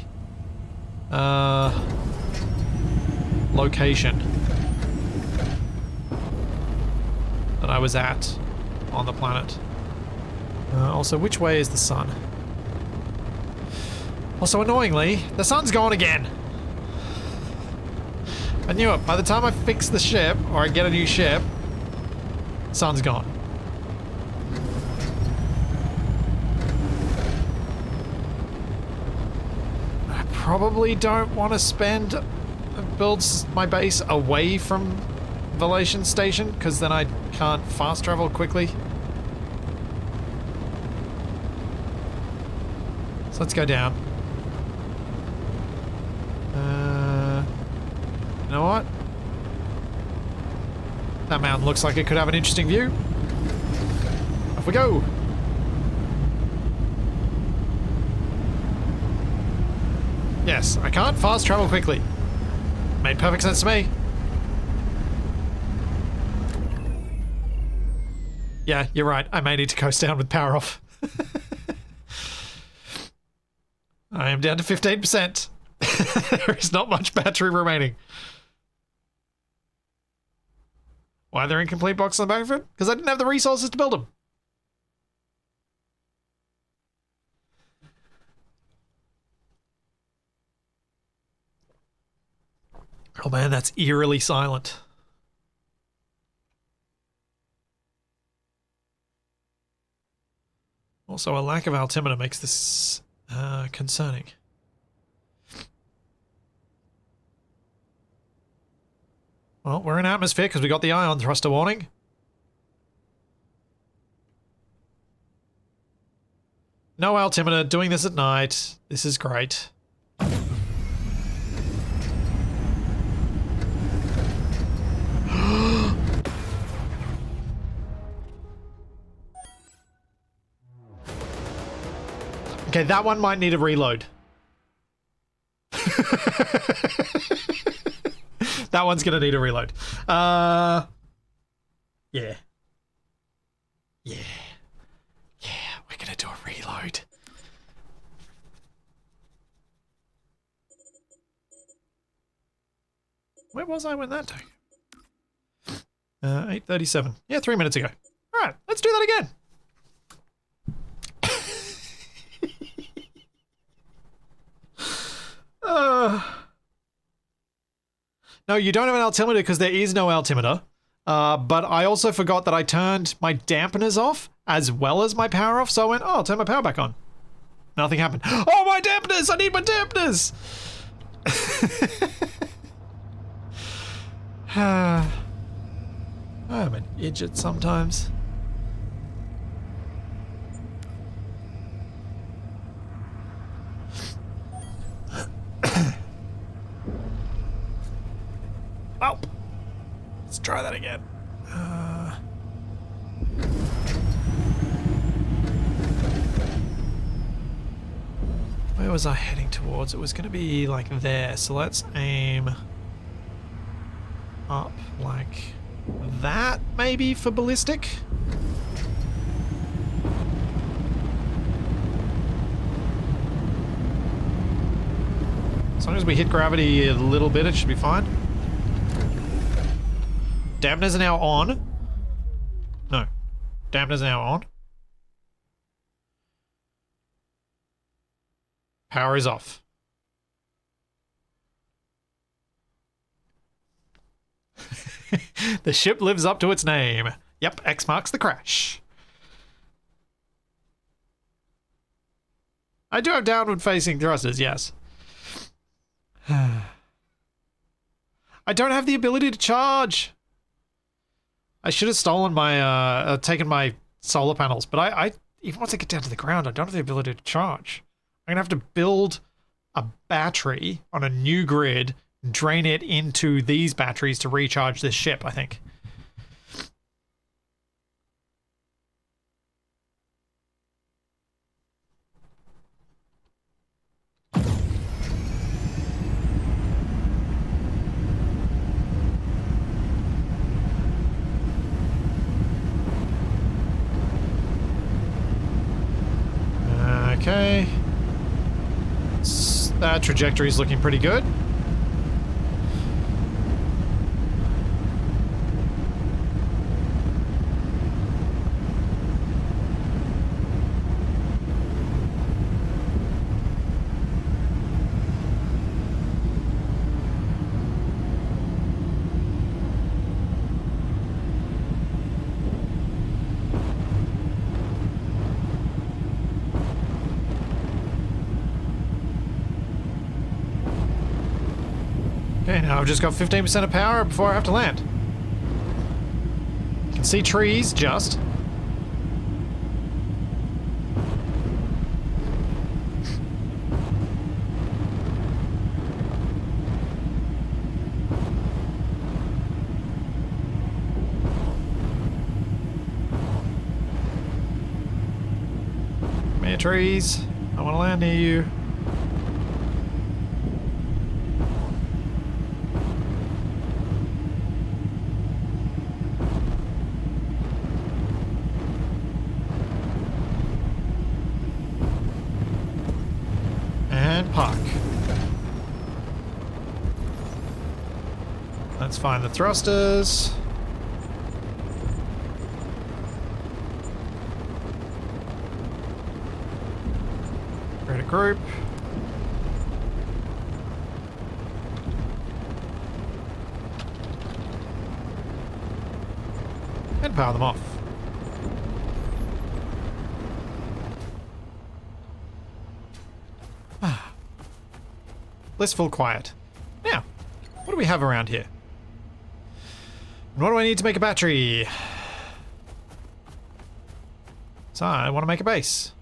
location that I was at on the planet. Also, which way is the sun? Also, annoyingly, the sun's gone again. I knew it. By the time I fix the ship, or I get a new ship, sun's gone. I probably don't want to build my base away from Velation Station, because then I can't fast travel quickly. So let's go down. You know what? That mountain looks like it could have an interesting view. Off we go. Yes, I can't fast travel quickly. Made perfect sense to me. Yeah, you're right. I may need to coast down with power off. I am down to 15%. There is not much battery remaining. Why are there incomplete boxes on the back of it? Because I didn't have the resources to build them. Oh man, that's eerily silent. Also, a lack of altimeter makes this concerning. Well, we're in atmosphere because we got the ion thruster warning. No altimeter, doing this at night. This is great. Okay, that one might need a reload. That one's gonna need a reload. Yeah. Yeah. Yeah, we're gonna do a reload. Where was I when that took? 8:37. Yeah, 3 minutes ago. Alright, let's do that again. No, you don't have an altimeter because there is no altimeter. But I also forgot that I turned my dampeners off as well as my power off. So I went, oh, I'll turn my power back on. Nothing happened. Oh, my dampeners! I need my dampeners! I'm an idiot sometimes. Oh! Let's try that again. Where was I heading towards? It was going to be like there. So let's aim up like that, maybe, for ballistic. As long as we hit gravity a little bit, it should be fine. Dampeners are now on. No. Dampeners are now on. Power is off. The ship lives up to its name. Yep, X marks the crash. I do have downward facing thrusters, yes. I don't have the ability to charge. I should have stolen my, taken my solar panels, but I even once I get down to the ground, I don't have the ability to charge. I'm gonna have to build a battery on a new grid, drain it into these batteries to recharge this ship, I think. Okay. That trajectory is looking pretty good. Okay, now I've just got 15% of power before I have to land. You can see trees, just. Come here, trees. I want to land near you. Park. Let's find the thrusters. Create a group. And power them off. Blissful quiet. Now, what do we have around here? And what do I need to make a battery? So I want to make a base.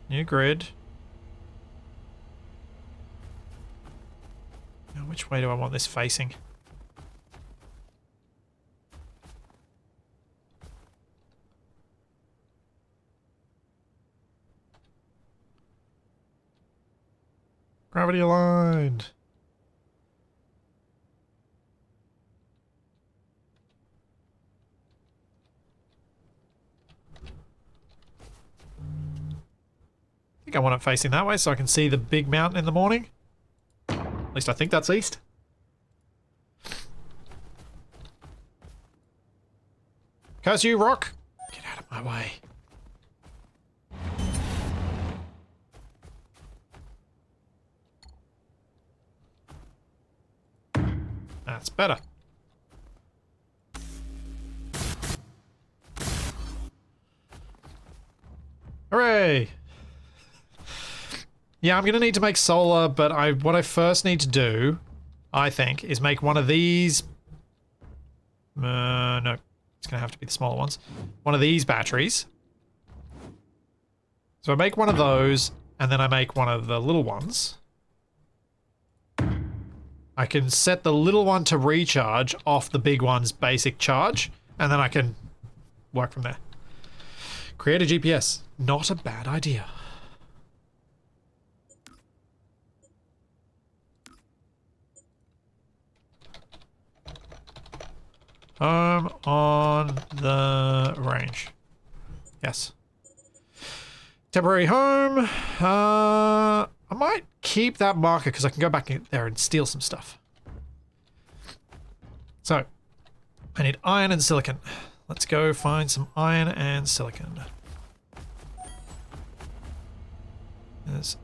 New grid. Now, which way do I want this facing? Gravity aligned. I think I want it facing that way so I can see the big mountain in the morning. At least I think that's east. Curse you, rock! Get out of my way. That's better. Hooray! Yeah, I'm gonna need to make solar, but what I first need to do, I think, is make one of these. No, it's gonna have to be the smaller ones. One of these batteries. So I make one of those, and then I make one of the little ones. I can set the little one to recharge off the big one's basic charge, and then I can work from there. Create a GPS. Not a bad idea. Home on the range. Yes. Temporary home. I might keep that marker because I can go back in there and steal some stuff. So, I need iron and silicon. Let's go find some iron and silicon. There's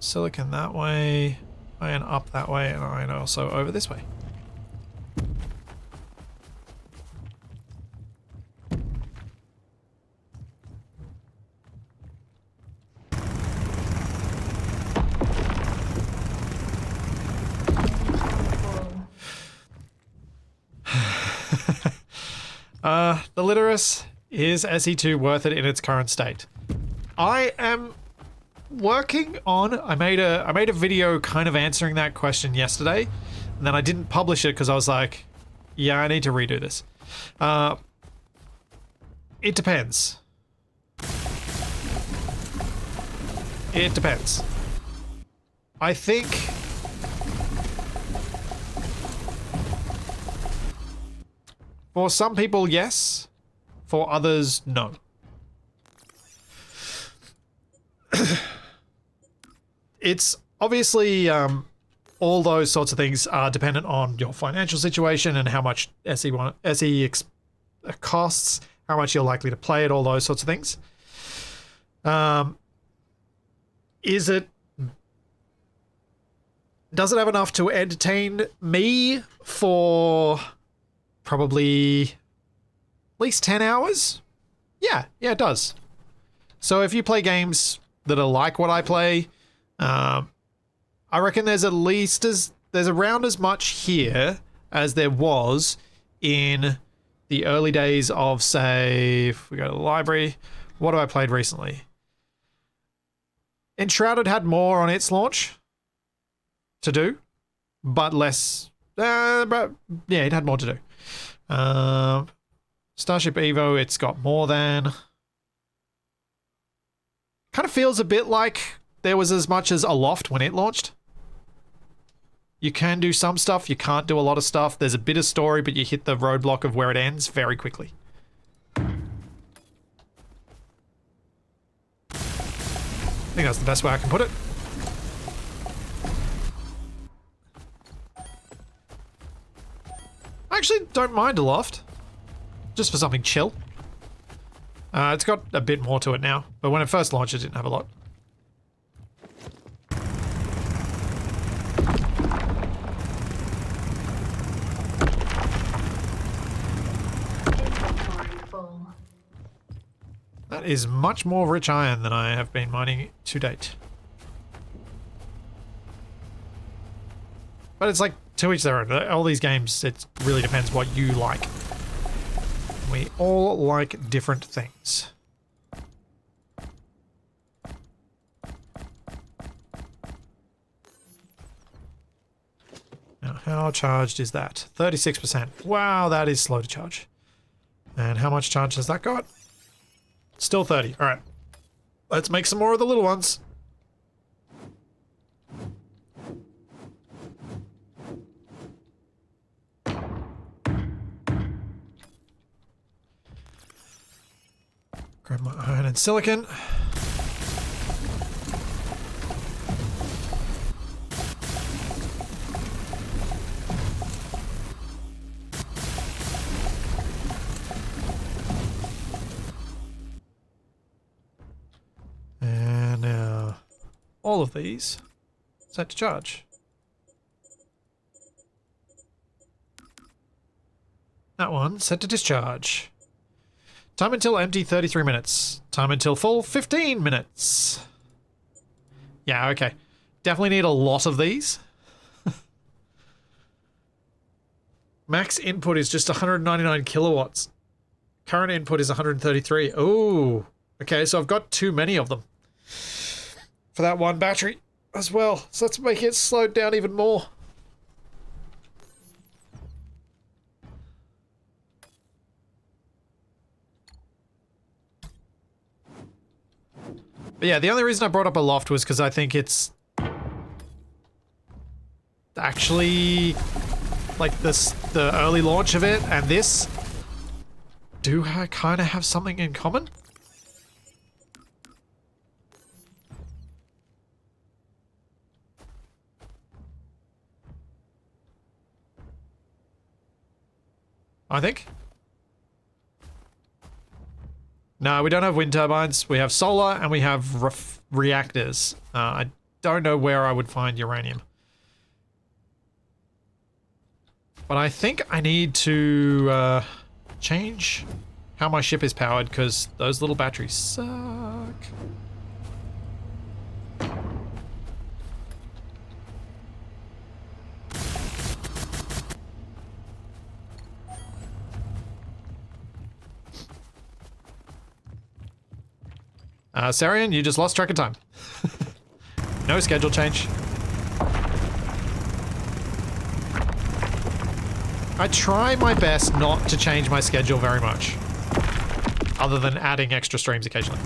silicon that way, iron up that way, and iron also over this way. The Litterus, is SE2 worth it in its current state? I am working on, I made a video kind of answering that question yesterday, and then I didn't publish it because I was like, yeah, I need to redo this. It depends. It depends. I think for some people, yes. For others, no. It's obviously all those sorts of things are dependent on your financial situation and how much SE costs, how much you're likely to play it, all those sorts of things. Does it have enough to entertain me for probably at least 10 hours? Yeah, it does. So if you play games that are like what I play, I reckon there's around as much here as there was in the early days of, say, if we go to the library, what have I played recently? Enshrouded had more on its launch to do, but less. But yeah, it had more to do. Starship Evo, it's got more than. Kind of feels a bit like there was as much as Aloft when it launched. You can do some stuff, you can't do a lot of stuff. There's a bit of story, but you hit the roadblock of where it ends very quickly. I think that's the best way I can put it. I actually don't mind Aloft. Just for something chill. It's got a bit more to it now, but when it first launched it didn't have a lot. That is much more rich iron than I have been mining to date. But it's like to each their own. All these games, it really depends what you like. We all like different things. Now, how charged is that? 36%. Wow, that is slow to charge. And how much charge has that got? Still 30. All right. Let's make some more of the little ones. Grab my iron and silicon. And now all of these set to charge. That one set to discharge. Time until empty, 33 minutes. Time until full, 15 minutes. Yeah, okay. Definitely need a lot of these. Max input is just 199 kilowatts. Current input is 133. Oh, okay, so I've got too many of them. For that one battery as well. So let's make it slowed down even more. But yeah, the only reason I brought up Aloft was because I think it's actually like this, the early launch of it and this, do kind of have something in common. I think. No, we don't have wind turbines. We have solar and we have reactors. I don't know where I would find uranium. But I think I need to change how my ship is powered because those little batteries suck. Sarian, you just lost track of time. No schedule change. I try my best not to change my schedule very much, other than adding extra streams occasionally.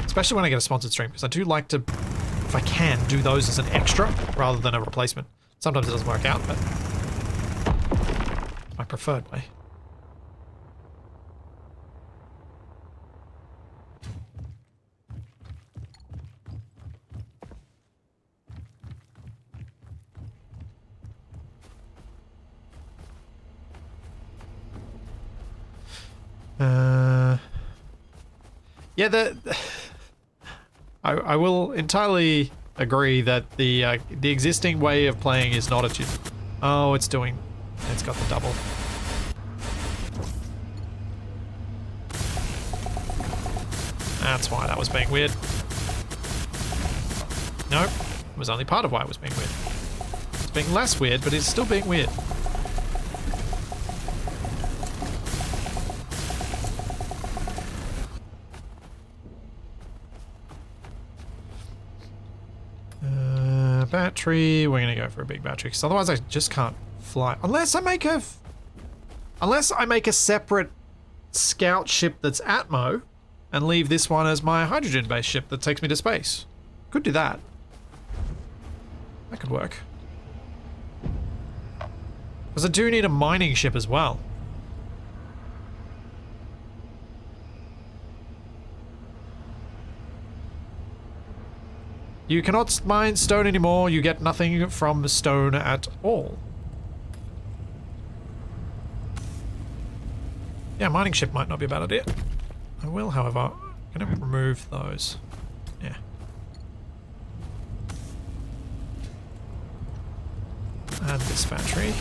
Especially when I get a sponsored stream, because I do like to, if I can, do those as an extra rather than a replacement. Sometimes it doesn't work out, but my preferred way. Yeah, I will entirely agree that the existing way of playing is not a... Oh, it's got the double. That's why that was being weird. Nope, it was only part of why it was being weird. It's being less weird, but it's still being weird. Battery, we're gonna go for a big battery because otherwise I just can't fly unless I make a separate scout ship that's Atmo and leave this one as my hydrogen based ship that takes me to space. Could do that. That could work. Because I do need a mining ship as well. You cannot mine stone anymore. You get nothing from stone at all. Yeah, mining ship might not be a bad idea. I will, however, I'm going to remove those. Yeah. Add this battery.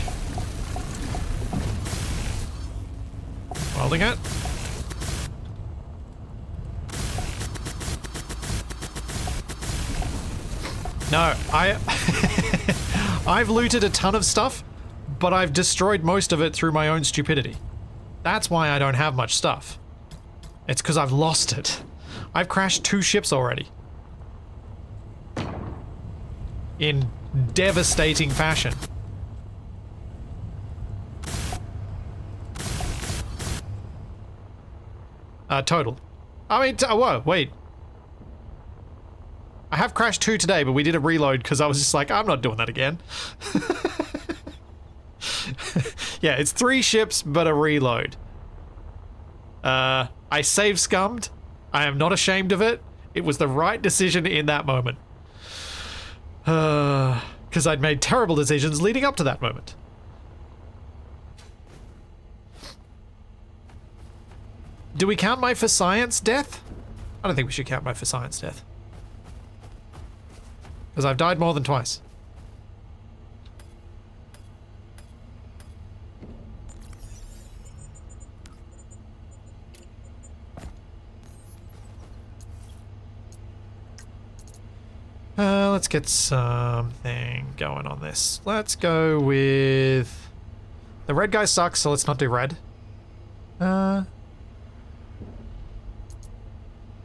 Welding it. No, I've looted a ton of stuff, but I've destroyed most of it through my own stupidity. That's why I don't have much stuff. It's because I've lost it. I've crashed 2 ships already. In devastating fashion. Total. I mean, whoa, wait. I have crashed 2 today, but we did a reload because I was just like, I'm not doing that again. Yeah, it's 3 ships, but a reload. I save scummed. I am not ashamed of it. It was the right decision in that moment. Because I'd made terrible decisions leading up to that moment. Do we count my for science death? I don't think we should count my for science death. Because I've died more than twice. Let's get something going on this. Let's go with... The red guy sucks, so let's not do red. I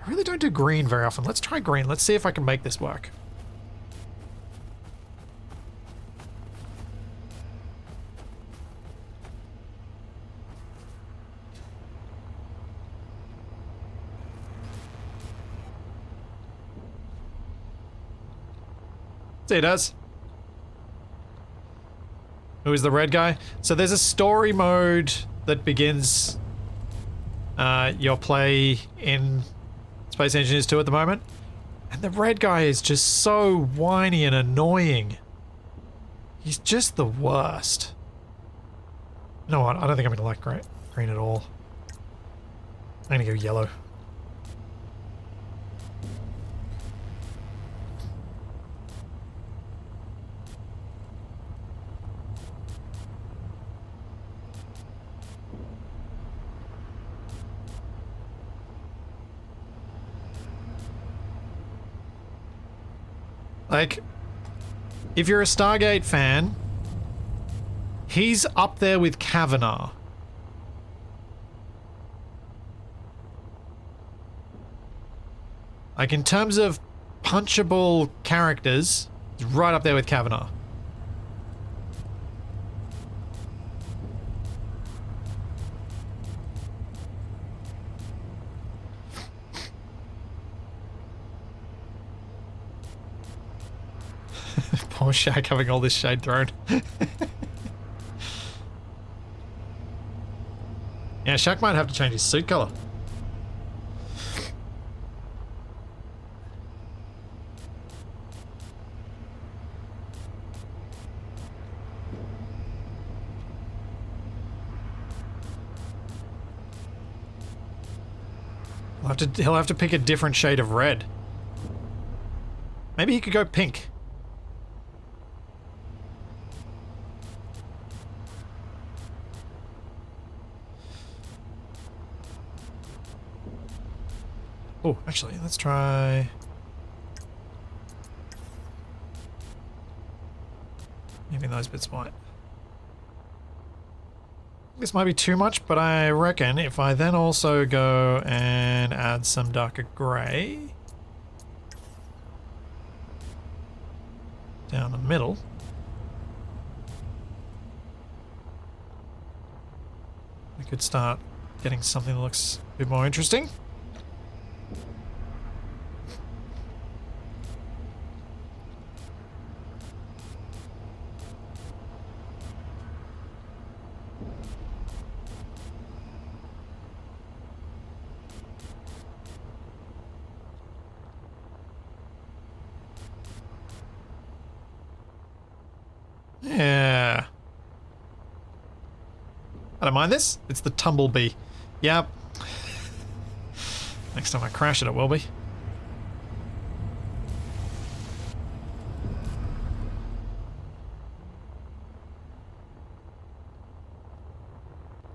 really don't do green very often. Let's try green. Let's see if I can make this work. See, it does. Who is the red guy? So there's a story mode that begins your play in Space Engineers 2 at the moment. And the red guy is just so whiny and annoying. He's just the worst. You know what? I don't think I'm going to like green at all. I'm going to go yellow. Like, if you're a Stargate fan, he's up there with Kavanaugh. Like, in terms of punchable characters, he's right up there with Kavanaugh. Poor Shaq having all this shade thrown. Yeah, Shaq might have to change his suit color. He'll have to pick a different shade of red. Maybe he could go pink. Oh, actually, let's try... Maybe those bits might... This might be too much, but I reckon if I then also go and add some darker grey down the middle, we could start getting something that looks a bit more interesting. Yeah. I don't mind this. It's the Tumblebee. Yep. Next time I crash it, it will be.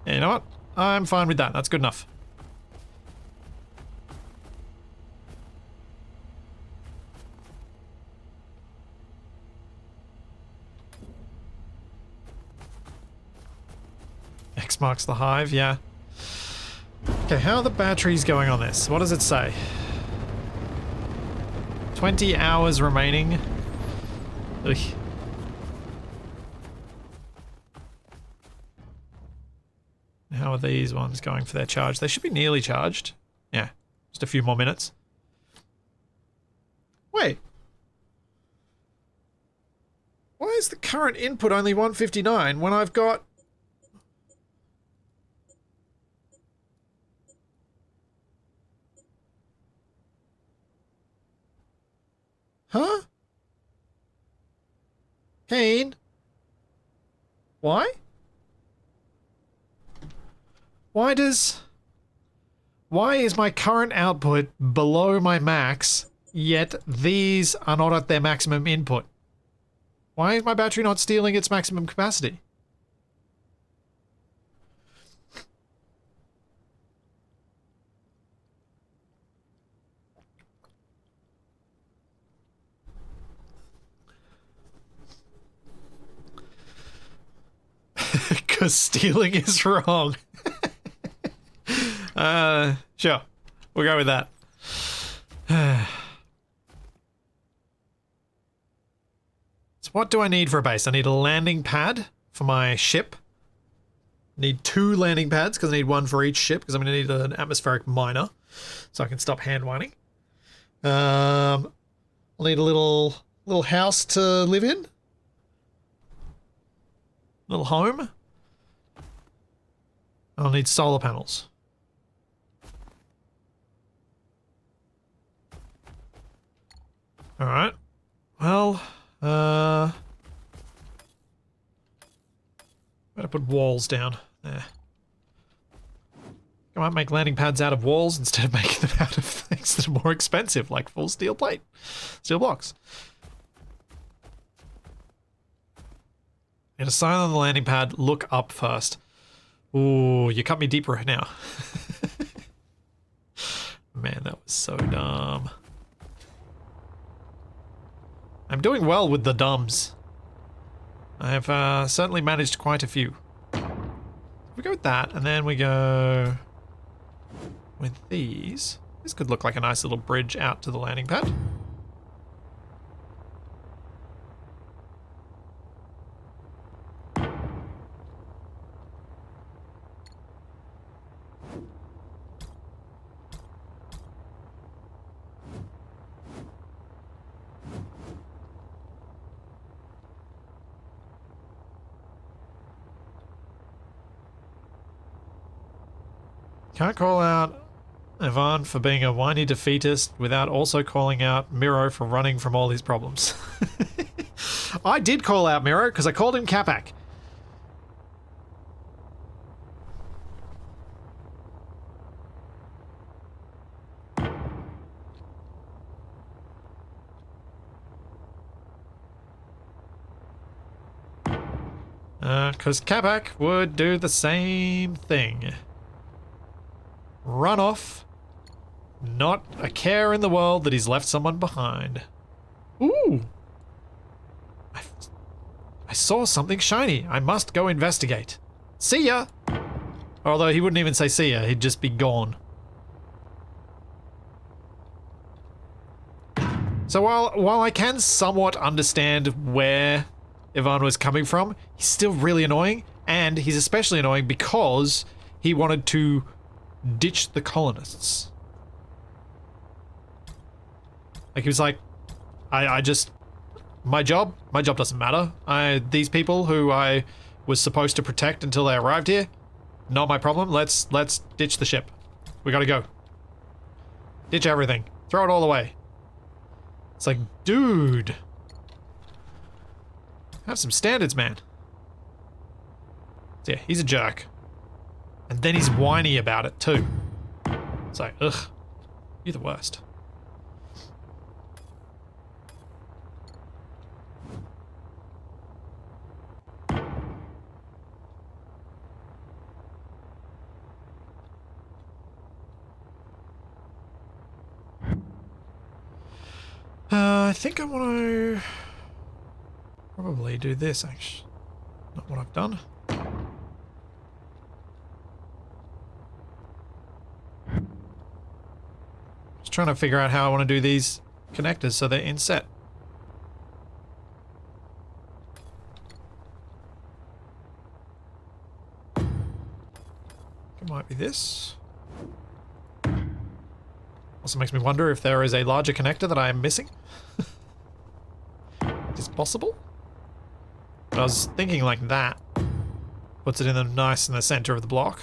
Yeah, you know what? I'm fine with that. That's good enough. X marks the hive, yeah. Okay, how are the batteries going on this? What does it say? 20 hours remaining. Ugh. How are these ones going for their charge? They should be nearly charged. Yeah, just a few more minutes. Wait. Why is the current input only 159 when I've got... Huh? Kane? Why? Why is my current output below my max, yet these are not at their maximum input? Why is my battery not stealing its maximum capacity? Because stealing is wrong. Sure. We'll go with that. So what do I need for a base? I need a landing pad for my ship. I need 2 landing pads because I need 1 for each ship because I'm going to need an atmospheric miner so I can stop hand whining. I'll need a little house to live in. Little home. I'll need solar panels. Alright. Well, better put walls down. There. I might make landing pads out of walls instead of making them out of things that are more expensive, like full steel plate. Steel blocks. And a sign on the landing pad, look up first. Ooh, you cut me deep right now. Man, that was so dumb. I'm doing well with the dumbs. I have certainly managed quite a few. We go with that, and then we go with these. This could look like a nice little bridge out to the landing pad. Can't call out Ivan for being a whiny defeatist without also calling out Miro for running from all his problems. I did call out Miro because I called him Capac. Because Capac would do the same thing. Run off. Not a care in the world that he's left someone behind. Ooh. I saw something shiny. I must go investigate. See ya. Although he wouldn't even say see ya. He'd just be gone. So while I can somewhat understand where Ivan was coming from, he's still really annoying. And he's especially annoying because he wanted to ditch the colonists. Like he was like, I just, my job doesn't matter. These people who I was supposed to protect until they arrived here, not my problem. Let's ditch the ship. We gotta go. Ditch everything. Throw it all away. It's like, dude, have some standards, man. So yeah, he's a jerk. And then he's whiny about it too. It's like, ugh, you're the worst. I think I want to probably do this, actually. Not what I've done. Just trying to figure out how I want to do these connectors so they're inset. It might be this. Also makes me wonder if there is a larger connector that I am missing. Is it possible? But I was thinking like that. Puts it in the nice in the center of the block.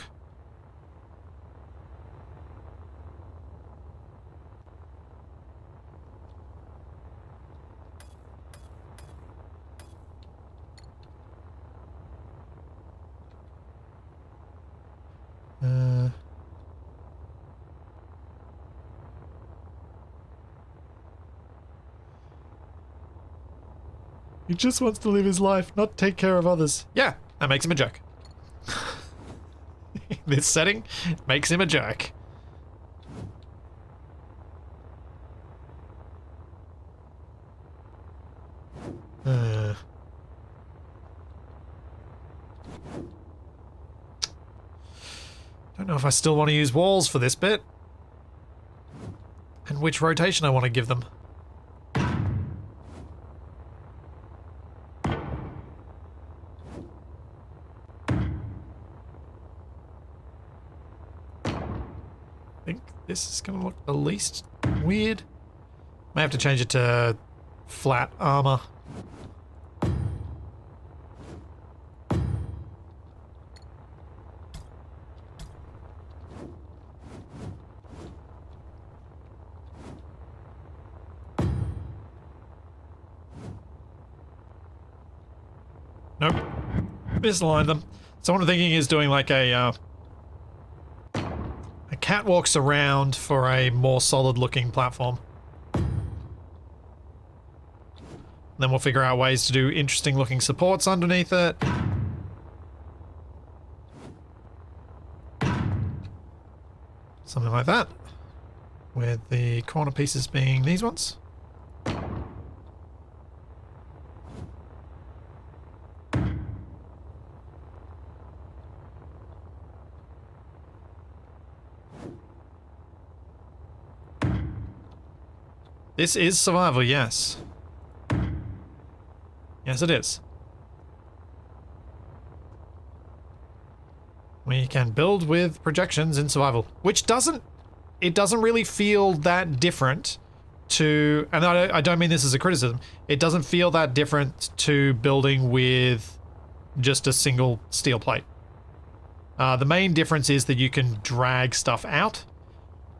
He just wants to live his life, not take care of others. Yeah, that makes him a jerk. This setting makes him a jerk. Don't know if I still want to use walls for this bit. And which rotation I want to give them. I think this is going to look the least weird. May have to change it to flat armor. Nope. Misaligned them. So what I'm thinking is doing like a catwalks around for a more solid looking platform. Then we'll figure out ways to do interesting looking supports underneath it. Something like that. With the corner pieces being these ones. This is survival, yes. Yes, it is. We can build with projections in survival, which doesn't really feel that different to, and I don't mean this as a criticism, it doesn't feel that different to building with just a single steel plate. The main difference is that you can drag stuff out,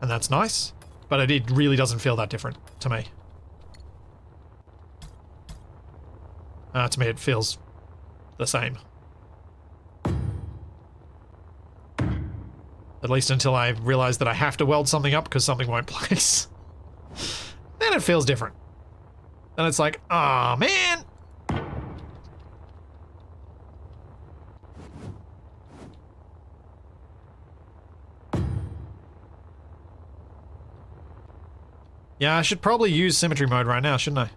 and that's nice, but it really doesn't feel that different to me. To me, it feels the same. At least until I realize that I have to weld something up because something won't place. Then it feels different. Then it's like, aw, man! Yeah, I should probably use symmetry mode right now, shouldn't I?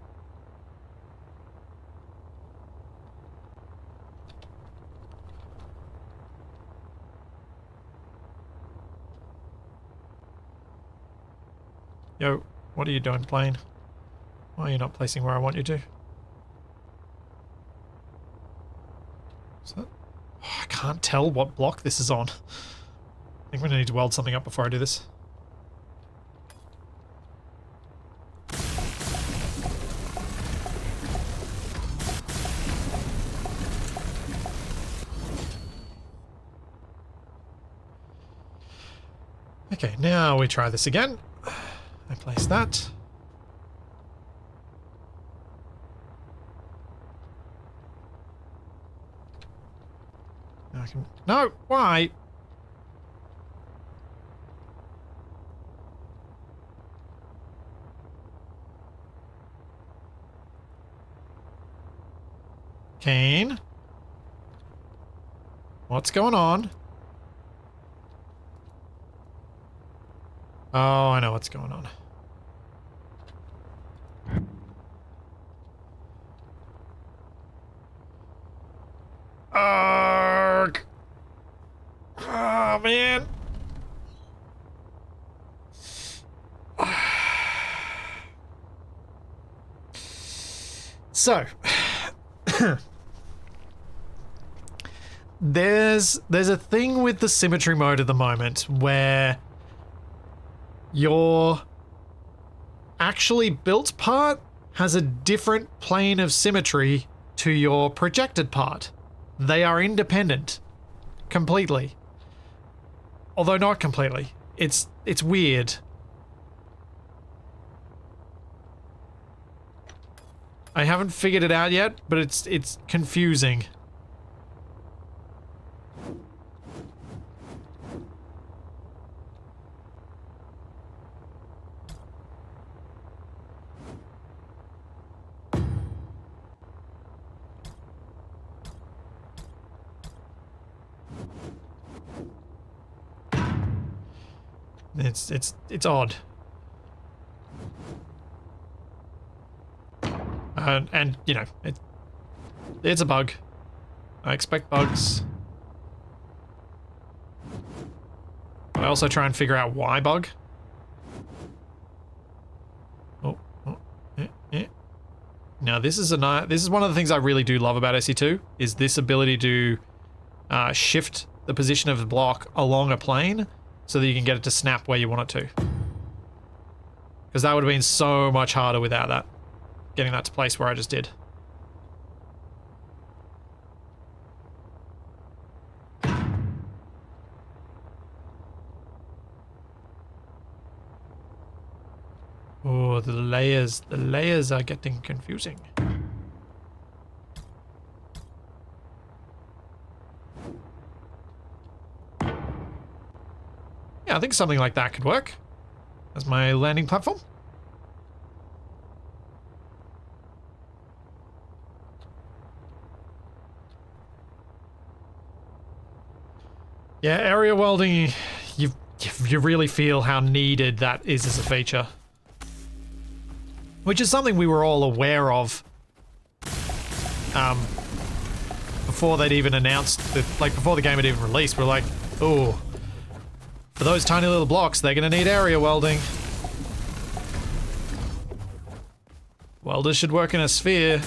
Yo, what are you doing, plane? Why are you not placing where I want you to? Is that... Oh, I can't tell what block this is on. I think we're gonna need to weld something up before I do this. Okay, now we try this again. I place that. Now I can... No! Why? Kane? What's going on? Oh, I know what's going on. Arrgh! Oh, man. So, there's a thing with the symmetry mode at the moment where your actually built part has a different plane of symmetry to your projected part. They are independent. Completely. Although not completely. It's weird. I haven't figured it out yet, but it's confusing. It's odd. And you know, it's a bug. I expect bugs. But I also try and figure out why bug. Oh, yeah. Now this is one of the things I really do love about SE2 is this ability to shift the position of the block along a plane so that you can get it to snap where you want it to. Because that would have been so much harder without that. Getting that to place where I just did. Oh, the layers are getting confusing. Yeah, I think something like that could work as my landing platform. Yeah, area welding, you really feel how needed that is as a feature. Which is something we were all aware of before they'd even announced, before the game had even released. We're like, oh, for those tiny little blocks, they're going to need area welding. Welders should work in a sphere.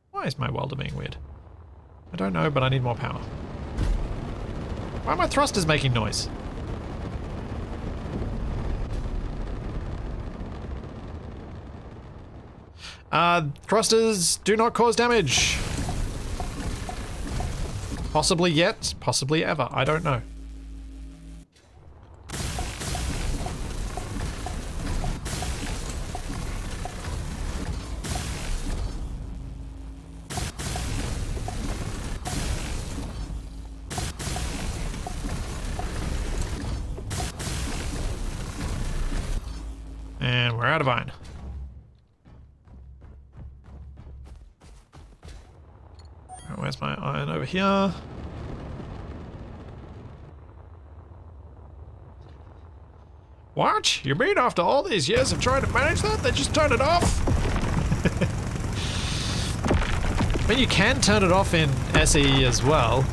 Why is my welder being weird? I don't know, but I need more power. Why are my thrusters making noise? Thrusters do not cause damage. Possibly yet, possibly ever. I don't know. And we're out of iron. Right, where's my iron? Over here. What? You mean after all these years of trying to manage that, they just turn it off? I mean, you can turn it off in SE as well.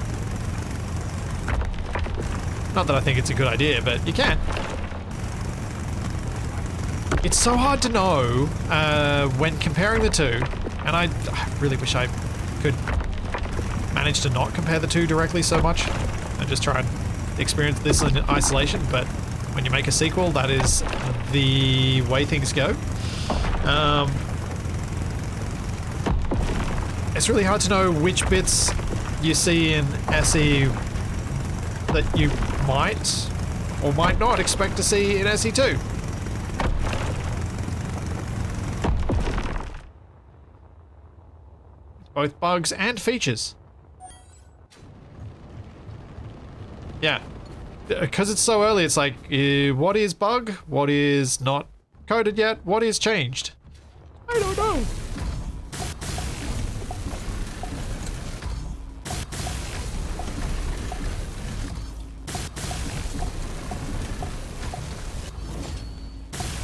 Not that I think it's a good idea, but you can. It's so hard to know when comparing the two, and I really wish I could manage to not compare the two directly so much and just try and experience this in isolation, but when you make a sequel, that is the way things go. It's really hard to know which bits you see in SE that you might or might not expect to see in SE2. Both bugs and features. Yeah. Because it's so early, it's like, what is bug? What is not coded yet? What is changed? I don't know.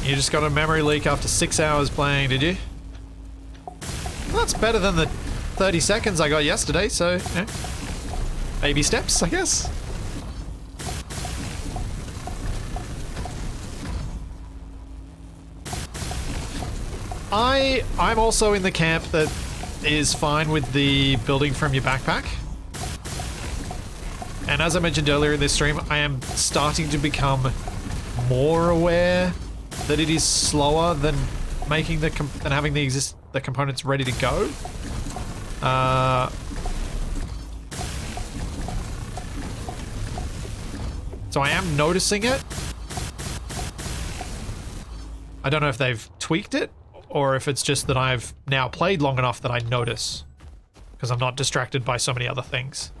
You just got a memory leak after 6 hours playing, did you? Well, that's better than the 30 seconds I got yesterday, so, you know, baby steps, I guess. I'm also in the camp that is fine with the building from your backpack. And as I mentioned earlier in this stream, I am starting to become more aware that it is slower than making than having the components ready to go. So I am noticing it. I don't know if they've tweaked it or if it's just that I've now played long enough that I notice because I'm not distracted by so many other things.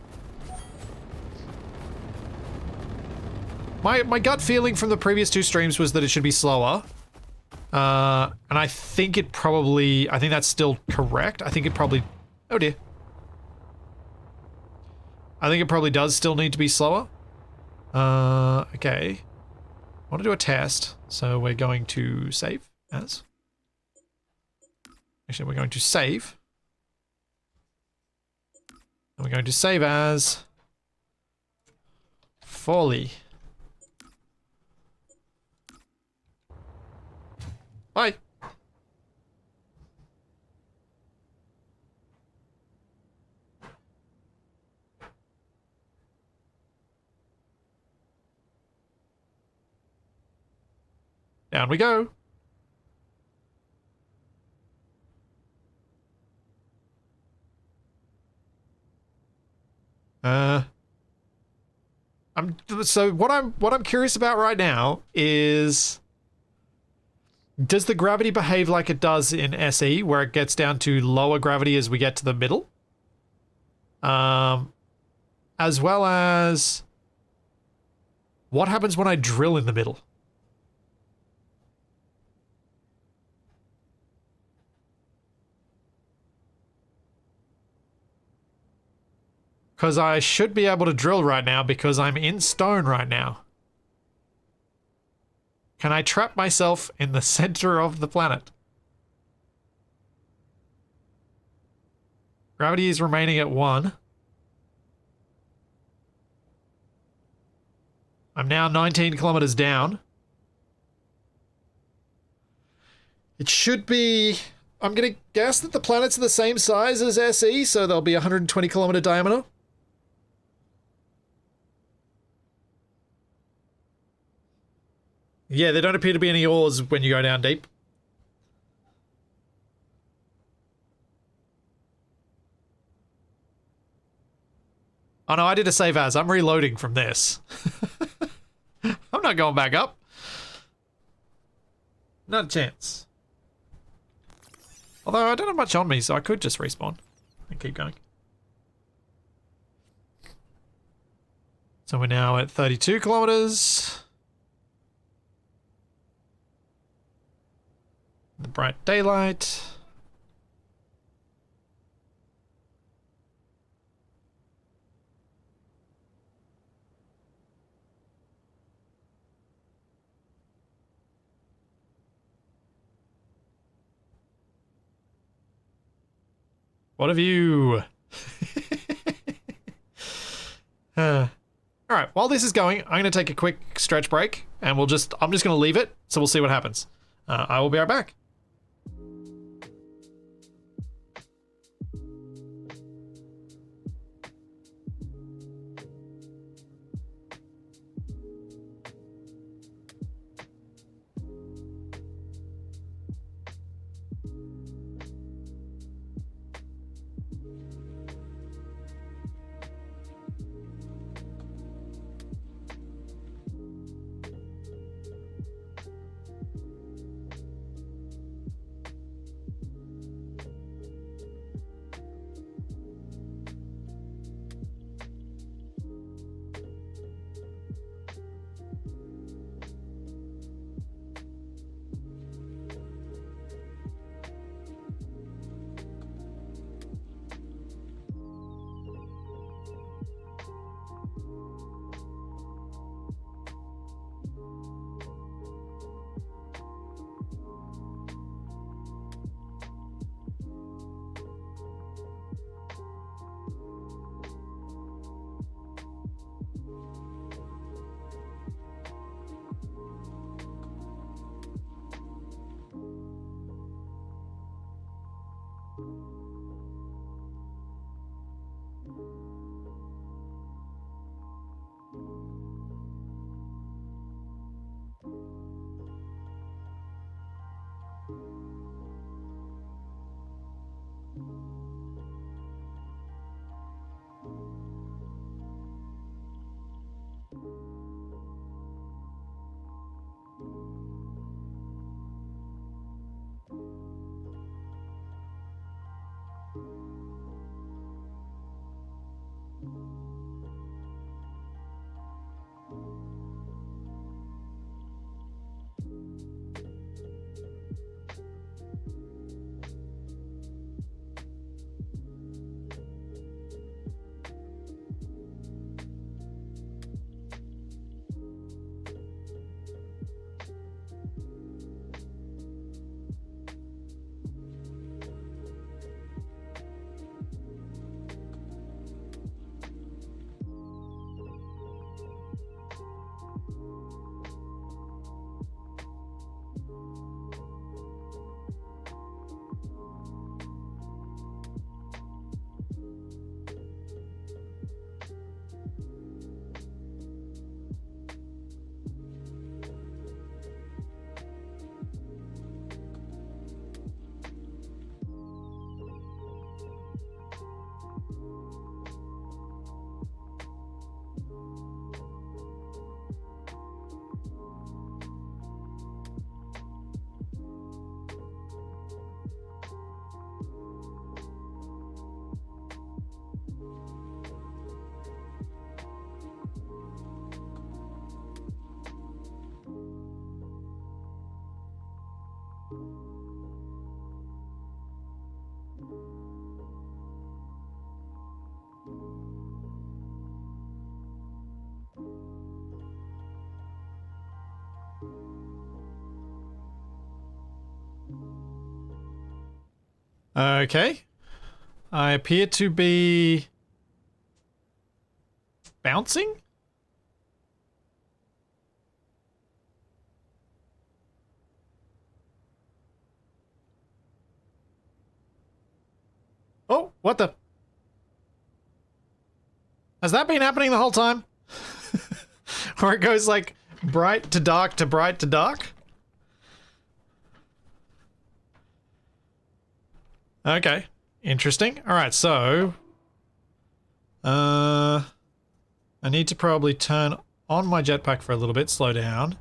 My gut feeling from the previous two streams was that it should be slower. And I think that's still correct. I think it probably, oh dear. I think it probably does still need to be slower. Okay. I want to do a test, so we're going to save as. Actually, we're going to save. And we're going to save as Folly. Bye. Down we go. So what I'm curious about right now is, does the gravity behave like it does in SE, where it gets down to lower gravity as we get to the middle? As well as what happens when I drill in the middle? Because I should be able to drill right now because I'm in stone right now. Can I trap myself in the center of the planet? Gravity is remaining at 1. I'm now 19 kilometers down. It should be... I'm going to guess that the planets are the same size as SE, so they'll be 120 kilometer diameter. Yeah, there don't appear to be any ores when you go down deep. Oh no, I did a save as. I'm reloading from this. I'm not going back up. Not a chance. Although I don't have much on me, so I could just respawn and keep going. So we're now at 32 kilometers. The bright daylight. What have you? All right, while this is going, I'm going to take a quick stretch break and I'm just going to leave it. So we'll see what happens. I will be right back. Okay. I appear to be bouncing? Oh, what the? Has that been happening the whole time? Or it goes like bright to dark to bright to dark? Okay, interesting. Alright, so... I need to probably turn on my jetpack for a little bit, slow down.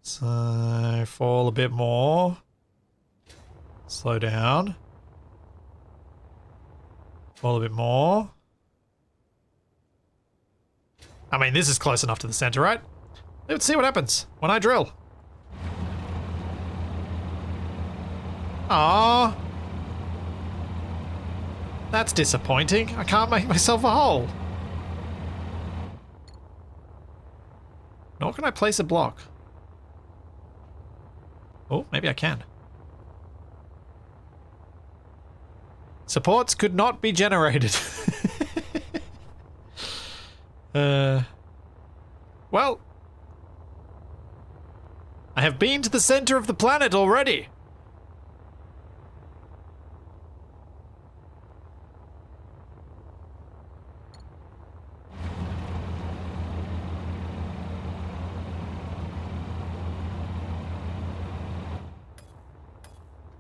So, fall a bit more. Slow down. Fall a bit more. I mean, this is close enough to the center, right? Let's see what happens when I drill. Ah, that's disappointing. I can't make myself a hole. Nor can I place a block. Oh, maybe I can. Supports could not be generated. Well, I have been to the center of the planet already.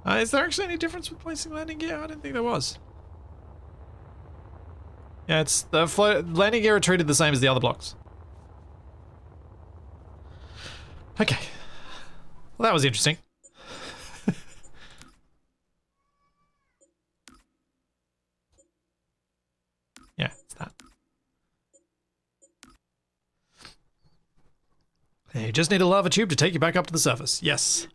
Is there actually any difference with placing landing gear? I didn't think there was. Yeah, it's the landing gear are treated the same as the other blocks. Okay. Well, that was interesting. Yeah, it's that. You just need a lava tube to take you back up to the surface. Yes.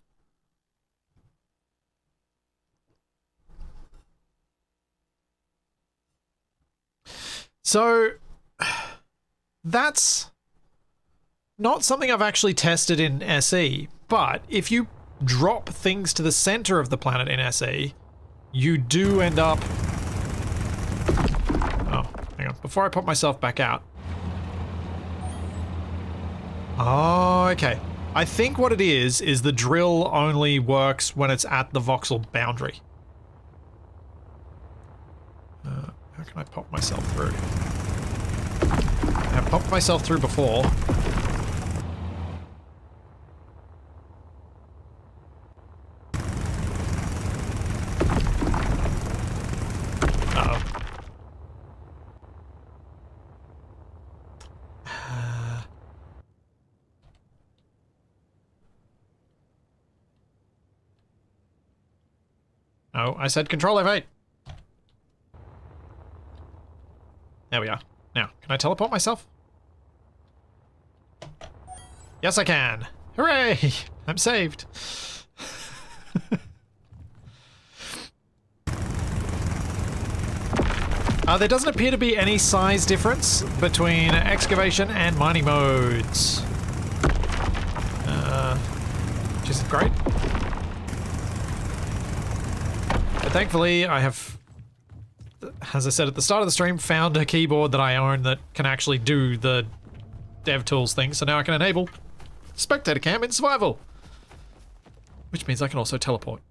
So, that's not something I've actually tested in SE, but if you drop things to the center of the planet in SE, you do end up... Oh, hang on. Before I pop myself back out. Oh, okay. I think what it is the drill only works when it's at the voxel boundary. How can I pop myself through? I popped myself through before. Uh-oh. No, I said Control F8. There we are. Now, can I teleport myself? Yes, I can. Hooray! I'm saved. There doesn't appear to be any size difference between excavation and mining modes. Which is great. But thankfully, I have, as I said at the start of the stream, found a keyboard that I own that can actually do the DevTools thing, so now I can enable spectator cam in survival. Which means I can also teleport.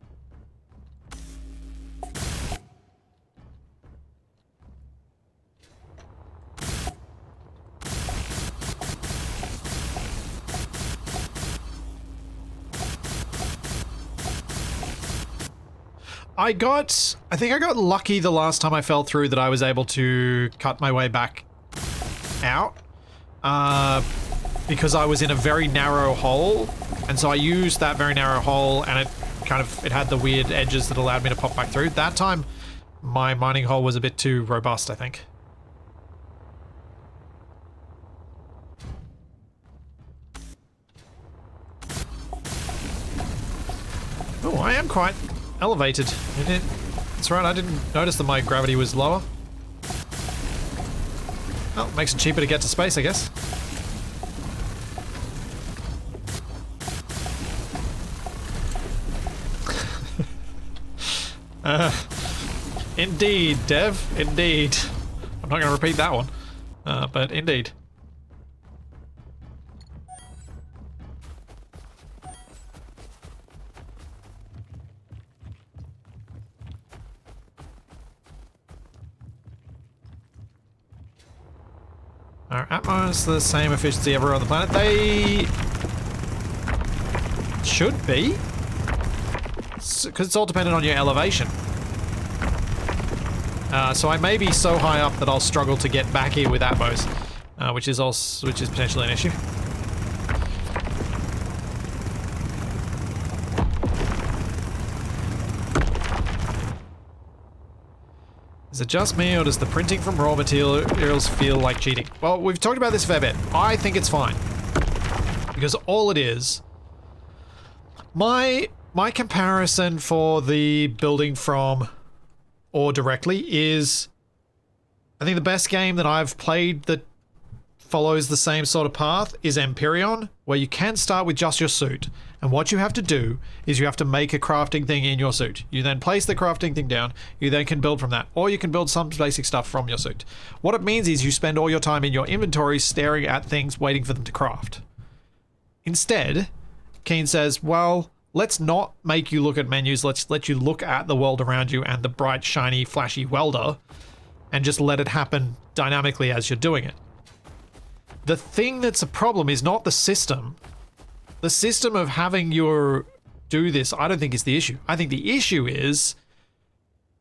I think I got lucky the last time I fell through that I was able to cut my way back out. Because I was in a very narrow hole, and so I used that very narrow hole, and it had the weird edges that allowed me to pop back through. That time, my mining hole was a bit too robust, I think. Oh, I am quite elevated. That's right, I didn't notice that my gravity was lower. Well, it makes it cheaper to get to space, I guess. Indeed, Dev. Indeed. I'm not going to repeat that one. But indeed. Our Atmos the same efficiency everywhere on the planet. They should be. Because it's all dependent on your elevation. So I may be so high up that I'll struggle to get back here with Atmos, which is potentially an issue. Is it just me, or does the printing from raw materials feel like cheating? Well, we've talked about this a fair bit. I think it's fine. Because all it is... My comparison for the building from ore directly is... I think the best game that I've played that follows the same sort of path is Empyreon, where you can start with just your suit. And what you have to do is you have to make a crafting thing in your suit. You then place the crafting thing down. You then can build from that. Or you can build some basic stuff from your suit. What it means is you spend all your time in your inventory staring at things, waiting for them to craft. Instead, Keen says, well, let's not make you look at menus. Let's let you look at the world around you and the bright, shiny, flashy welder, and just let it happen dynamically as you're doing it. The thing that's a problem is not the system. The system of having your do this, I don't think is the issue. I think the issue is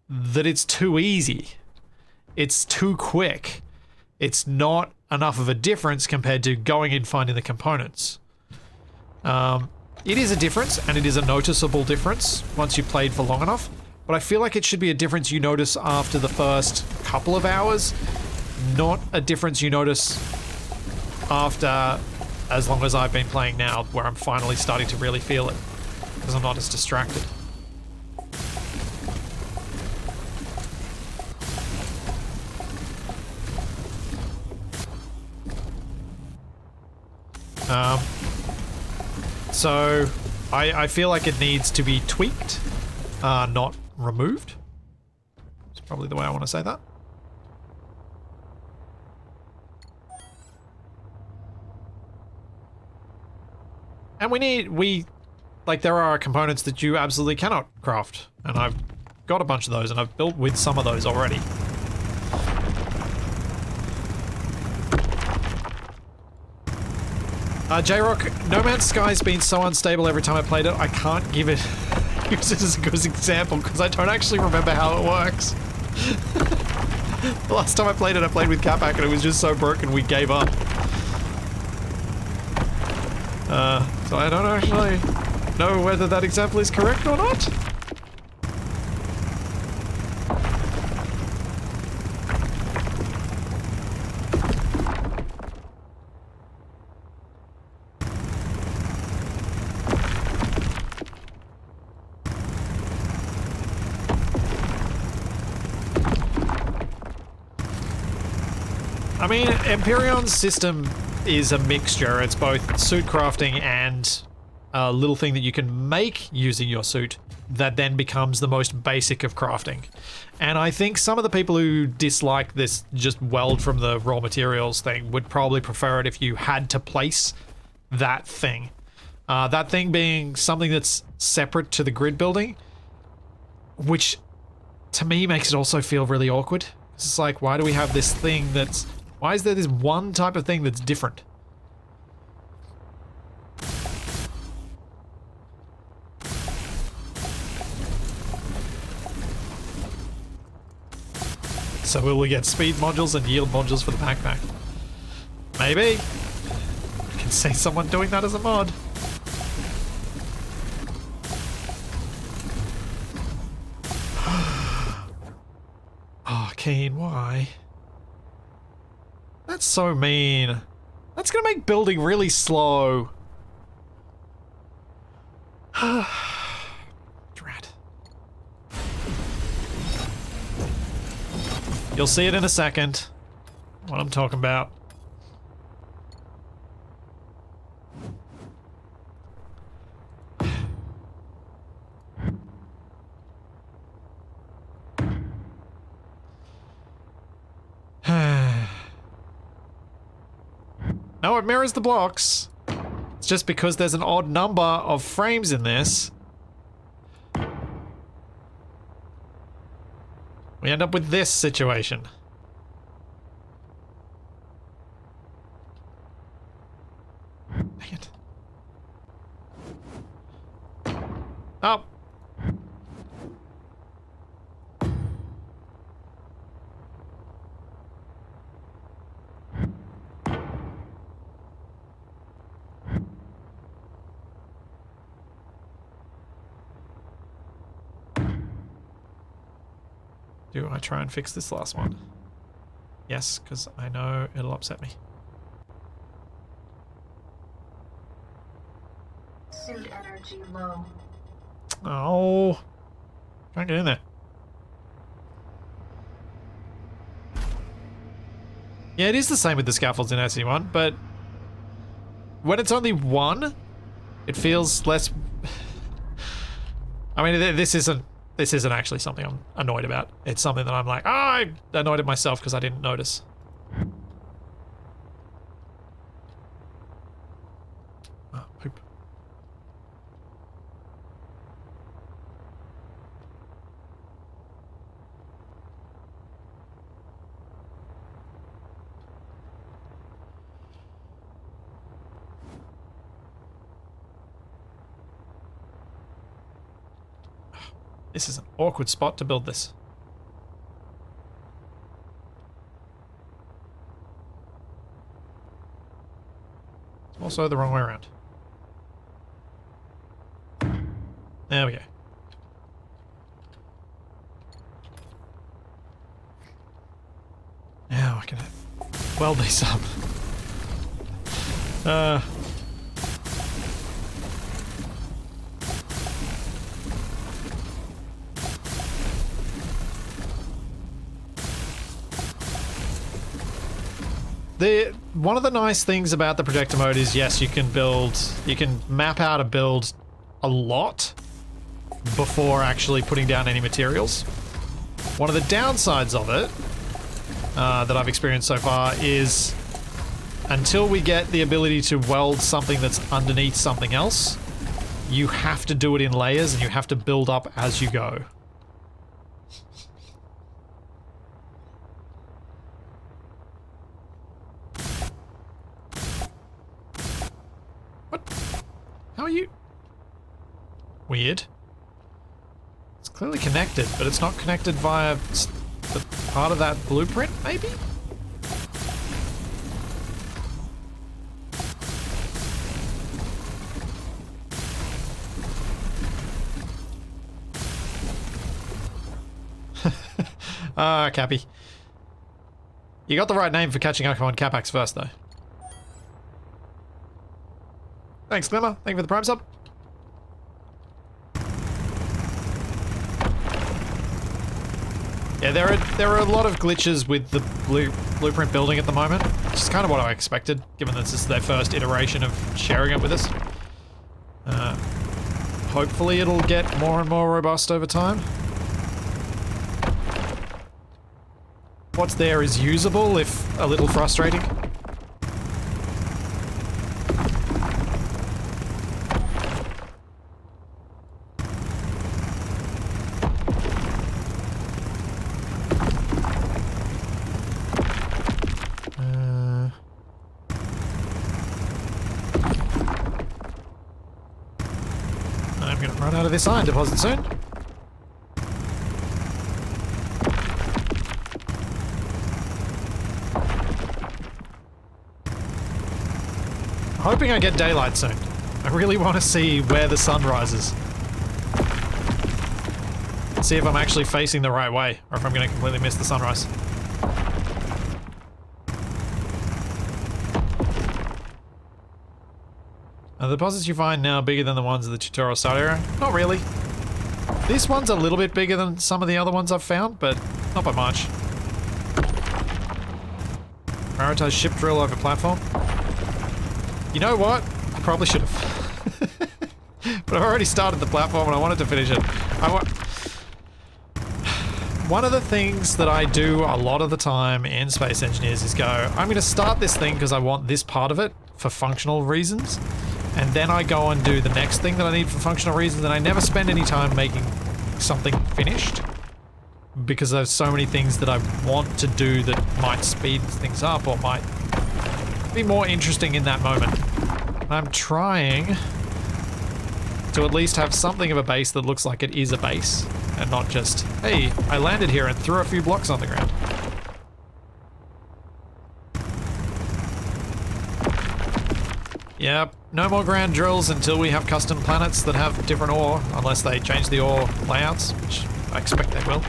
that it's too easy. It's too quick. It's not enough of a difference compared to going and finding the components. It is a difference, and it is a noticeable difference once you've played for long enough, but I feel like it should be a difference you notice after the first couple of hours, not a difference you notice after as long as I've been playing now, where I'm finally starting to really feel it, because I'm not as distracted. So I feel like it needs to be tweaked, not removed. It's probably the way I want to say that. And there are components that you absolutely cannot craft, and I've got a bunch of those, and I've built with some of those already. J-Rock, No Man's Sky's been so unstable every time I played it, I can't use it as a good example, because I don't actually remember how it works. The last time I played with Capac, and it was just so broken we gave up. So I don't actually know whether that example is correct or not. I mean, Empyrion's system is a mixture. It's both suit crafting and a little thing that you can make using your suit that then becomes the most basic of crafting. And I think some of the people who dislike this just weld from the raw materials thing would probably prefer it if you had to place that thing. That thing being something that's separate to the grid building, which to me makes it also feel really awkward. It's like, why do we have this thing that's... Why is there this one type of thing that's different? So will we get speed modules and yield modules for the backpack? Maybe. I can see someone doing that as a mod. Oh, Keen, why? That's so mean. That's gonna make building really slow. Drat. You'll see it in a second. What I'm talking about. No, it mirrors the blocks. It's just because there's an odd number of frames in this. We end up with this situation. Dang it. Oh. Do I try and fix this last one? Yes, because I know it'll upset me. Suit energy low. Oh. Can't get in there. Yeah, it is the same with the scaffolds in SE1, but when it's only one, it feels less... I mean, this isn't actually something I'm annoyed about. It's something that I'm like, oh, I annoyed at myself because I didn't notice. Oh, poop. This is an awkward spot to build this. It's also the wrong way around. There we go. Now I can weld these up. One of the nice things about the projector mode is, yes, you can map out a build a lot before actually putting down any materials. One of the downsides of it that I've experienced so far is until we get the ability to weld something that's underneath something else, you have to do it in layers and you have to build up as you go. How are you? Weird. It's clearly connected, but it's not connected via the part of that blueprint, maybe? Ah, Cappy. You got the right name for catching Icon Capax first, though. Thanks, Glimmer. Thank you for the Prime sub. Yeah, there are a lot of glitches with the blueprint building at the moment, which is kind of what I expected, given that this is their first iteration of sharing it with us. Hopefully it'll get more and more robust over time. What's there is usable, if a little frustrating. I'm gonna run out of this iron deposit soon. Hoping I get daylight soon. I really want to see where the sun rises. See if I'm actually facing the right way, or if I'm going to completely miss the sunrise. Are the deposits you find now bigger than the ones in the tutorial start area? Not really. This one's a little bit bigger than some of the other ones I've found, but not by much. Prioritize ship drill over platform. You know what? I probably should have. But I've already started the platform and I wanted to finish it. one of the things that I do a lot of the time in Space Engineers is go, I'm going to start this thing because I want this part of it for functional reasons. And then I go and do the next thing that I need for functional reasons, and I never spend any time making something finished. Because there's so many things that I want to do that might speed things up or might be more interesting in that moment. I'm trying to at least have something of a base that looks like it is a base, and not just, hey, I landed here and threw a few blocks on the ground. Yep, no more ground drills until we have custom planets that have different ore, unless they change the ore layouts, which I expect they will.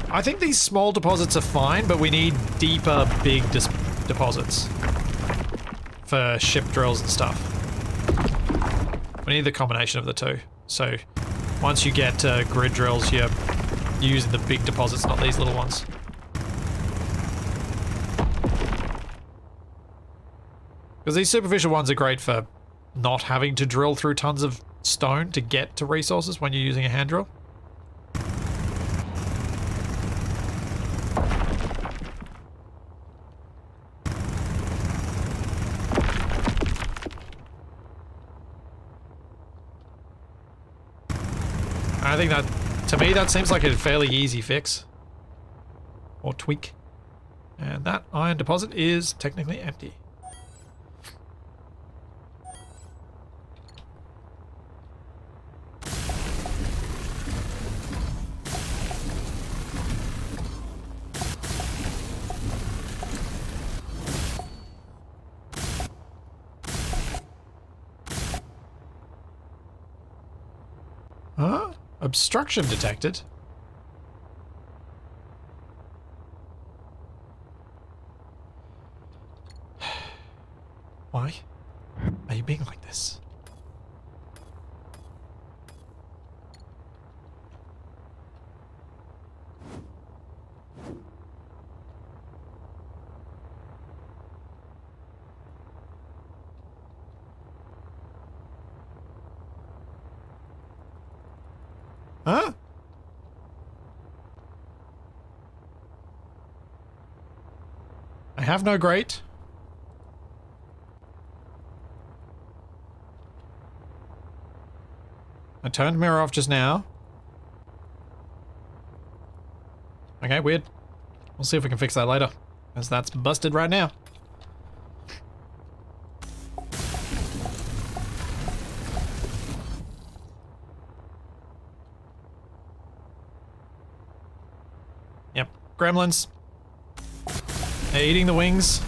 I think these small deposits are fine, but we need deeper, big deposits for ship drills and stuff. We need the combination of the two. So once you get grid drills, you're using the big deposits, not these little ones. Because these superficial ones are great for not having to drill through tons of stone to get to resources when you're using a hand drill. I think that, to me, that seems like a fairly easy fix. Or tweak. And that iron deposit is technically empty. Huh? Obstruction detected. Why are you being like this? Huh? I have no grate. I turned mirror off just now. Okay, weird. We'll see if we can fix that later, because that's busted right now. Yep, gremlins. They're eating the wings.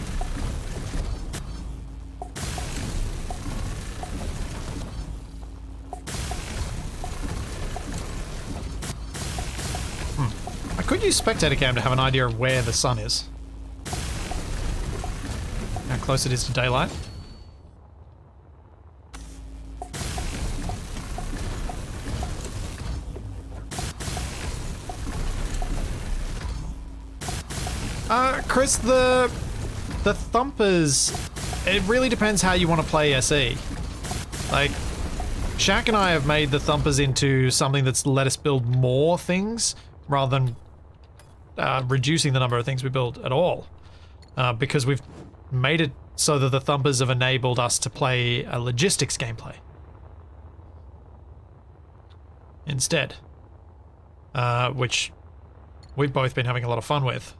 I could use spectator cam to have an idea of where the sun is. How close it is to daylight. Chris, the thumpers, it really depends how you want to play SE. Like, Shaq and I have made the thumpers into something that's let us build more things rather than reducing the number of things we build at all. Because we've made it so that the thumpers have enabled us to play a logistics gameplay instead. Which we've both been having a lot of fun with.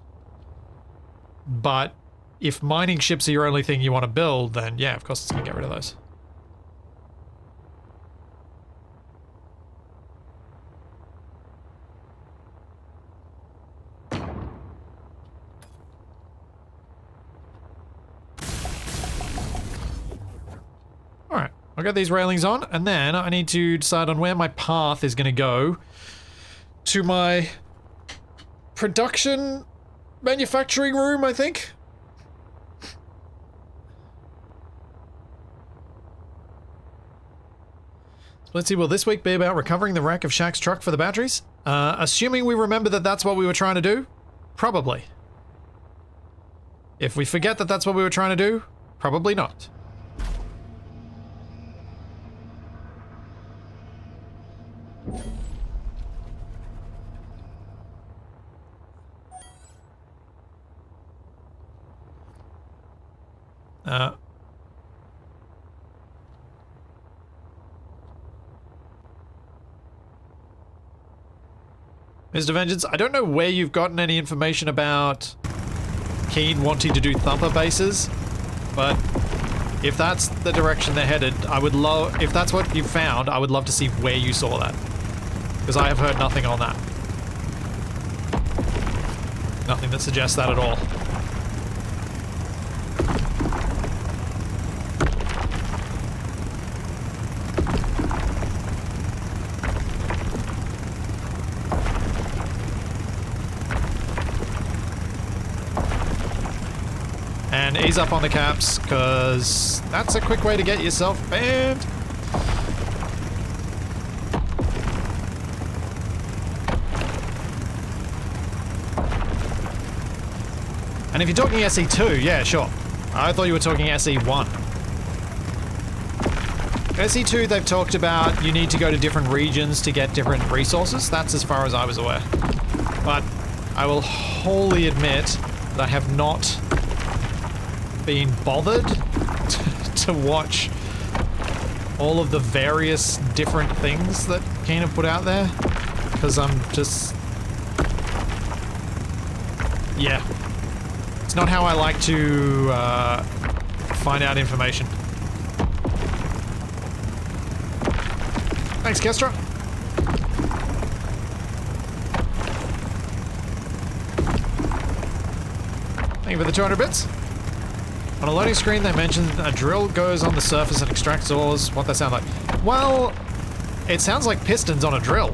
But if mining ships are your only thing you want to build, then yeah, of course it's going to get rid of those. Alright, I'll get these railings on, and then I need to decide on where my path is going to go to my production manufacturing room, I think. So let's see, will this week be about recovering the wreck of Shaq's truck for the batteries? Assuming we remember that that's what we were trying to do? Probably. If we forget that that's what we were trying to do, probably not. Mr. Vengeance, I don't know where you've gotten any information about Keen wanting to do Thumper bases, but if that's the direction they're headed, I would love, if that's what you found, I would love to see where you saw that. Because I have heard nothing on that. Nothing that suggests that at all. And ease up on the caps, because that's a quick way to get yourself banned. And if you're talking SE2, yeah, sure. I thought you were talking SE1. SE2, they've talked about you need to go to different regions to get different resources. That's as far as I was aware. But I will wholly admit that I have not been bothered to watch all of the various different things that Keen have put out there, because I'm just, yeah, it's not how I like to find out information. Thanks, Kestra. Thank you for the 200 bits. On a loading screen, they mentioned a drill goes on the surface and extracts ores. What that sound like? Well, it sounds like pistons on a drill.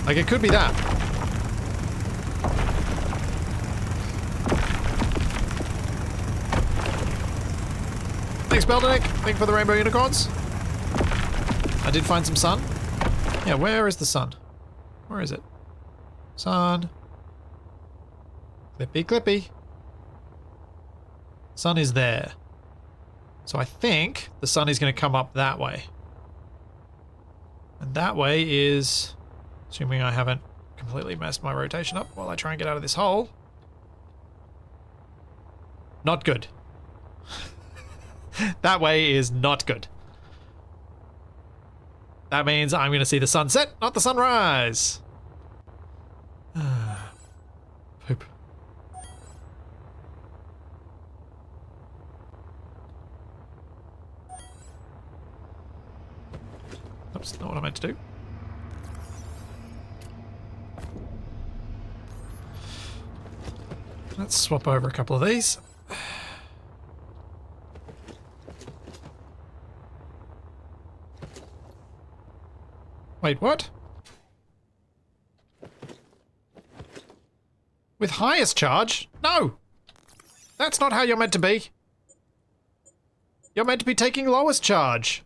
Like, it could be that. Thanks, Beldenick. Thank you for the rainbow unicorns. I did find some sun. Yeah, where is the sun? Where is it? Sun. Clippy, clippy. Sun is there. So I think the sun is going to come up that way. And that way is, assuming I haven't completely messed my rotation up while I try and get out of this hole. Not good. That way is not good. That means I'm going to see the sunset, not the sunrise. Poop. Oops, not what I meant to do. Let's swap over a couple of these. Wait, what? With highest charge? No! That's not how you're meant to be. You're meant to be taking lowest charge.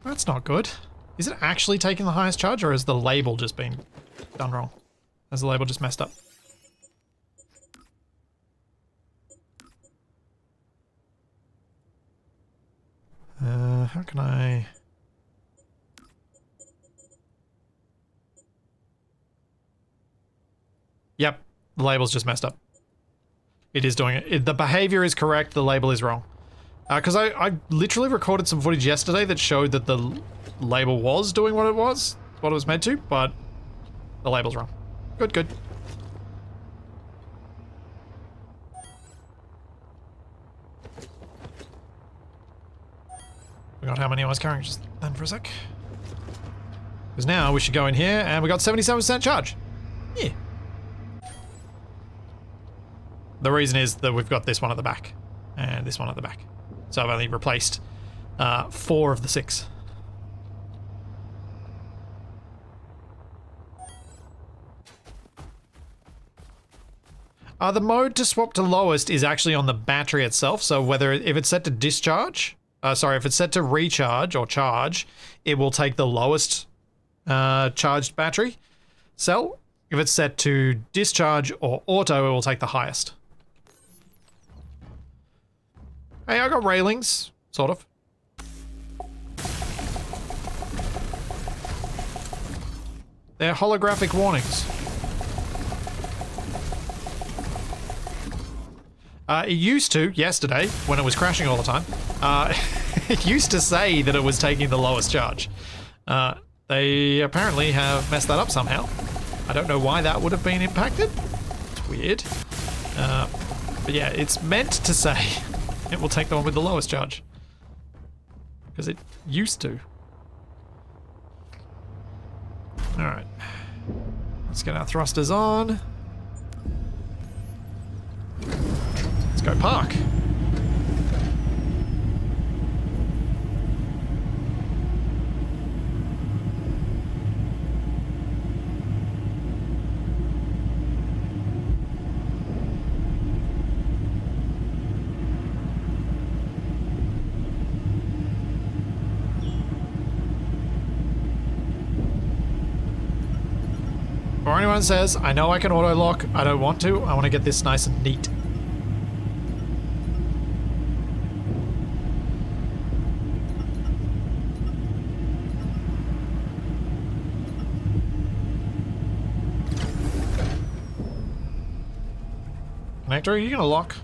That's not good. Is it actually taking the highest charge, or has the label just been done wrong? Has the label just messed up? How can I... Yep, the label's just messed up. It is doing it. The behavior is correct, the label is wrong. Because I literally recorded some footage yesterday that showed that the label was doing what it was meant to, but the label's wrong. Good, good. Forgot how many I was carrying just then for a sec. Because now we should go in here and we got 77% charge. Yeah. The reason is that we've got this one at the back and this one at the back. So I've only replaced 4 of the 6. The mode to swap to lowest is actually on the battery itself. So if it's set to discharge, if it's set to recharge or charge, it will take the lowest charged battery cell. If it's set to discharge or auto, it will take the highest. Hey, I got railings, sort of. They're holographic warnings. It used to, yesterday, when it was crashing all the time, it used to say that it was taking the lowest charge. They apparently have messed that up somehow. I don't know why that would have been impacted. It's weird. But yeah, it's meant to say it will take the one with the lowest charge. Because it used to. Alright. Let's get our thrusters on. Let's go park. Or anyone says, I know I can auto lock, I don't want to, I want to get this nice and neat. Connector, are you gonna lock?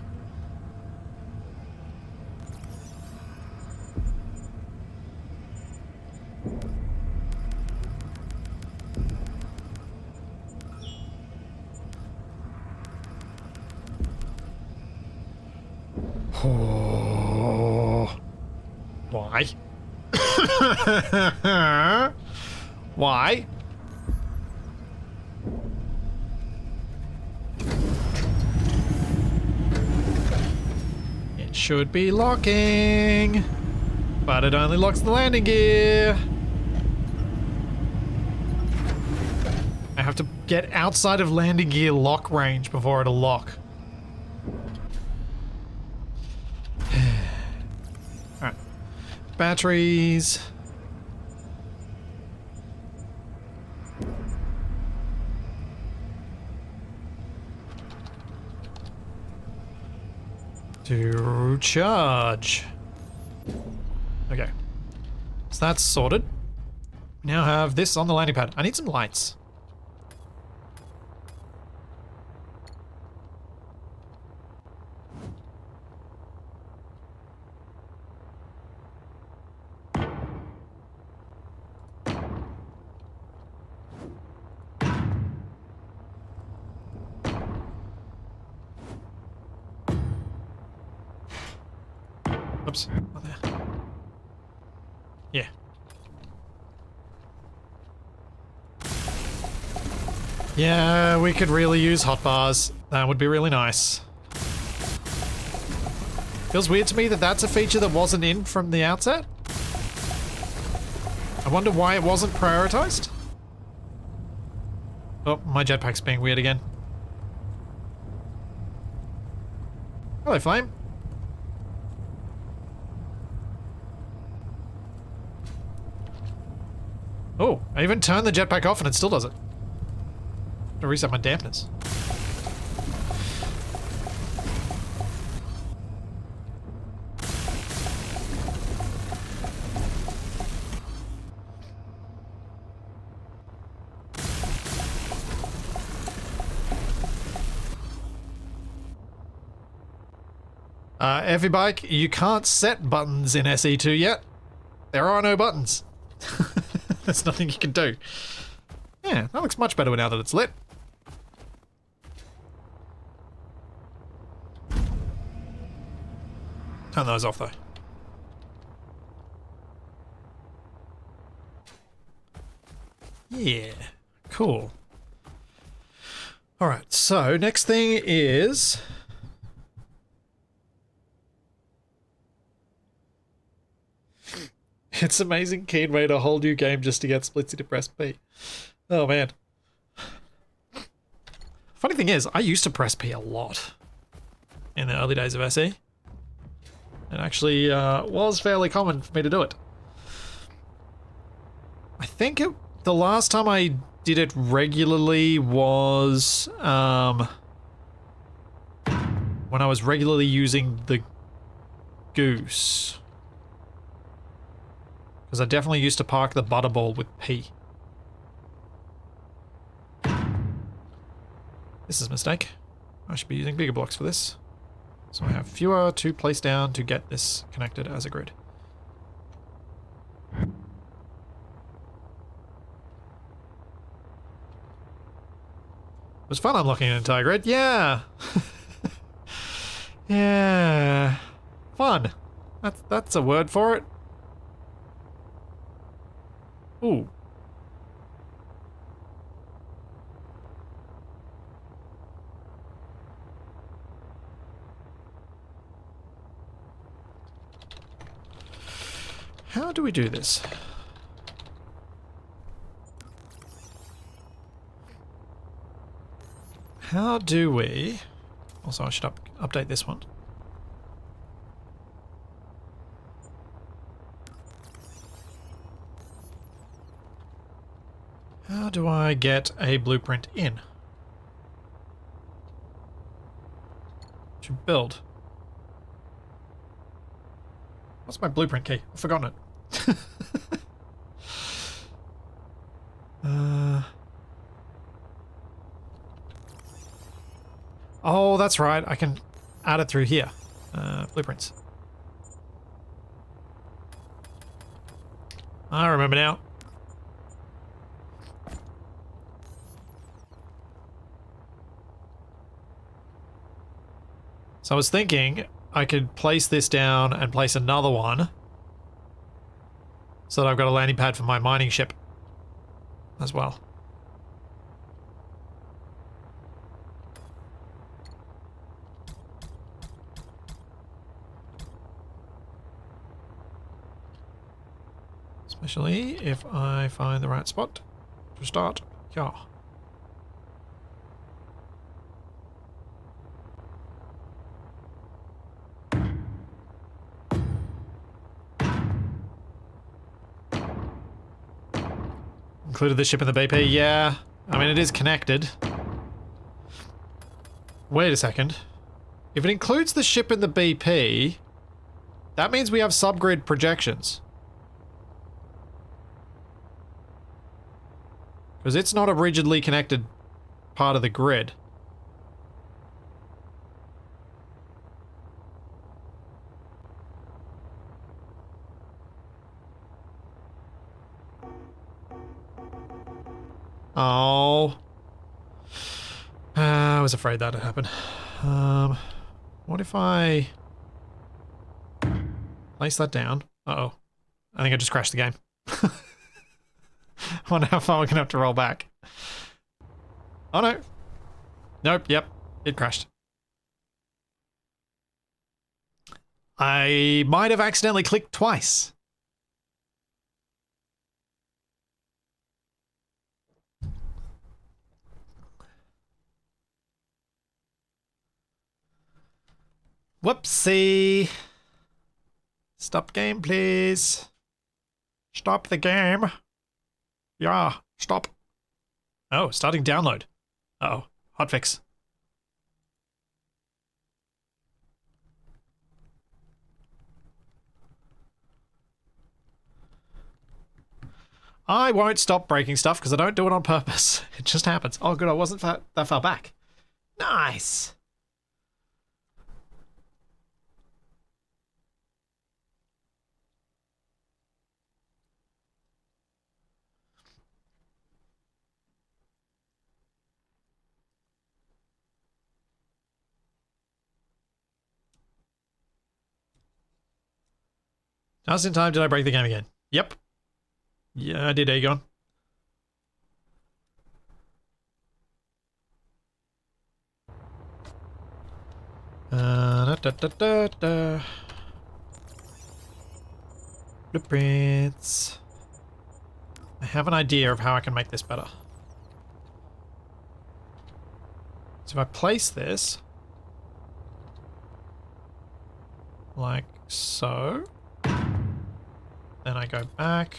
Oh. Why? Why? It should be locking, but it only locks the landing gear. I have to get outside of landing gear lock range before it'll lock. Alright. Batteries. To charge. Okay. So that's sorted. We now have this on the landing pad. I need some lights. Oops, not there. Yeah. Yeah, we could really use hot bars. That would be really nice. Feels weird to me that that's a feature that wasn't in from the outset. I wonder why it wasn't prioritized. Oh, my jetpack's being weird again. Hello, Flame. Oh, I even turned the jetpack off and it still does it. To reset my dampness. Every bike, you can't set buttons in SE2 yet. There are no buttons. There's nothing you can do. Yeah, that looks much better now that it's lit. Turn those off though. Yeah, cool. Alright, so next thing is... It's amazing Keen made a whole new game just to get Splitsy to press P. Oh man. Funny thing is, I used to press P a lot in the early days of SE. It actually was fairly common for me to do it. I think the last time I did it regularly was when I was regularly using the goose. Because I definitely used to park the butterball with P. This is a mistake. I should be using bigger blocks for this. So I have fewer to place down to get this connected as a grid. It was fun unlocking an entire grid. Yeah. Yeah. Fun. That's a word for it. Ooh. How do we do this? How do we... Also, I should update this one. How do I get a blueprint in? To build. What's my blueprint key? I've forgotten it. Oh, that's right. I can add it through here. Blueprints. I remember now. So I was thinking I could place this down and place another one so that I've got a landing pad for my mining ship as well. Especially if I find the right spot to start. Yeah. Included the ship in the BP, yeah. I mean, it is connected. Wait a second. If it includes the ship in the BP, that means we have subgrid projections. Because it's not a rigidly connected part of the grid. Oh. I was afraid that'd happen. What if I place that down? Uh-oh. I think I just crashed the game. I wonder how far we're gonna have to roll back. Oh no. Nope, yep. It crashed. I might have accidentally clicked twice. Whoopsie. Stop game, please. Stop the game. Yeah, stop. Oh, starting download. Uh-oh, hotfix. I won't stop breaking stuff because I don't do it on purpose. It just happens. Oh, good, I wasn't that far back. Nice. Just in time did I break the game again? Yep. Yeah, I did, Aegon. Blueprints. I have an idea of how I can make this better. So if I place this like so, then I go back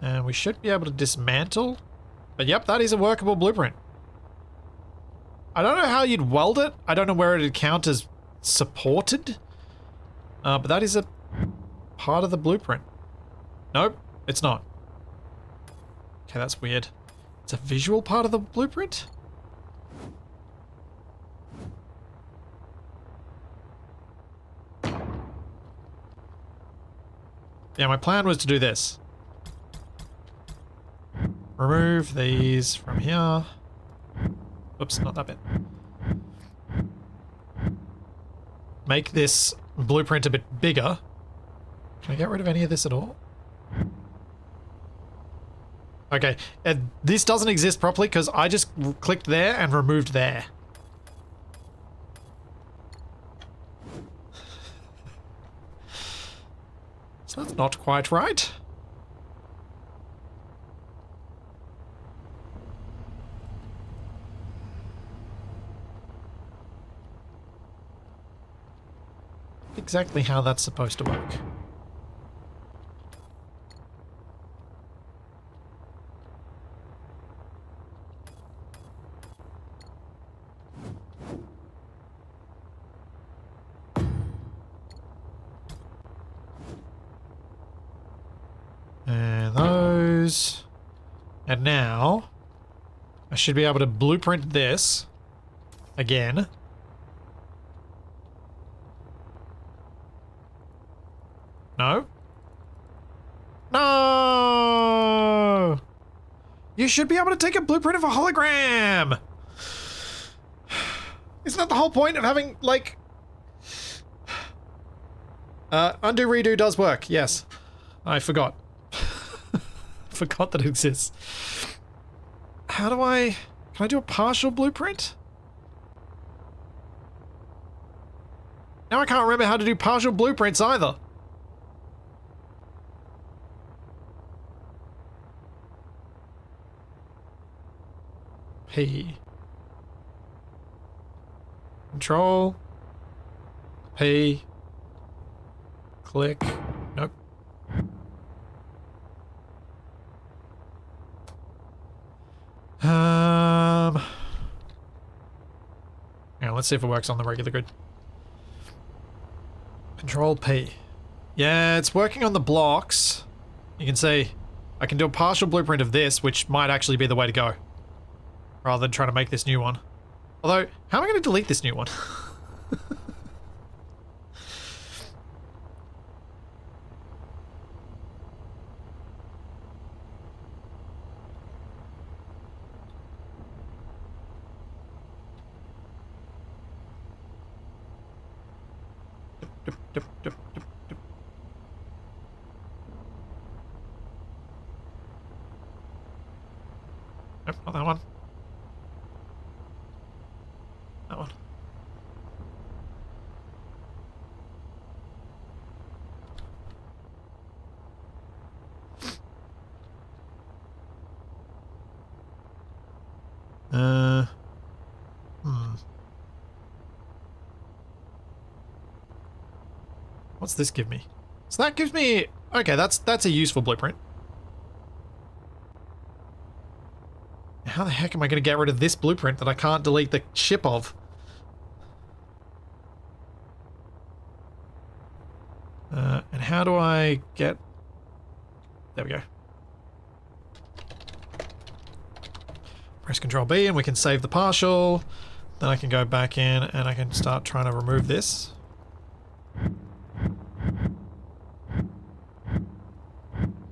and we should be able to dismantle But yep, that is a workable blueprint. I don't know how you'd weld it. I don't know where it'd count as supported. But that is a part of the blueprint. Nope, it's not. Okay, that's weird. It's a visual part of the blueprint? Yeah, my plan was to do this. Remove these from here. Oops, not that bit. Make this blueprint a bit bigger. Can I get rid of any of this at all? Okay, this doesn't exist properly because I just clicked there and removed there. So that's not quite right. Exactly how that's supposed to work. And those. And now I should be able to blueprint this again. No? No! You should be able to take a blueprint of a hologram! Isn't that the whole point of having, like... undo redo does work, yes. I forgot. Forgot that it exists. How do I... Can I do a partial blueprint? Now I can't remember how to do partial blueprints either. P. Control. P. Click. Nope. Yeah, let's see if it works on the regular grid. Control P. Yeah, it's working on the blocks. You can see I can do a partial blueprint of this, which might actually be the way to go. Rather than trying to make this new one. Although, how am I going to delete this new one? Nope, not that one. That one. What's this give me? So that gives me... Okay, that's a useful blueprint. How the heck am I going to get rid of this blueprint that I can't delete the ship of? And how do I get... There we go. Press Control B and we can save the partial. Then I can go back in and I can start trying to remove this.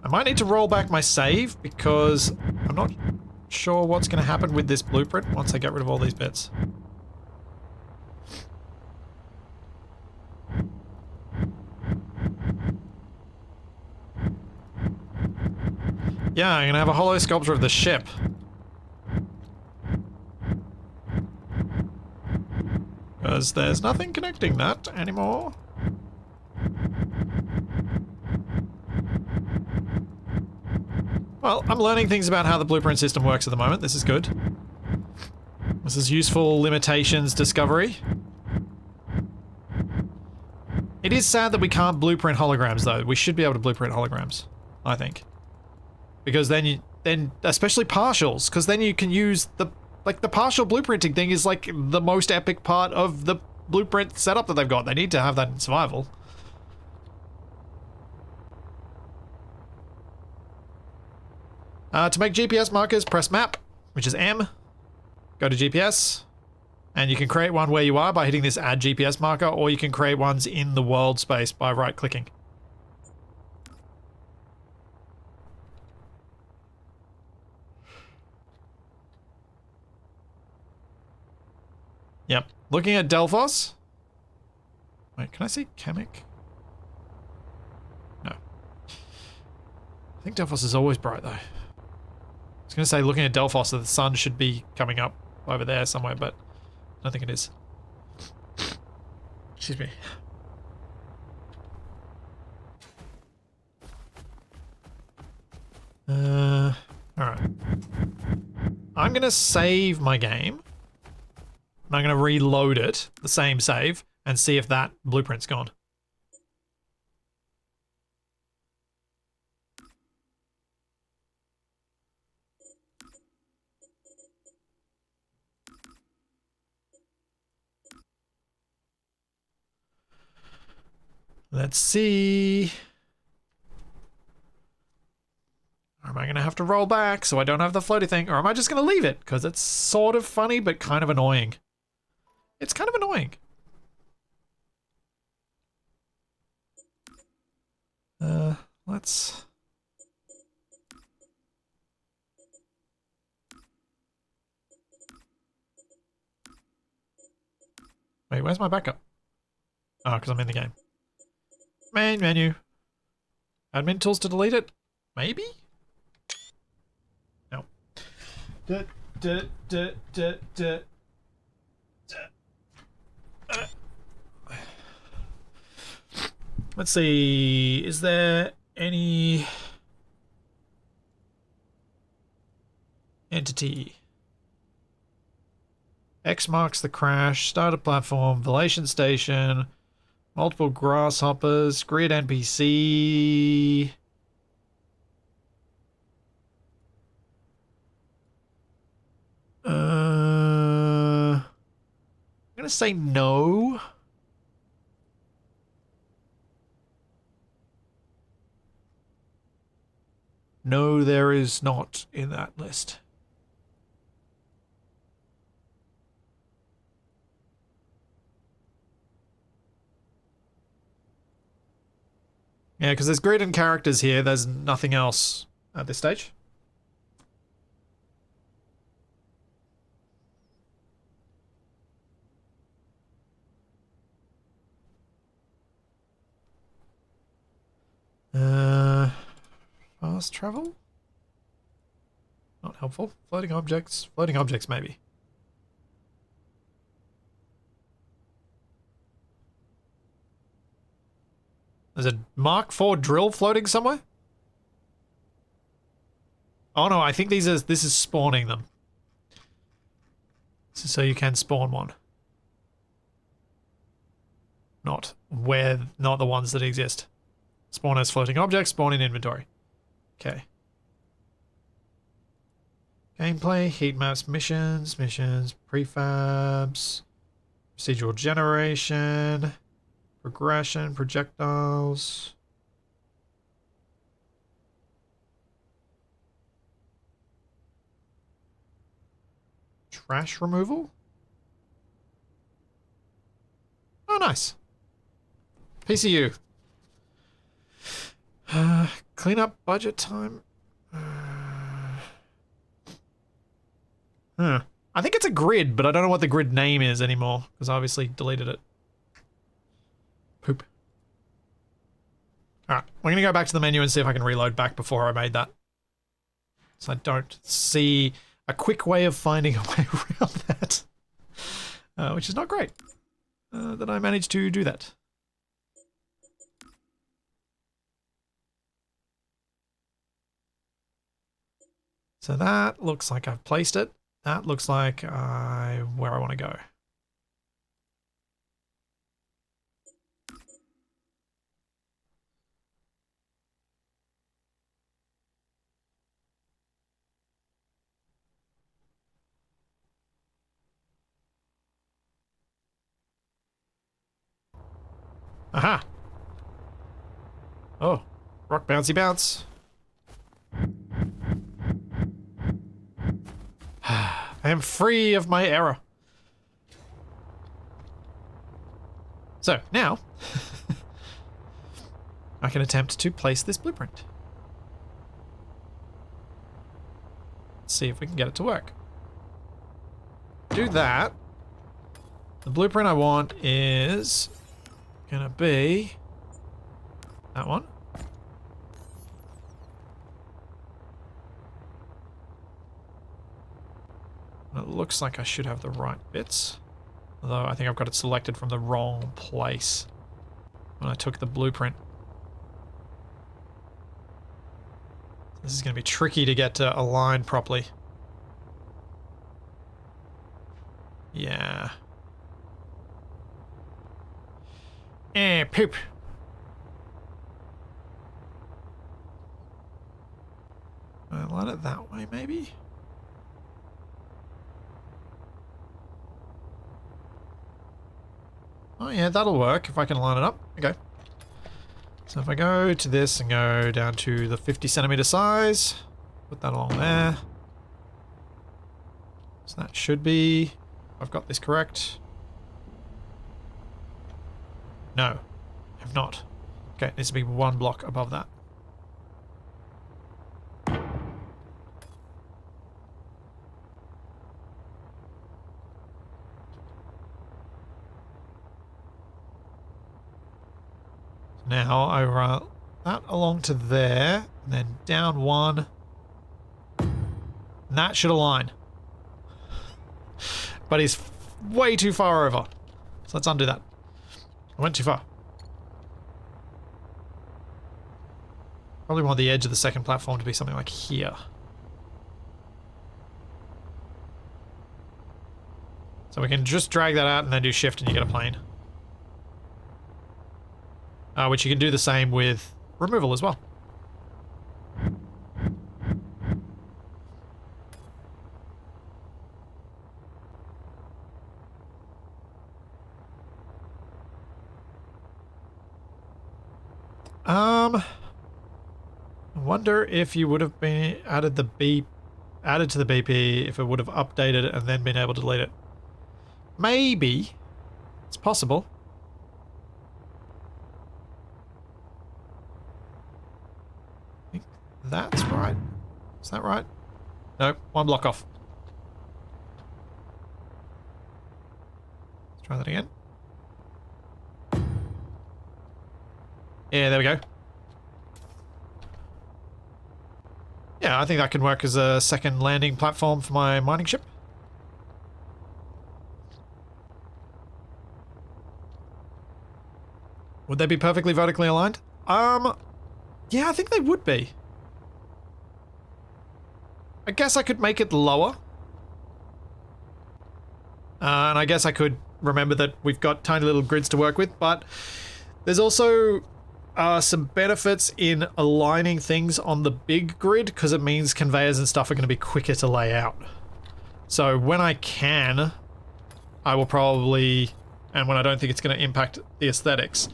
I might need to roll back my save because I'm not sure what's going to happen with this blueprint once I get rid of all these bits. Yeah, I'm going to have a hollow sculpture of the ship. Because there's nothing connecting that anymore. Well, I'm learning things about how the blueprint system works at the moment. This is good. This is useful limitations discovery. It is sad that we can't blueprint holograms, though. We should be able to blueprint holograms, I think. Because then then especially partials, because then you can use the partial blueprinting thing is like the most epic part of the blueprint setup that they've got. They need to have that in survival. To make GPS markers, press map, which is M. Go to GPS, and you can create one where you are by hitting this add GPS marker, or you can create ones in the world space by right-clicking. Yep. Looking at Delphos. Wait, can I see Kamek? No. I think Delphos is always bright, though. I was going to say, looking at Delphos, that the sun should be coming up over there somewhere, but I don't think it is. Excuse me. Alright. I'm going to save my game. And I'm going to reload it, the same save, and see if that blueprint's gone. Let's see. Or am I going to have to roll back so I don't have the floaty thing? Or am I just going to leave it? Because it's sort of funny, but kind of annoying. It's kind of annoying. Let's... Wait, where's my backup? Oh, because I'm in the game. Main menu. Admin tools to delete it? Maybe? No. Let's see. Is there any entity? X marks the crash. Starter platform. Velation station. Multiple grasshoppers. Grid NPC. I'm gonna say no. No, there is not in that list. Yeah, because there's grid and characters here. There's nothing else at this stage. Fast travel? Not helpful. Floating objects. Floating objects, maybe. There's a Mark IV drill floating somewhere? Oh no, I think this is spawning them. So you can spawn one. Not the ones that exist. Spawn as floating objects, spawn in inventory. Okay. Gameplay, heat maps, missions, prefabs, procedural generation, progression, projectiles. Trash removal? Oh, nice. PCU. Clean up budget time. I think it's a grid, but I don't know what the grid name is anymore, because I obviously deleted it. Poop. Alright, we're going to go back to the menu and see if I can reload back before I made that. So I don't see a quick way of finding a way around that. Which is not great. That I managed to do that. So that looks like I've placed it. That looks like where I want to go. Aha! Oh, rock bouncy bounce. I am free of my error. So, now, I can attempt to place this blueprint. Let's see if we can get it to work. Do that. The blueprint I want is gonna be that one. It looks like I should have the right bits. Although I think I've got it selected from the wrong place when I took the blueprint. This is going to be tricky to get to align properly. Yeah. Poop. Align it that way, maybe? Oh yeah, that'll work if I can line it up. Okay. So if I go to this and go down to the 50 centimeter size, put that along there. So that should be, I've got this correct. No, I've not. Okay, it needs to be one block above that. Now I run that along to there, and then down one. And that should align. But he's way too far over. So let's undo that. I went too far. Probably want the edge of the second platform to be something like here. So we can just drag that out and then do shift and you get a plane. Which you can do the same with removal as well. I wonder if you would have been added to the BP if it would have updated it and then been able to delete it. Maybe. It's possible. I think that's right. Is that right? No, one block off. Let's try that again. Yeah, there we go. Yeah, I think that can work as a second landing platform for my mining ship. Would they be perfectly vertically aligned? Yeah, I think they would be. I guess I could make it lower. And I guess I could remember that we've got tiny little grids to work with, but there's also some benefits in aligning things on the big grid because it means conveyors and stuff are going to be quicker to lay out. So when I can, I will probably, and when I don't think it's going to impact the aesthetics,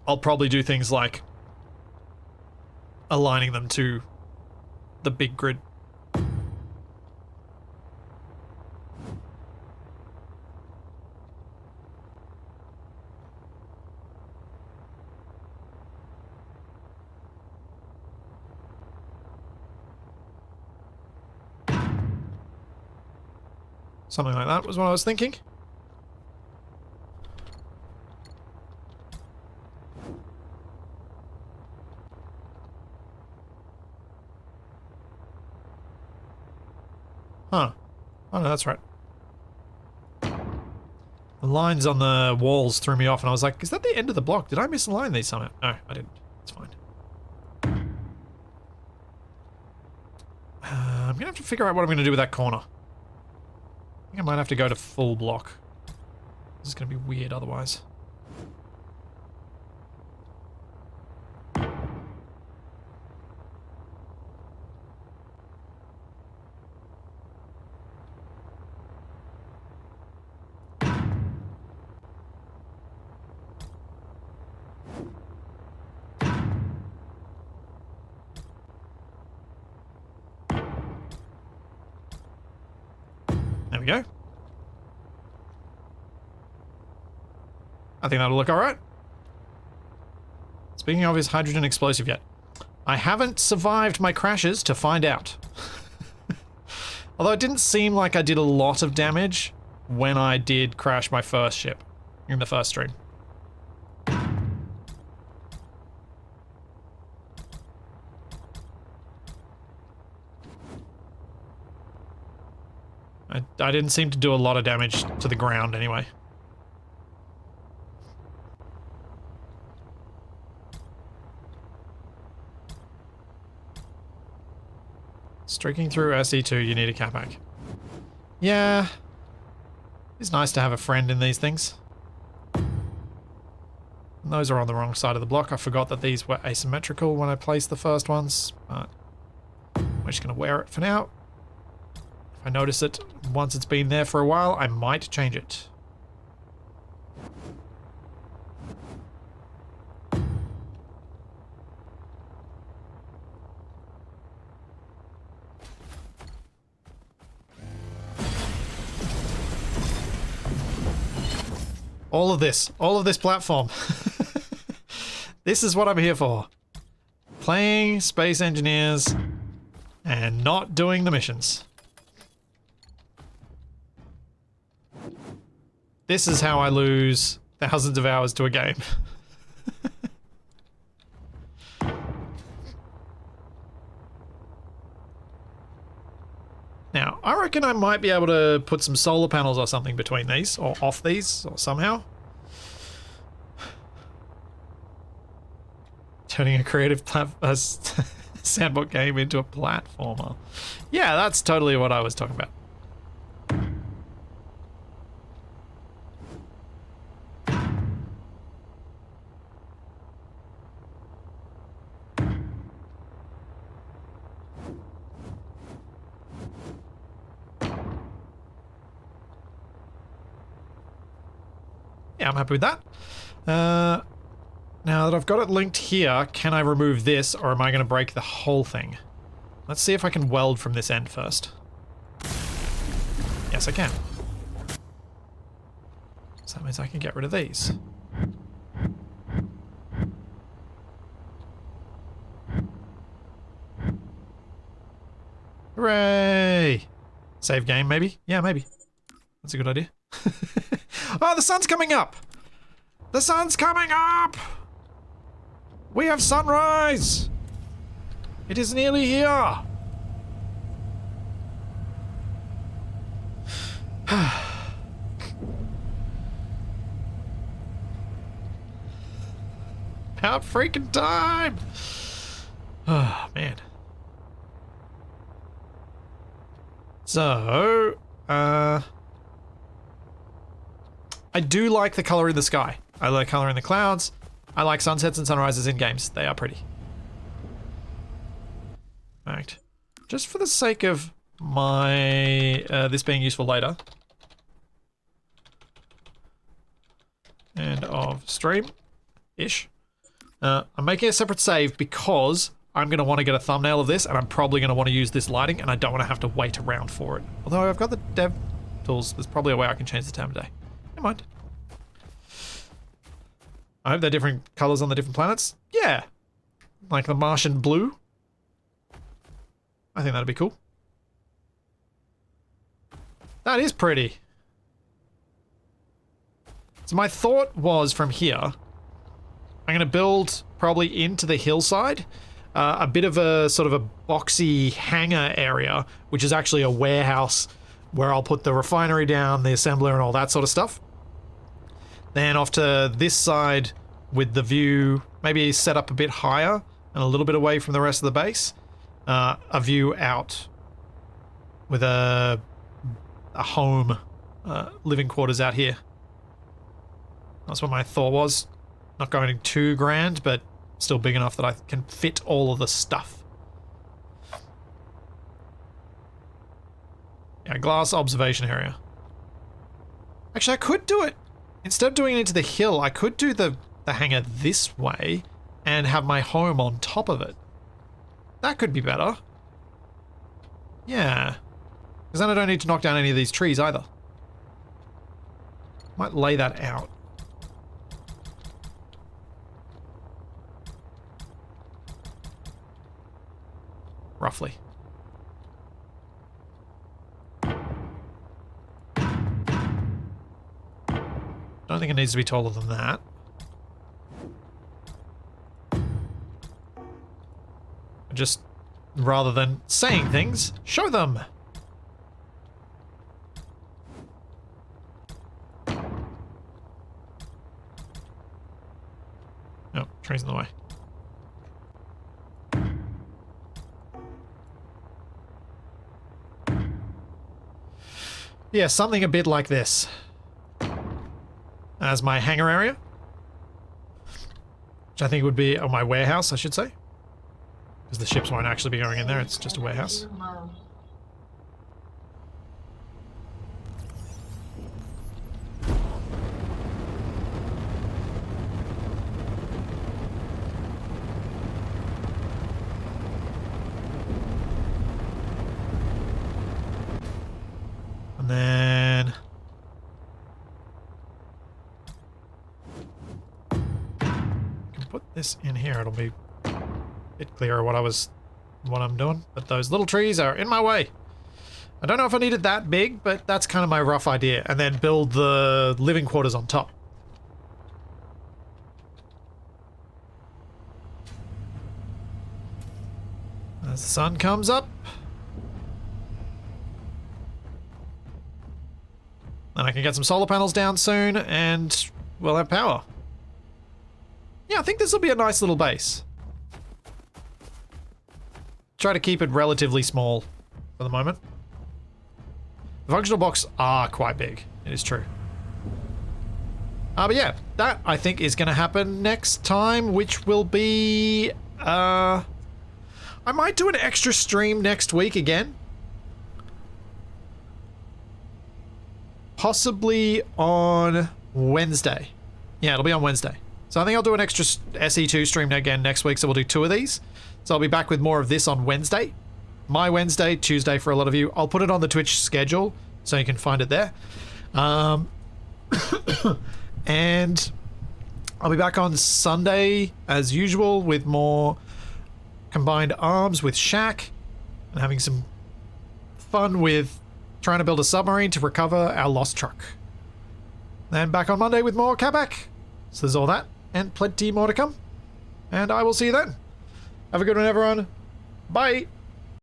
I'll probably do things like aligning them to the big grid. Something like that was what I was thinking. Huh. Oh no, that's right. The lines on the walls threw me off and I was like, is that the end of the block? Did I misalign these somehow? No, I didn't. It's fine. I'm gonna have to figure out what I'm gonna do with that corner. I think I might have to go to full block. This is gonna be weird otherwise. we go. I think that'll look alright. Speaking of, is hydrogen explosive yet? I haven't survived my crashes to find out. Although it didn't seem like I did a lot of damage when I did crash my first ship in the first stream. I didn't seem to do a lot of damage to the ground anyway. Streaking through SE2, you need a Capac. Yeah. It's nice to have a friend in these things. And those are on the wrong side of the block. I forgot that these were asymmetrical when I placed the first ones, but we're just going to wear it for now. If I notice it once it's been there for a while, I might change it. All of this platform. This is what I'm here for. Playing Space Engineers and not doing the missions. This is how I lose thousands of hours to a game. Now, I reckon I might be able to put some solar panels or something between these, or off these, or somehow. Turning a creative sandbox game into a platformer. Yeah, that's totally what I was talking about. Yeah, I'm happy with that. Now that I've got it linked here, can I remove this, or am I going to break the whole thing? Let's see if I can weld from this end first. Yes, I can. So that means I can get rid of these. Hooray! Save game, maybe? Yeah, maybe. That's a good idea. Oh, the sun's coming up! The sun's coming up! We have sunrise! It is nearly here! About freaking time! Oh, man. So, I do like the color in the sky. I like color in the clouds. I like sunsets and sunrises in games. They are pretty. In fact, just for the sake of my this being useful later, and of stream-ish, I'm making a separate save because I'm going to want to get a thumbnail of this, and I'm probably going to want to use this lighting, and I don't want to have to wait around for it. Although I've got the dev tools, there's probably a way I can change the time of day. Never mind. I hope they're different colors on the different planets. Yeah. Like the Martian blue. I think that'd be cool. That is pretty. So my thought was from here, I'm going to build probably into the hillside a bit of a sort of a boxy hangar area, which is actually a warehouse where I'll put the refinery down, the assembler and all that sort of stuff. Then off to this side with the view, maybe set up a bit higher and a little bit away from the rest of the base. A view out with a home, living quarters out here. That's what my thought was. Not going too grand, but still big enough that I can fit all of the stuff. Yeah, glass observation area. Actually, I could do it. Instead of doing it into the hill, I could do the hangar this way and have my home on top of it. That could be better. Yeah. Because then I don't need to knock down any of these trees either. Might lay that out. Roughly. Don't think it needs to be taller than that. Just, rather than saying things, show them! Oh, tree's in the way. Yeah, something a bit like this. As my hangar area. Which I think would be, or my warehouse, I should say. Because the ships won't actually be going in there, it's just a warehouse. Low. And then... I can put this in here, it'll be a bit clearer what I'm doing. But those little trees are in my way. I don't know if I need it that big, but that's kind of my rough idea. And then build the living quarters on top. As the sun comes up. Then I can get some solar panels down soon, and we'll have power. Yeah, I think this will be a nice little base. Try to keep it relatively small for the moment. The functional blocks are quite big, it is true. But yeah, that I think is going to happen next time, which will be... I might do an extra stream next week again. Possibly on Wednesday. Yeah, it'll be on Wednesday. So I think I'll do an extra SE2 stream again next week, so we'll do 2 of these. So I'll be back with more of this on Wednesday. My Wednesday, Tuesday for a lot of you. I'll put it on the Twitch schedule, so you can find it there. And I'll be back on Sunday, as usual, with more Combined Arms with Shaq. And having some fun with trying to build a submarine to recover our lost truck. Then back on Monday with more Capac. So there's all that, and plenty more to come. And I will see you then. Have a good one, everyone. Bye.